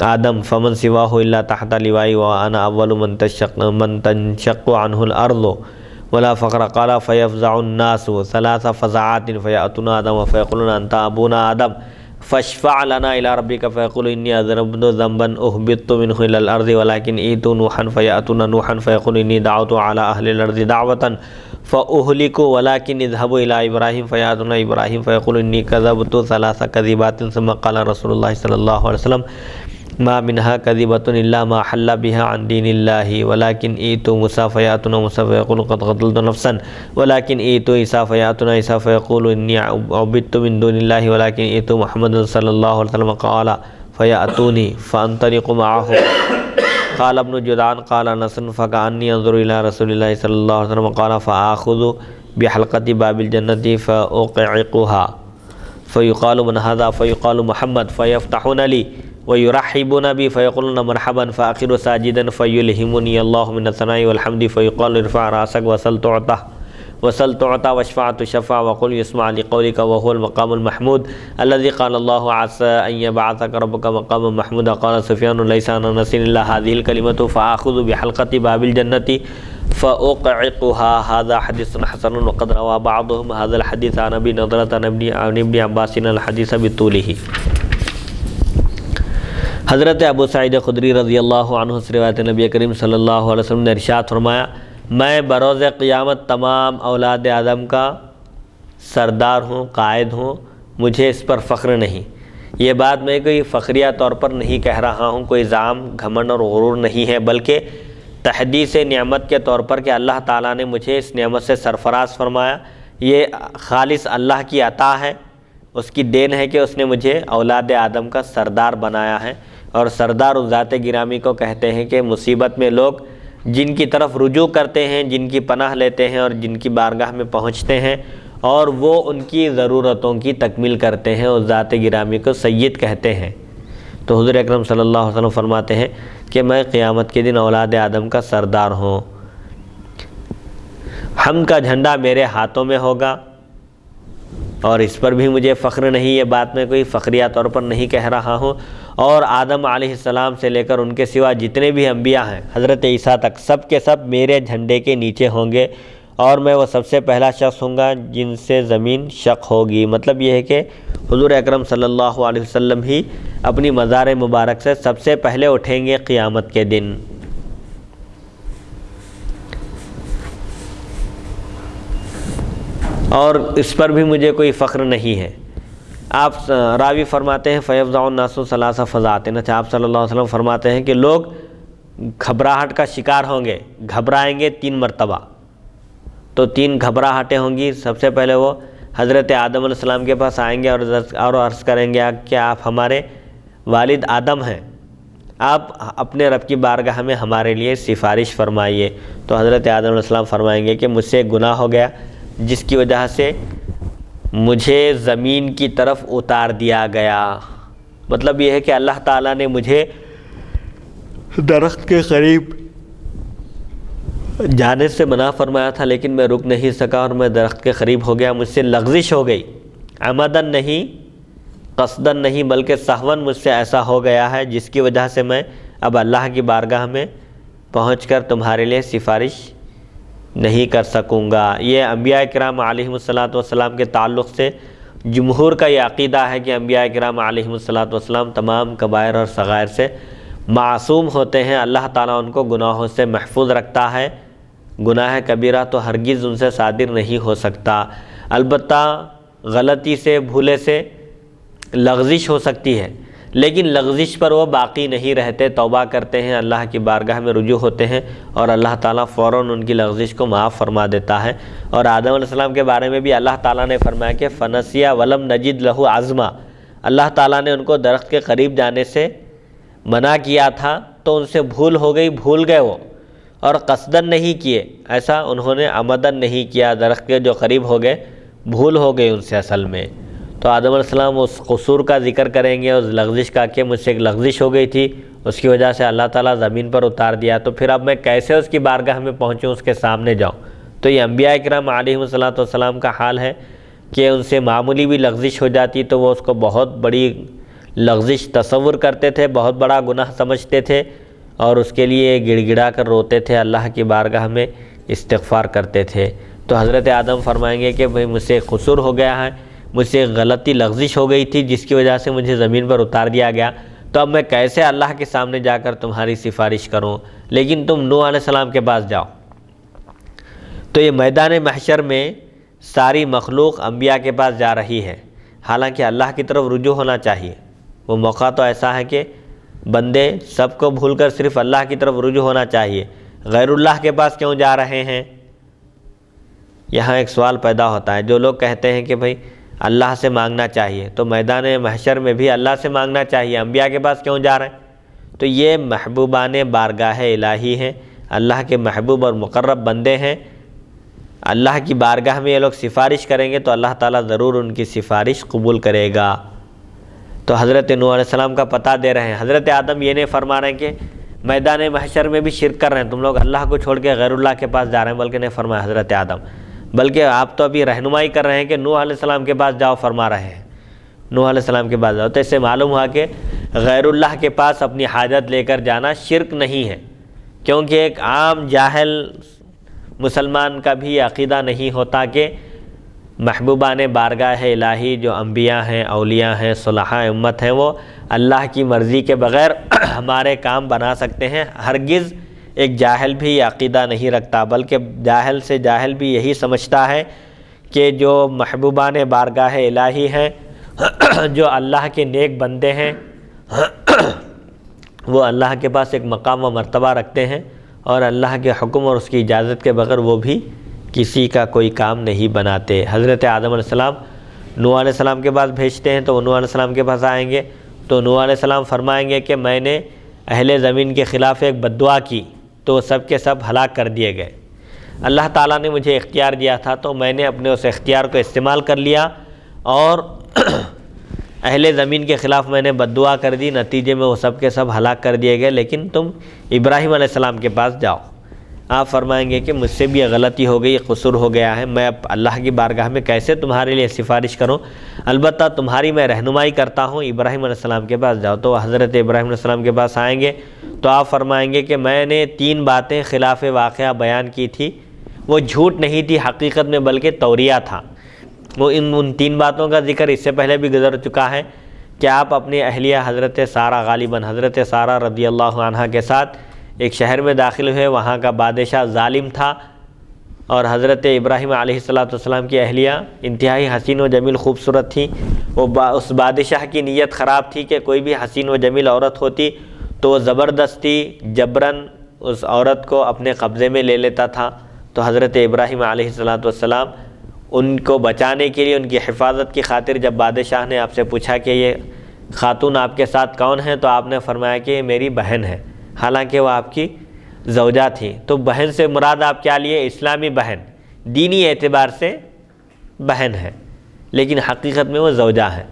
آدم فمن سواہ الا تحت لوائی وانا اول من تنشق عنہ الارض ولا فخر قال فیفزع الناس ثلاث فزعات فیأتون آدم فیقولون انت ابونا آدم فاشفع لنا الى ربك فيقول اني اذنبت ذنبا اهبطت منه الى الارض ولكن ائتوا نوحا فيأتون نوحا فيقول اني دعوت على اهل الارض دعوة فاهلكوا ولكن اذهبوا الى ابراهيم فيأتون ابراهيم فيقول اني كذبت ثلاث كذبات ثم قال رسول الله صلى الله عليه وسلم ما منها كذبة إلا ما حل بها عن دين الله ولكن ائتوا موسى فيأتون موسى فيقول قد قتلت نفسا ولكن ائتوا عيسى فيأتون عيسى فيقول إني عبدت من دون الله ولكن ائتوا محمد صلى الله عليه وسلم قال فيأتوني فأنطلق معه قال ابن جدعان قال أنس فكأني أنظر إلى رسول الله صلى الله عليه وسلم قال فآخذ بحلقة باب الجنة فأقعقها فيقال من هذا فيقال محمد فيفتحون لي ويرحبون بي فيقولون مرحبا فآخر ساجدا فيلهمني الله من الثناء والحمد فيقال ارفع رأسك وسل تعطى واشفع تشفع وقل يسمع لقولك وهو المقام المحمود الذي قال الله عسى أن يبعثك ربك مقاما محمودا. قال سفيان ليس عن أنس إلا هذه الكلمة فآخذ بحلقة باب الجنة فأقعقها. هذا حديث حسن وقد روى بعضهم هذا الحديث عن أبي نضرة عن ابن عباس الحديث بطوله. حضرت ابو سعید خدری رضی اللہ عنہ سے روایت نبی کریم صلی اللہ علیہ وسلم نے ارشاد فرمایا میں بروز قیامت تمام اولاد آدم کا سردار ہوں، قائد ہوں، مجھے اس پر فخر نہیں. یہ بات میں کوئی فخریہ طور پر نہیں کہہ رہا ہوں، کوئی زعم، گھمنڈ اور غرور نہیں ہے، بلکہ تحدیث نعمت کے طور پر کہ اللہ تعالیٰ نے مجھے اس نعمت سے سرفراز فرمایا. یہ خالص اللہ کی عطا ہے، اس کی دین ہے کہ اس نے مجھے اولاد آدم کا سردار بنایا ہے. اور سردار اس ذات گرامی کو کہتے ہیں کہ مصیبت میں لوگ جن کی طرف رجوع کرتے ہیں، جن کی پناہ لیتے ہیں اور جن کی بارگاہ میں پہنچتے ہیں اور وہ ان کی ضرورتوں کی تکمیل کرتے ہیں، اس ذات گرامی کو سید کہتے ہیں. تو حضور اکرم صلی اللہ علیہ وسلم فرماتے ہیں کہ میں قیامت کے دن اولاد آدم کا سردار ہوں، حمد کا جھنڈا میرے ہاتھوں میں ہوگا اور اس پر بھی مجھے فخر نہیں. یہ بات میں کوئی فخریہ طور پر نہیں کہہ رہا ہوں. اور آدم علیہ السلام سے لے کر ان کے سوا جتنے بھی انبیاء ہیں حضرت عیسیٰ تک، سب کے سب میرے جھنڈے کے نیچے ہوں گے اور میں وہ سب سے پہلا شخص ہوں گا جن سے زمین شق ہوگی. مطلب یہ ہے کہ حضور اکرم صلی اللہ علیہ وسلم ہی اپنی مزار مبارک سے سب سے پہلے اٹھیں گے قیامت کے دن. اور اس پر بھی مجھے کوئی فخر نہیں ہے. آپ راوی فرماتے ہیں فیفزع الناس ثلاث فزعات. آپ صلی اللہ علیہ وسلم فرماتے ہیں کہ لوگ گھبراہٹ کا شکار ہوں گے، گھبرائیں گے 3 مرتبہ. تو 3 گھبراہٹیں ہوں گی. سب سے پہلے وہ حضرت آدم علیہ السلام کے پاس آئیں گے اور عرض کریں گے کہ آپ ہمارے والد آدم ہیں، آپ اپنے رب کی بارگاہ میں ہمارے لیے سفارش فرمائیے. تو حضرت آدم علیہ السلام فرمائیں گے کہ مجھ سے گناہ ہو گیا جس کی وجہ سے مجھے زمین کی طرف اتار دیا گیا. مطلب یہ ہے کہ اللہ تعالیٰ نے مجھے درخت کے قریب جانے سے منع فرمایا تھا لیکن میں رک نہیں سکا اور میں درخت کے قریب ہو گیا. مجھ سے لغزش ہو گئی، عمدن نہیں، قصدن نہیں، بلکہ سہون مجھ سے ایسا ہو گیا ہے جس کی وجہ سے میں اب اللہ کی بارگاہ میں پہنچ کر تمہارے لیے سفارش نہیں کر سکوں گا. یہ انبیاء کرام علیہم السلام کے تعلق سے جمہور کا یہ عقیدہ ہے کہ انبیاء کرام علیہم السلام تمام کبائر اور صغائر سے معصوم ہوتے ہیں. اللہ تعالیٰ ان کو گناہوں سے محفوظ رکھتا ہے. گناہ کبیرہ تو ہرگز ان سے صادر نہیں ہو سکتا. البتہ غلطی سے، بھولے سے لغزش ہو سکتی ہے، لیکن لغزش پر وہ باقی نہیں رہتے، توبہ کرتے ہیں، اللہ کی بارگاہ میں رجوع ہوتے ہیں اور اللہ تعالیٰ فوراً ان کی لغزش کو معاف فرما دیتا ہے. اور آدم علیہ السلام کے بارے میں بھی اللہ تعالیٰ نے فرمایا کہ فنسیہ ولم نجد لہ عزما. اللہ تعالیٰ نے ان کو درخت کے قریب جانے سے منع کیا تھا تو ان سے بھول ہو گئی، بھول گئے وہ، اور قصدن نہیں کیے، ایسا انہوں نے عمدن نہیں کیا. درخت کے جو قریب ہو گئے، بھول ہو گئی ان سے اصل میں. تو آدم علیہ السلام اس قصور کا ذکر کریں گے، اس لغزش کا کہ مجھ سے ایک لغزش ہو گئی تھی، اس کی وجہ سے اللہ تعالیٰ زمین پر اتار دیا، تو پھر اب میں کیسے اس کی بارگاہ میں پہنچوں، اس کے سامنے جاؤں. تو یہ انبیاء اکرام علیہم الصلوۃ والسلام کا حال ہے کہ ان سے معمولی بھی لغزش ہو جاتی تو وہ اس کو بہت بڑی لغزش تصور کرتے تھے، بہت بڑا گناہ سمجھتے تھے، اور اس کے لیے گڑ گڑا کر روتے تھے، اللہ کی بارگاہ میں استغفار کرتے تھے۔ تو حضرت آدم فرمائیں گے کہ بھئی مجھ سے قصور ہو گیا ہے، مجھ سے غلطی لغزش ہو گئی تھی جس کی وجہ سے مجھے زمین پر اتار دیا گیا، تو اب میں کیسے اللہ کے سامنے جا کر تمہاری سفارش کروں؟ لیکن تم نوح علیہ السلام کے پاس جاؤ۔ تو یہ میدان محشر میں ساری مخلوق انبیاء کے پاس جا رہی ہے، حالانکہ اللہ کی طرف رجوع ہونا چاہیے۔ وہ موقع تو ایسا ہے کہ بندے سب کو بھول کر صرف اللہ کی طرف رجوع ہونا چاہیے، غیر اللہ کے پاس کیوں جا رہے ہیں؟ یہاں ایک سوال پیدا ہوتا ہے۔ جو لوگ کہتے ہیں کہ بھئی اللہ سے مانگنا چاہیے، تو میدان محشر میں بھی اللہ سے مانگنا چاہیے، انبیاء کے پاس کیوں جا رہے ہیں؟ تو یہ محبوبان بارگاہ الہی ہیں، اللہ کے محبوب اور مقرب بندے ہیں۔ اللہ کی بارگاہ میں یہ لوگ سفارش کریں گے تو اللہ تعالیٰ ضرور ان کی سفارش قبول کرے گا۔ تو حضرت نوح علیہ السلام کا پتہ دے رہے ہیں۔ حضرت آدم یہ نہیں فرما رہے ہیں کہ میدان محشر میں بھی شرک کر رہے ہیں، تم لوگ اللہ کو چھوڑ کے غیر اللہ کے پاس جا رہے ہیں، بلکہ نہیں فرمایا حضرت آدم، بلکہ آپ تو ابھی رہنمائی کر رہے ہیں کہ نوح علیہ السلام کے پاس جاؤ فرما رہے ہیں، نوح علیہ السلام کے پاس جاؤ۔ تو اس سے معلوم ہوا کہ غیر اللہ کے پاس اپنی حاجت لے کر جانا شرک نہیں ہے، کیونکہ ایک عام جاہل مسلمان کا بھی عقیدہ نہیں ہوتا کہ محبوبان بارگاہ الہی جو انبیاء ہیں، اولیاء ہیں، صلحاء امت ہیں، وہ اللہ کی مرضی کے بغیر ہمارے کام بنا سکتے ہیں۔ ہرگز ایک جاہل بھی عقیدہ نہیں رکھتا، بلکہ جاہل سے جاہل بھی یہی سمجھتا ہے کہ جو محبوبان بارگاہ الہی ہیں، جو اللہ کے نیک بندے ہیں، وہ اللہ کے پاس ایک مقام و مرتبہ رکھتے ہیں، اور اللہ کے حکم اور اس کی اجازت کے بغیر وہ بھی کسی کا کوئی کام نہیں بناتے۔ حضرت آدم علیہ السلام نوح علیہ السلام کے پاس بھیجتے ہیں، تو وہ نوح علیہ السلام کے پاس آئیں گے تو نوح علیہ السلام فرمائیں گے کہ میں نے اہل زمین کے خلاف ایک بد دعا کی تو سب کے سب ہلاک کر دیے گئے۔ اللہ تعالیٰ نے مجھے اختیار دیا تھا تو میں نے اپنے اس اختیار کو استعمال کر لیا اور اہل زمین کے خلاف میں نے بد دعا کر دی، نتیجے میں وہ سب کے سب ہلاک کر دیے گئے، لیکن تم ابراہیم علیہ السلام کے پاس جاؤ۔ آپ فرمائیں گے کہ مجھ سے بھی یہ غلطی ہو گئی، قصور ہو گیا ہے، میں اب اللہ کی بارگاہ میں کیسے تمہارے لیے سفارش کروں؟ البتہ تمہاری میں رہنمائی کرتا ہوں، ابراہیم علیہ السلام کے پاس جاؤ۔ تو حضرت ابراہیم علیہ السلام کے پاس آئیں گے تو آپ فرمائیں گے کہ میں نے 3 باتیں خلاف واقعہ بیان کی تھی، وہ جھوٹ نہیں تھی حقیقت میں بلکہ توریہ تھا۔ وہ ان 3 باتوں کا ذکر اس سے پہلے بھی گزر چکا ہے کہ آپ اپنی اہلیہ حضرت سارہ، غالباً حضرت سارہ رضی اللہ عنہا کے ساتھ ایک شہر میں داخل ہوئے، وہاں کا بادشاہ ظالم تھا، اور حضرت ابراہیم علیہ السلام کی اہلیہ انتہائی حسین و جمیل خوبصورت تھی۔ اس بادشاہ کی نیت خراب تھی کہ کوئی بھی حسین و جمیل عورت ہوتی تو وہ زبردستی جبراً اس عورت کو اپنے قبضے میں لے لیتا تھا۔ تو حضرت ابراہیم علیہ السلام ان کو بچانے کے لیے، ان کی حفاظت کی خاطر جب بادشاہ نے آپ سے پوچھا کہ یہ خاتون آپ کے ساتھ کون ہے، تو آپ نے فرمایا کہ یہ میری بہن ہے، حالانکہ وہ آپ کی زوجہ تھی۔ تو بہن سے مراد آپ کیا لیے؟ اسلامی بہن، دینی اعتبار سے بہن ہے، لیکن حقیقت میں وہ زوجہ ہے۔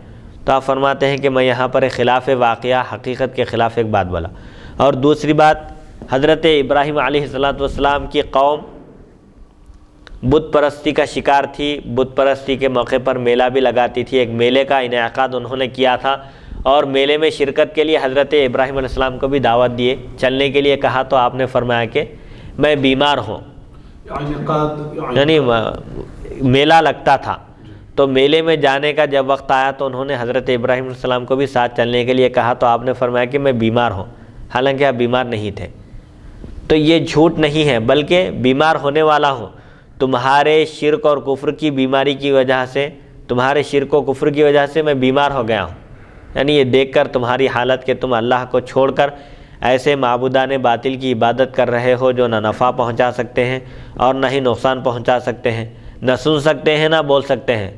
تو آپ فرماتے ہیں کہ میں یہاں پر خلاف واقعہ، حقیقت کے خلاف ایک بات بولا۔ اور دوسری بات، حضرت ابراہیم علیہ السلام کی قوم بت پرستی کا شکار تھی، بت پرستی کے موقع پر میلہ بھی لگاتی تھی، ایک میلے کا انعقاد انہوں نے کیا تھا، اور میلے میں شرکت کے لیے حضرت ابراہیم علیہ السلام کو بھی دعوت دیے، چلنے کے لیے کہا، تو آپ نے فرمایا کہ میں بیمار ہوں، یعنی میلہ لگتا تھا، تو میلے میں جانے کا جب وقت آیا تو انہوں نے حضرت ابراہیم علیہ السلام کو بھی ساتھ چلنے کے لیے کہا، تو آپ نے فرمایا کہ میں بیمار ہوں، حالانکہ آپ بیمار نہیں تھے۔ تو یہ جھوٹ نہیں ہے، بلکہ بیمار ہونے والا ہوں، تمہارے شرک اور کفر کی بیماری کی وجہ سے، تمہارے شرک و کفر کی وجہ سے میں بیمار ہو گیا ہوں۔ یعنی یہ دیکھ کر تمہاری حالت کہ تم اللہ کو چھوڑ کر ایسے معبودان باطل کی عبادت کر رہے ہو جو نہ نفع پہنچا سکتے ہیں اور نہ ہی نقصان پہنچا سکتے ہیں، نہ سن سکتے ہیں نہ بول سکتے ہیں،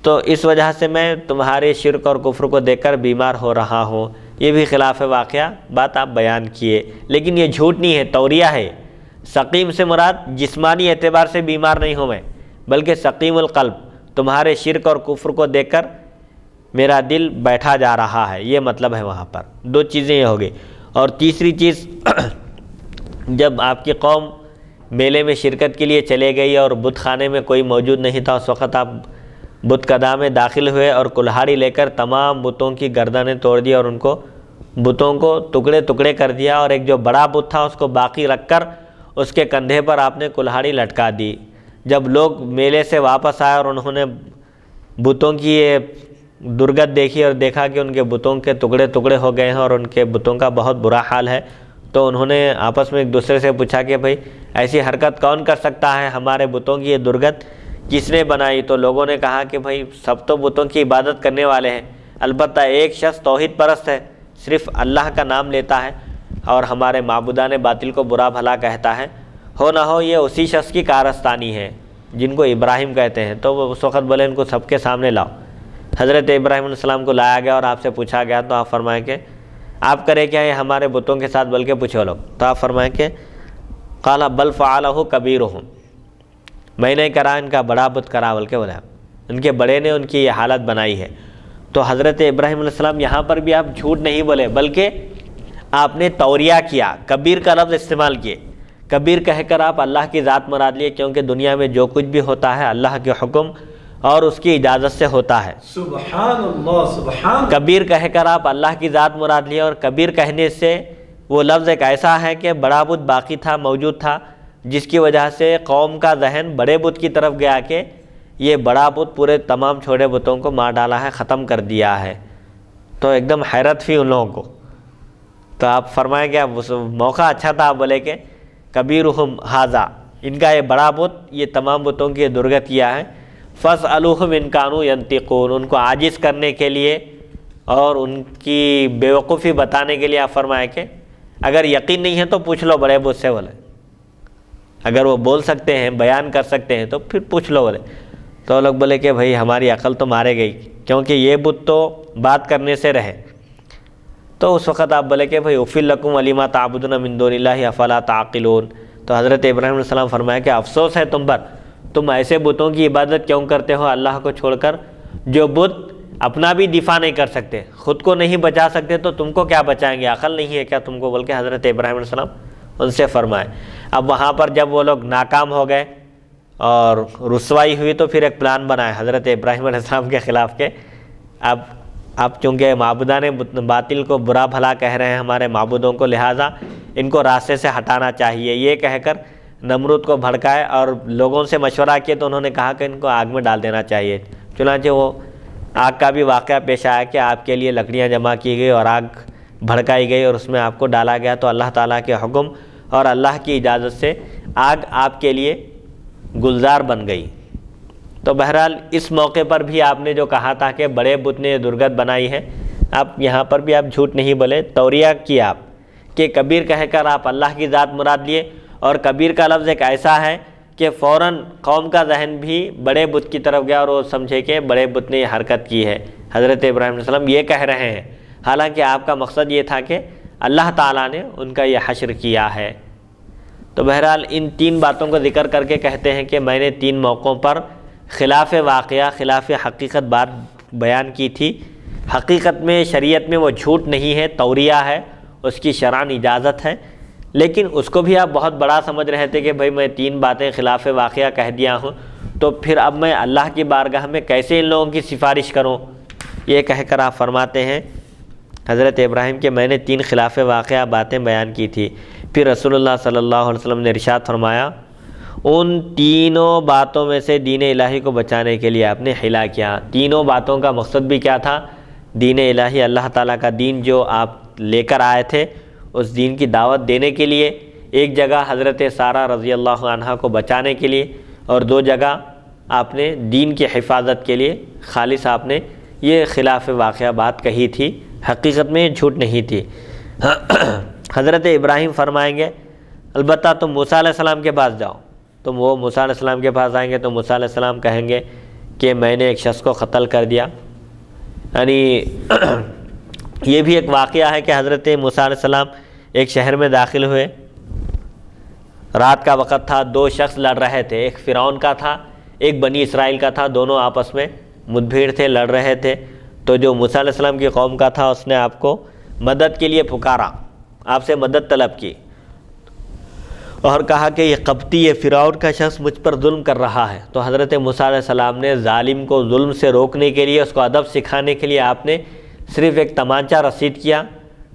تو اس وجہ سے میں تمہارے شرک اور کفر کو دیکھ کر بیمار ہو رہا ہوں۔ یہ بھی خلاف واقعہ بات آپ بیان کیے، لیکن یہ جھوٹ نہیں ہے، توریہ ہے۔ سقیم سے مراد جسمانی اعتبار سے بیمار نہیں ہوں میں، بلکہ سقیم القلب، تمہارے شرک اور کفر کو دیکھ کر میرا دل بیٹھا جا رہا ہے، یہ مطلب ہے وہاں پر۔ 2 چیزیں یہ ہو گئی۔ اور تیسری چیز، جب آپ کی قوم میلے میں شرکت کے لیے چلے گئی اور بت خانے میں کوئی موجود نہیں تھا، اس وقت آپ بت کدہ میں داخل ہوئے اور کلہاڑی لے کر تمام بتوں کی گردنیں توڑ دی اور ان کو بتوں کو ٹکڑے ٹکڑے کر دیا، اور ایک جو بڑا بت تھا اس کو باقی رکھ کر اس کے کندھے پر آپ نے کلہاڑی لٹکا دی۔ جب لوگ میلے سے واپس آئے اور انہوں نے بتوں کی یہ درگت دیکھی اور دیکھا کہ ان کے بتوں کے ٹکڑے ٹکڑے ہو گئے ہیں اور ان کے بتوں کا بہت برا حال ہے، تو انہوں نے آپس میں ایک دوسرے سے پوچھا کہ بھئی ایسی حرکت کون کر سکتا ہے، ہمارے بتوں کی یہ درگت کس نے بنائی؟ تو لوگوں نے کہا کہ بھئی سب تو بتوں کی عبادت کرنے والے ہیں، البتہ ایک شخص توحید پرست ہے، صرف اللہ کا نام لیتا ہے اور ہمارے معبودان باطل کو برا بھلا کہتا ہے، ہو نہ ہو یہ اسی شخص کی کارستانی ہے جن کو ابراہیم کہتے ہیں۔ تو وہ اس وقت بولے ان کو سب کے سامنے لاؤ۔ حضرت ابراہیم علیہ السلام کو لایا گیا اور آپ سے پوچھا گیا، تو آپ فرمائیں کہ آپ کرے کیا یہ ہمارے بتوں کے ساتھ، بلکہ پوچھو لوگ۔ تو آپ فرمائیں کہ قال بل فعلہ کبیرہم، میں نے کرا، ان کا بڑا بت کرا، بلکہ بولا ان کے بڑے نے ان کی یہ حالت بنائی ہے۔ تو حضرت ابراہیم علیہ السلام یہاں پر بھی آپ جھوٹ نہیں بولے، بلکہ آپ نے توریہ کیا، کبیر کا لفظ استعمال کیے۔ کبیر کہہ کر آپ اللہ کی ذات مراد لیے، کیونکہ دنیا میں جو کچھ بھی ہوتا ہے اللہ کے حکم اور اس کی اجازت سے ہوتا ہے۔ سبحان اللہ، سبحان کبیر کہہ کر آپ اللہ کی ذات مراد لیے، اور کبیر کہنے سے وہ لفظ ایک ایسا ہے کہ بڑا بت باقی تھا، موجود تھا، جس کی وجہ سے قوم کا ذہن بڑے بت کی طرف گیا کہ یہ بڑا بت پورے تمام چھوٹے بتوں کو مار ڈالا ہے، ختم کر دیا ہے۔ تو ایک دم حیرت ہوئی ان لوگوں کو۔ تو آپ فرمائیں کہ موقع اچھا تھا، آپ بولے کہ کبیرہم ھذا، ان کا یہ بڑا بت یہ تمام بتوں کی درگت کیا ہے، فاسألوہم ان کانوا ینطقون، ان کو عاجز کرنے کے لیے اور ان کی بیوقوفی بتانے کے لیے آپ فرمائے کہ اگر یقین نہیں ہے تو پوچھ لو بڑے بت سے، بولے اگر وہ بول سکتے ہیں، بیان کر سکتے ہیں تو پھر پوچھ لو، بولے۔ تو لوگ بولے کہ بھئی ہماری عقل تو مارے گئی، کیونکہ یہ بت تو بات کرنے سے رہے۔ تو اس وقت آپ بولے کہ بھئی افل لکم ولیما تعبدون من دون اللہ افلا تعقلون۔ تو حضرت ابراہیم علیہ السلام فرمایا کہ افسوس ہے تم پر، تم ایسے بتوں کی عبادت کیوں کرتے ہو اللہ کو چھوڑ کر، جو بت اپنا بھی دفاع نہیں کر سکتے، خود کو نہیں بچا سکتے، تو تم کو کیا بچائیں گے؟ عقل نہیں ہے کیا تم کو؟ بول کے حضرت ابراہیم علیہ السلام ان سے فرمائے۔ اب وہاں پر جب وہ لوگ ناکام ہو گئے اور رسوائی ہوئی، تو پھر ایک پلان بنائے حضرت ابراہیم علیہ السلام کے خلاف کہ اب چونکہ معبودان باطل کو برا بھلا کہہ رہے ہیں ہمارے معبودوں کو، لہٰذا ان کو راستے سے ہٹانا چاہیے، یہ کہہ کر نمرود کو بھڑکائے اور لوگوں سے مشورہ کیے، تو انہوں نے کہا کہ ان کو آگ میں ڈال دینا چاہیے۔ چنانچہ وہ آگ کا بھی واقعہ پیش آیا کہ آپ کے لیے لکڑیاں جمع کی گئی اور آگ بھڑکائی گئی اور اس میں آپ کو ڈالا گیا، تو اللہ تعالیٰ کے حکم اور اللہ کی اجازت سے آگ آپ کے لیے گلزار بن گئی۔ تو بہرحال اس موقع پر بھی آپ نے جو کہا تھا کہ بڑے بت نے درگت بنائی ہے، آپ یہاں پر بھی آپ جھوٹ نہیں بولے، توریہ کیا آپ کہ کبیر کہہ کر آپ اللہ کی ذات مراد لیے، اور کبیر کا لفظ ایک ایسا ہے کہ فوراً قوم کا ذہن بھی بڑے بت کی طرف گیا اور وہ سمجھے کہ بڑے بت نے یہ حرکت کی ہے۔ حضرت ابراہیم علیہ السلام یہ کہہ رہے ہیں، حالانکہ آپ کا مقصد یہ تھا کہ اللہ تعالیٰ نے ان کا یہ حشر کیا ہے۔ تو بہرحال ان تین باتوں کو ذکر کر کے کہتے ہیں کہ میں نے تین موقعوں پر خلاف واقعہ، خلاف حقیقت بات بیان کی تھی۔ حقیقت میں شریعت میں وہ جھوٹ نہیں ہے، توریہ ہے، اس کی شرعاً اجازت ہے، لیکن اس کو بھی آپ بہت بڑا سمجھ رہے تھے کہ بھئی میں تین باتیں خلاف واقعہ کہہ دیا ہوں، تو پھر اب میں اللہ کی بارگاہ میں کیسے ان لوگوں کی سفارش کروں؟ یہ کہہ کر آپ فرماتے ہیں حضرت ابراہیم کہ میں نے تین خلاف واقعہ باتیں بیان کی تھی۔ پھر رسول اللہ صلی اللہ علیہ وسلم نے ارشاد فرمایا، ان تینوں باتوں میں سے دین الہی کو بچانے کے لیے آپ نے حیلہ کیا۔ تینوں باتوں کا مقصد بھی کیا تھا؟ دین الہی، اللہ تعالیٰ کا دین جو آپ لے کر آئے تھے، اس دین کی دعوت دینے کے لیے، ایک جگہ حضرت سارہ رضی اللہ عنہا کو بچانے کے لیے، اور دو جگہ آپ نے دین کی حفاظت کے لیے خالص آپ نے یہ خلاف واقعہ بات کہی تھی، حقیقت میں جھوٹ نہیں تھی۔ حضرت ابراہیم فرمائیں گے البتہ تم موسیٰ علیہ السلام کے پاس جاؤ، تم وہ موسیٰ علیہ السلام کے پاس آئیں گے تو موسیٰ علیہ السلام کہیں گے کہ میں نے ایک شخص کو قتل کر دیا۔ یعنی یہ بھی ایک واقعہ ہے کہ حضرت موسیٰ علیہ السلام ایک شہر میں داخل ہوئے، رات کا وقت تھا، دو شخص لڑ رہے تھے، ایک فرعون کا تھا، ایک بنی اسرائیل کا تھا، دونوں آپس میں مدبھیڑ تھے، لڑ رہے تھے۔ تو جو موسیٰ علیہ السلام کی قوم کا تھا اس نے آپ کو مدد کے لیے پکارا، آپ سے مدد طلب کی۔ اور کہا کہ یہ قبطی، یہ فرعون کا شخص مجھ پر ظلم کر رہا ہے۔ تو حضرت موسیٰ علیہ السلام نے ظالم کو ظلم سے روکنے کے لیے، اس کو ادب سکھانے کے لیے آپ نے صرف ایک تمانچہ رسید کیا۔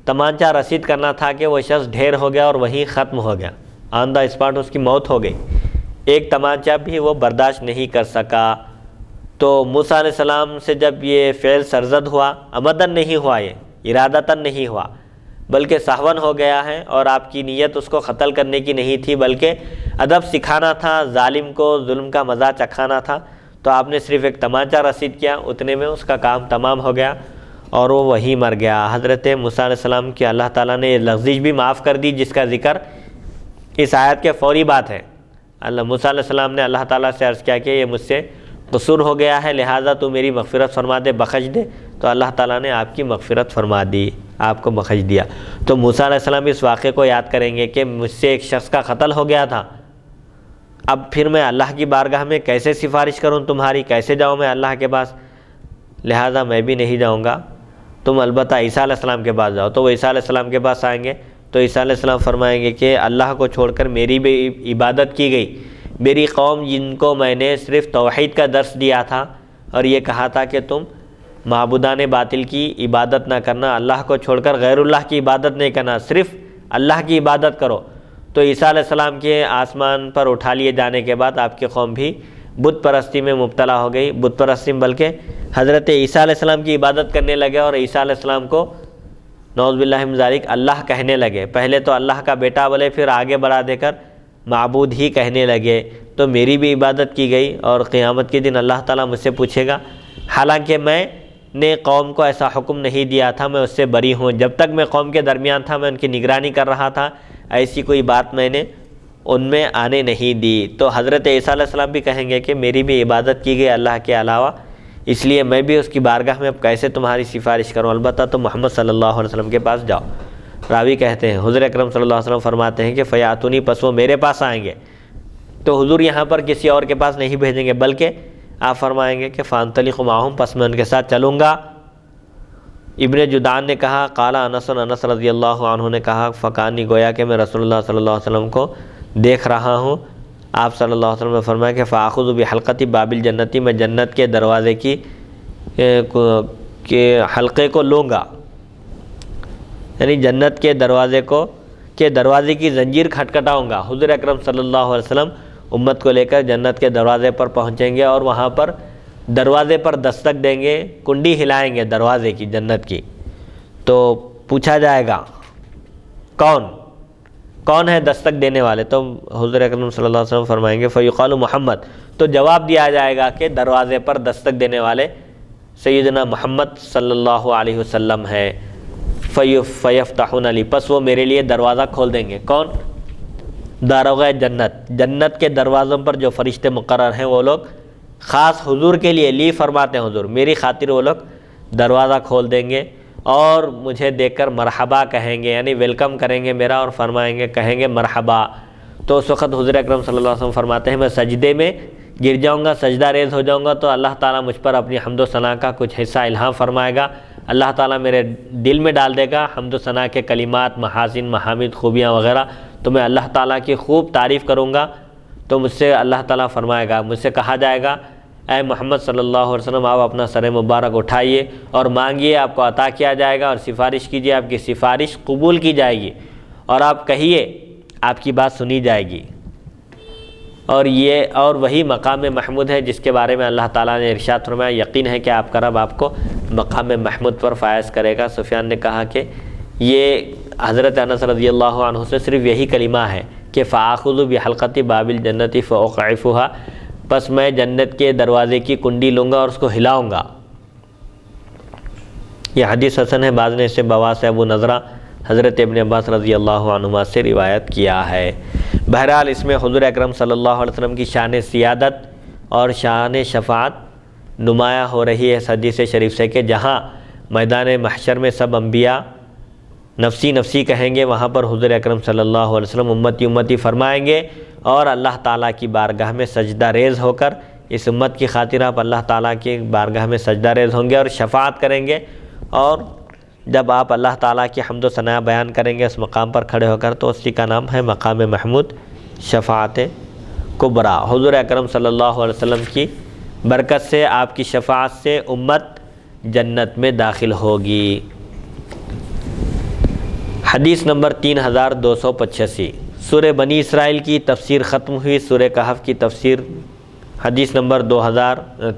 تمانچہ رسید کرنا تھا کہ وہ شخص ڈھیر ہو گیا اور وہیں ختم ہو گیا، آن دا اسپاٹ اس کی موت ہو گئی۔ ایک تمانچہ بھی وہ برداشت نہیں کر سکا۔ تو موسیٰ علیہ السلام سے جب یہ فعل سرزد ہوا، عمدن نہیں ہوا، یہ ارادتاً نہیں ہوا، بلکہ سہون ہو گیا ہے، اور آپ کی نیت اس کو قتل کرنے کی نہیں تھی بلکہ ادب سکھانا تھا، ظالم کو ظلم کا مزہ چکھانا تھا، تو آپ نے صرف ایک تمانچہ رسید کیا، اتنے میں اس کا کام تمام ہو گیا اور وہ وہیں مر گیا۔ حضرت موسیٰ علیہ السلام کی اللہ تعالیٰ نے یہ لغزش بھی معاف کر دی، جس کا ذکر اس آیت کے فوری بعد ہے۔ موسیٰ علیہ السلام نے اللہ تعالیٰ سے عرض کیا کہ یہ مجھ سے قصور ہو گیا ہے، لہٰذا تو میری مغفرت فرما دے، بخش دے۔ تو اللہ تعالیٰ نے آپ کی مغفرت فرما دی، آپ کو بخش دیا۔ تو موسیٰ علیہ السلام اس واقعے کو یاد کریں گے کہ مجھ سے ایک شخص کا قتل ہو گیا تھا، اب پھر میں اللہ کی بارگاہ میں کیسے سفارش کروں تمہاری، کیسے جاؤں میں اللہ کے پاس، لہٰذا میں بھی نہیں جاؤں گا، تم البتہ عیسیٰ علیہ السلام کے پاس جاؤ۔ تو وہ عیسیٰ علیہ السلام کے پاس آئیں گے تو عیسیٰ علیہ السلام فرمائیں گے کہ اللہ کو چھوڑ کر میری بھی عبادت کی گئی، میری قوم جن کو میں نے صرف توحید کا درس دیا تھا اور یہ کہا تھا کہ تم معبودان باطل کی عبادت نہ کرنا، اللہ کو چھوڑ کر غیر اللہ کی عبادت نہیں کرنا، صرف اللہ کی عبادت کرو۔ تو عیسیٰ علیہ السلام کے آسمان پر اٹھا لیے جانے کے بعد آپ کی قوم بھی بت پرستی میں مبتلا ہو گئی، بت پرستی میں، بلکہ حضرت عیسیٰ علیہ السلام کی عبادت کرنے لگے اور عیسیٰ علیہ السلام کو نعوذ باللہ من ذالک اللہ کہنے لگے، پہلے تو اللہ کا بیٹا بولے، پھر آگے بڑھا دے کر معبود ہی کہنے لگے۔ تو میری بھی عبادت کی گئی اور قیامت کے دن اللہ تعالیٰ مجھ سے پوچھے گا، حالانکہ میں نے قوم کو ایسا حکم نہیں دیا تھا، میں اس سے بری ہوں، جب تک میں قوم کے درمیان تھا میں ان کی نگرانی کر رہا تھا، ایسی کوئی بات میں نے ان میں آنے نہیں دی۔ تو حضرت عیسیٰ علیہ السلام بھی کہیں گے کہ میری بھی عبادت کی گئی اللہ کے علاوہ، اس لیے میں بھی اس کی بارگاہ میں اب کیسے تمہاری سفارش کروں، البتہ تم محمد صلی اللہ علیہ وسلم کے پاس جاؤ۔ راوی کہتے ہیں حضور اکرم صلی اللہ علیہ وسلم فرماتے ہیں کہ فیاتونی، پس وہ میرے پاس آئیں گے۔ تو حضور یہاں پر کسی اور کے پاس نہیں بھیجیں گے، بلکہ آپ فرمائیں گے کہ فانطلق معہم، پس میں ان کے ساتھ چلوں گا۔ ابن جدعان نے کہا قال انس، انس رضی اللہ عنہ نے کہا فکانی، گویا کہ میں رسول اللہ صلی اللہ علیہ وسلم کو دیکھ رہا ہوں۔ آپ صلی اللہ علیہ وسلم نے فرمایا کہ فآخذ بحلقۃ باب الجنتی، میں جنت کے دروازے کے حلقے کو لوں گا، یعنی جنت کے دروازے کی زنجیر کھٹکھٹاؤں گا۔ حضور اکرم صلی اللہ علیہ وسلم امت کو لے کر جنت کے دروازے پر پہنچیں گے اور وہاں پر دروازے پر دستک دیں گے، کنڈی ہلائیں گے دروازے کی، جنت کی۔ تو پوچھا جائے گا کون ہے دستک دینے والے؟ تو حضور اکرم صلی اللہ علیہ وسلم فرمائیں گے فیقال محمد، تو جواب دیا جائے گا کہ دروازے پر دستک دینے والے سیدنا محمد صلی اللہ علیہ وسلم ہے۔ فیفتحون لی، پس وہ میرے لیے دروازہ کھول دیں گے۔ کون؟ داروغہ جنت کے دروازوں پر جو فرشتے مقرر ہیں وہ لوگ خاص حضور کے لیے، لی فرماتے ہیں حضور، میری خاطر وہ لوگ دروازہ کھول دیں گے اور مجھے دیکھ کر مرحبا کہیں گے، یعنی ویلکم کریں گے میرا، اور فرمائیں گے، کہیں گے مرحبا۔ تو اس وقت حضور اکرم صلی اللہ علیہ وسلم فرماتے ہیں میں سجدے میں گر جاؤں گا، سجدہ ریز ہو جاؤں گا، تو اللہ تعالیٰ مجھ پر اپنی حمد و ثنا کا کچھ حصہ الہام فرمائے گا، اللہ تعالیٰ میرے دل میں ڈال دے گا حمد و ثنا کے کلمات، محاسن، محامد، خوبیاں وغیرہ، تو میں اللہ تعالیٰ کی خوب تعریف کروں گا۔ تو مجھ سے اللہ تعالیٰ فرمائے گا، مجھ سے کہا جائے گا اے محمد صلی اللہ علیہ وسلم، آپ اپنا سر مبارک اٹھائیے اور مانگیے، آپ کو عطا کیا جائے گا، اور سفارش کیجیے، آپ کی سفارش قبول کی جائے گی، اور آپ کہیے، آپ کی بات سنی جائے گی۔ اور وہی مقام محمود ہے جس کے بارے میں اللہ تعالیٰ نے ارشاد فرمایا، یقین ہے کہ آپ کا رب آپ کو مقام محمود پر فائز کرے گا۔ سفیان نے کہا کہ یہ حضرت انس رضی اللہ عنہ سے صرف یہی کلمہ ہے کہ فآخذ بحلقۃ باب الجنۃ فاقعفها، پس میں جنت کے دروازے کی کنڈی لوں گا اور اس کو ہلاؤں گا۔ یہ حدیث حسن ہے، بعض نے اسے بواس ابو نضرہ حضرت ابن عباس رضی اللہ عنہما سے روایت کیا ہے۔ بہرحال اس میں حضور اکرم صلی اللہ علیہ وسلم کی شان سیادت اور شان شفاعت نمایاں ہو رہی ہے اس حدیث شریف سے کہ جہاں میدان محشر میں سب انبیاء نفسی نفسی کہیں گے، وہاں پر حضور اکرم صلی اللہ علیہ وسلم امتی امتی فرمائیں گے، اور اللہ تعالیٰ کی بارگاہ میں سجدہ ریز ہو کر اس امت کی خاطر آپ اللہ تعالیٰ کی بارگاہ میں سجدہ ریز ہوں گے اور شفاعت کریں گے۔ اور جب آپ اللہ تعالیٰ کی حمد و ثنا بیان کریں گے اس مقام پر کھڑے ہو کر، تو اسی کا نام ہے مقام محمود۔ شفاعت کبریٰ، حضور اکرم صلی اللہ علیہ وسلم کی برکت سے، آپ کی شفاعت سے امت جنت میں داخل ہوگی۔ حدیث نمبر 3285، سورہ بنی اسرائیل کی تفسیر ختم ہوئی، سورہ کہف کی تفسیر حدیث نمبر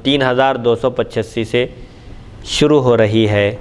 3285 سے شروع ہو رہی ہے۔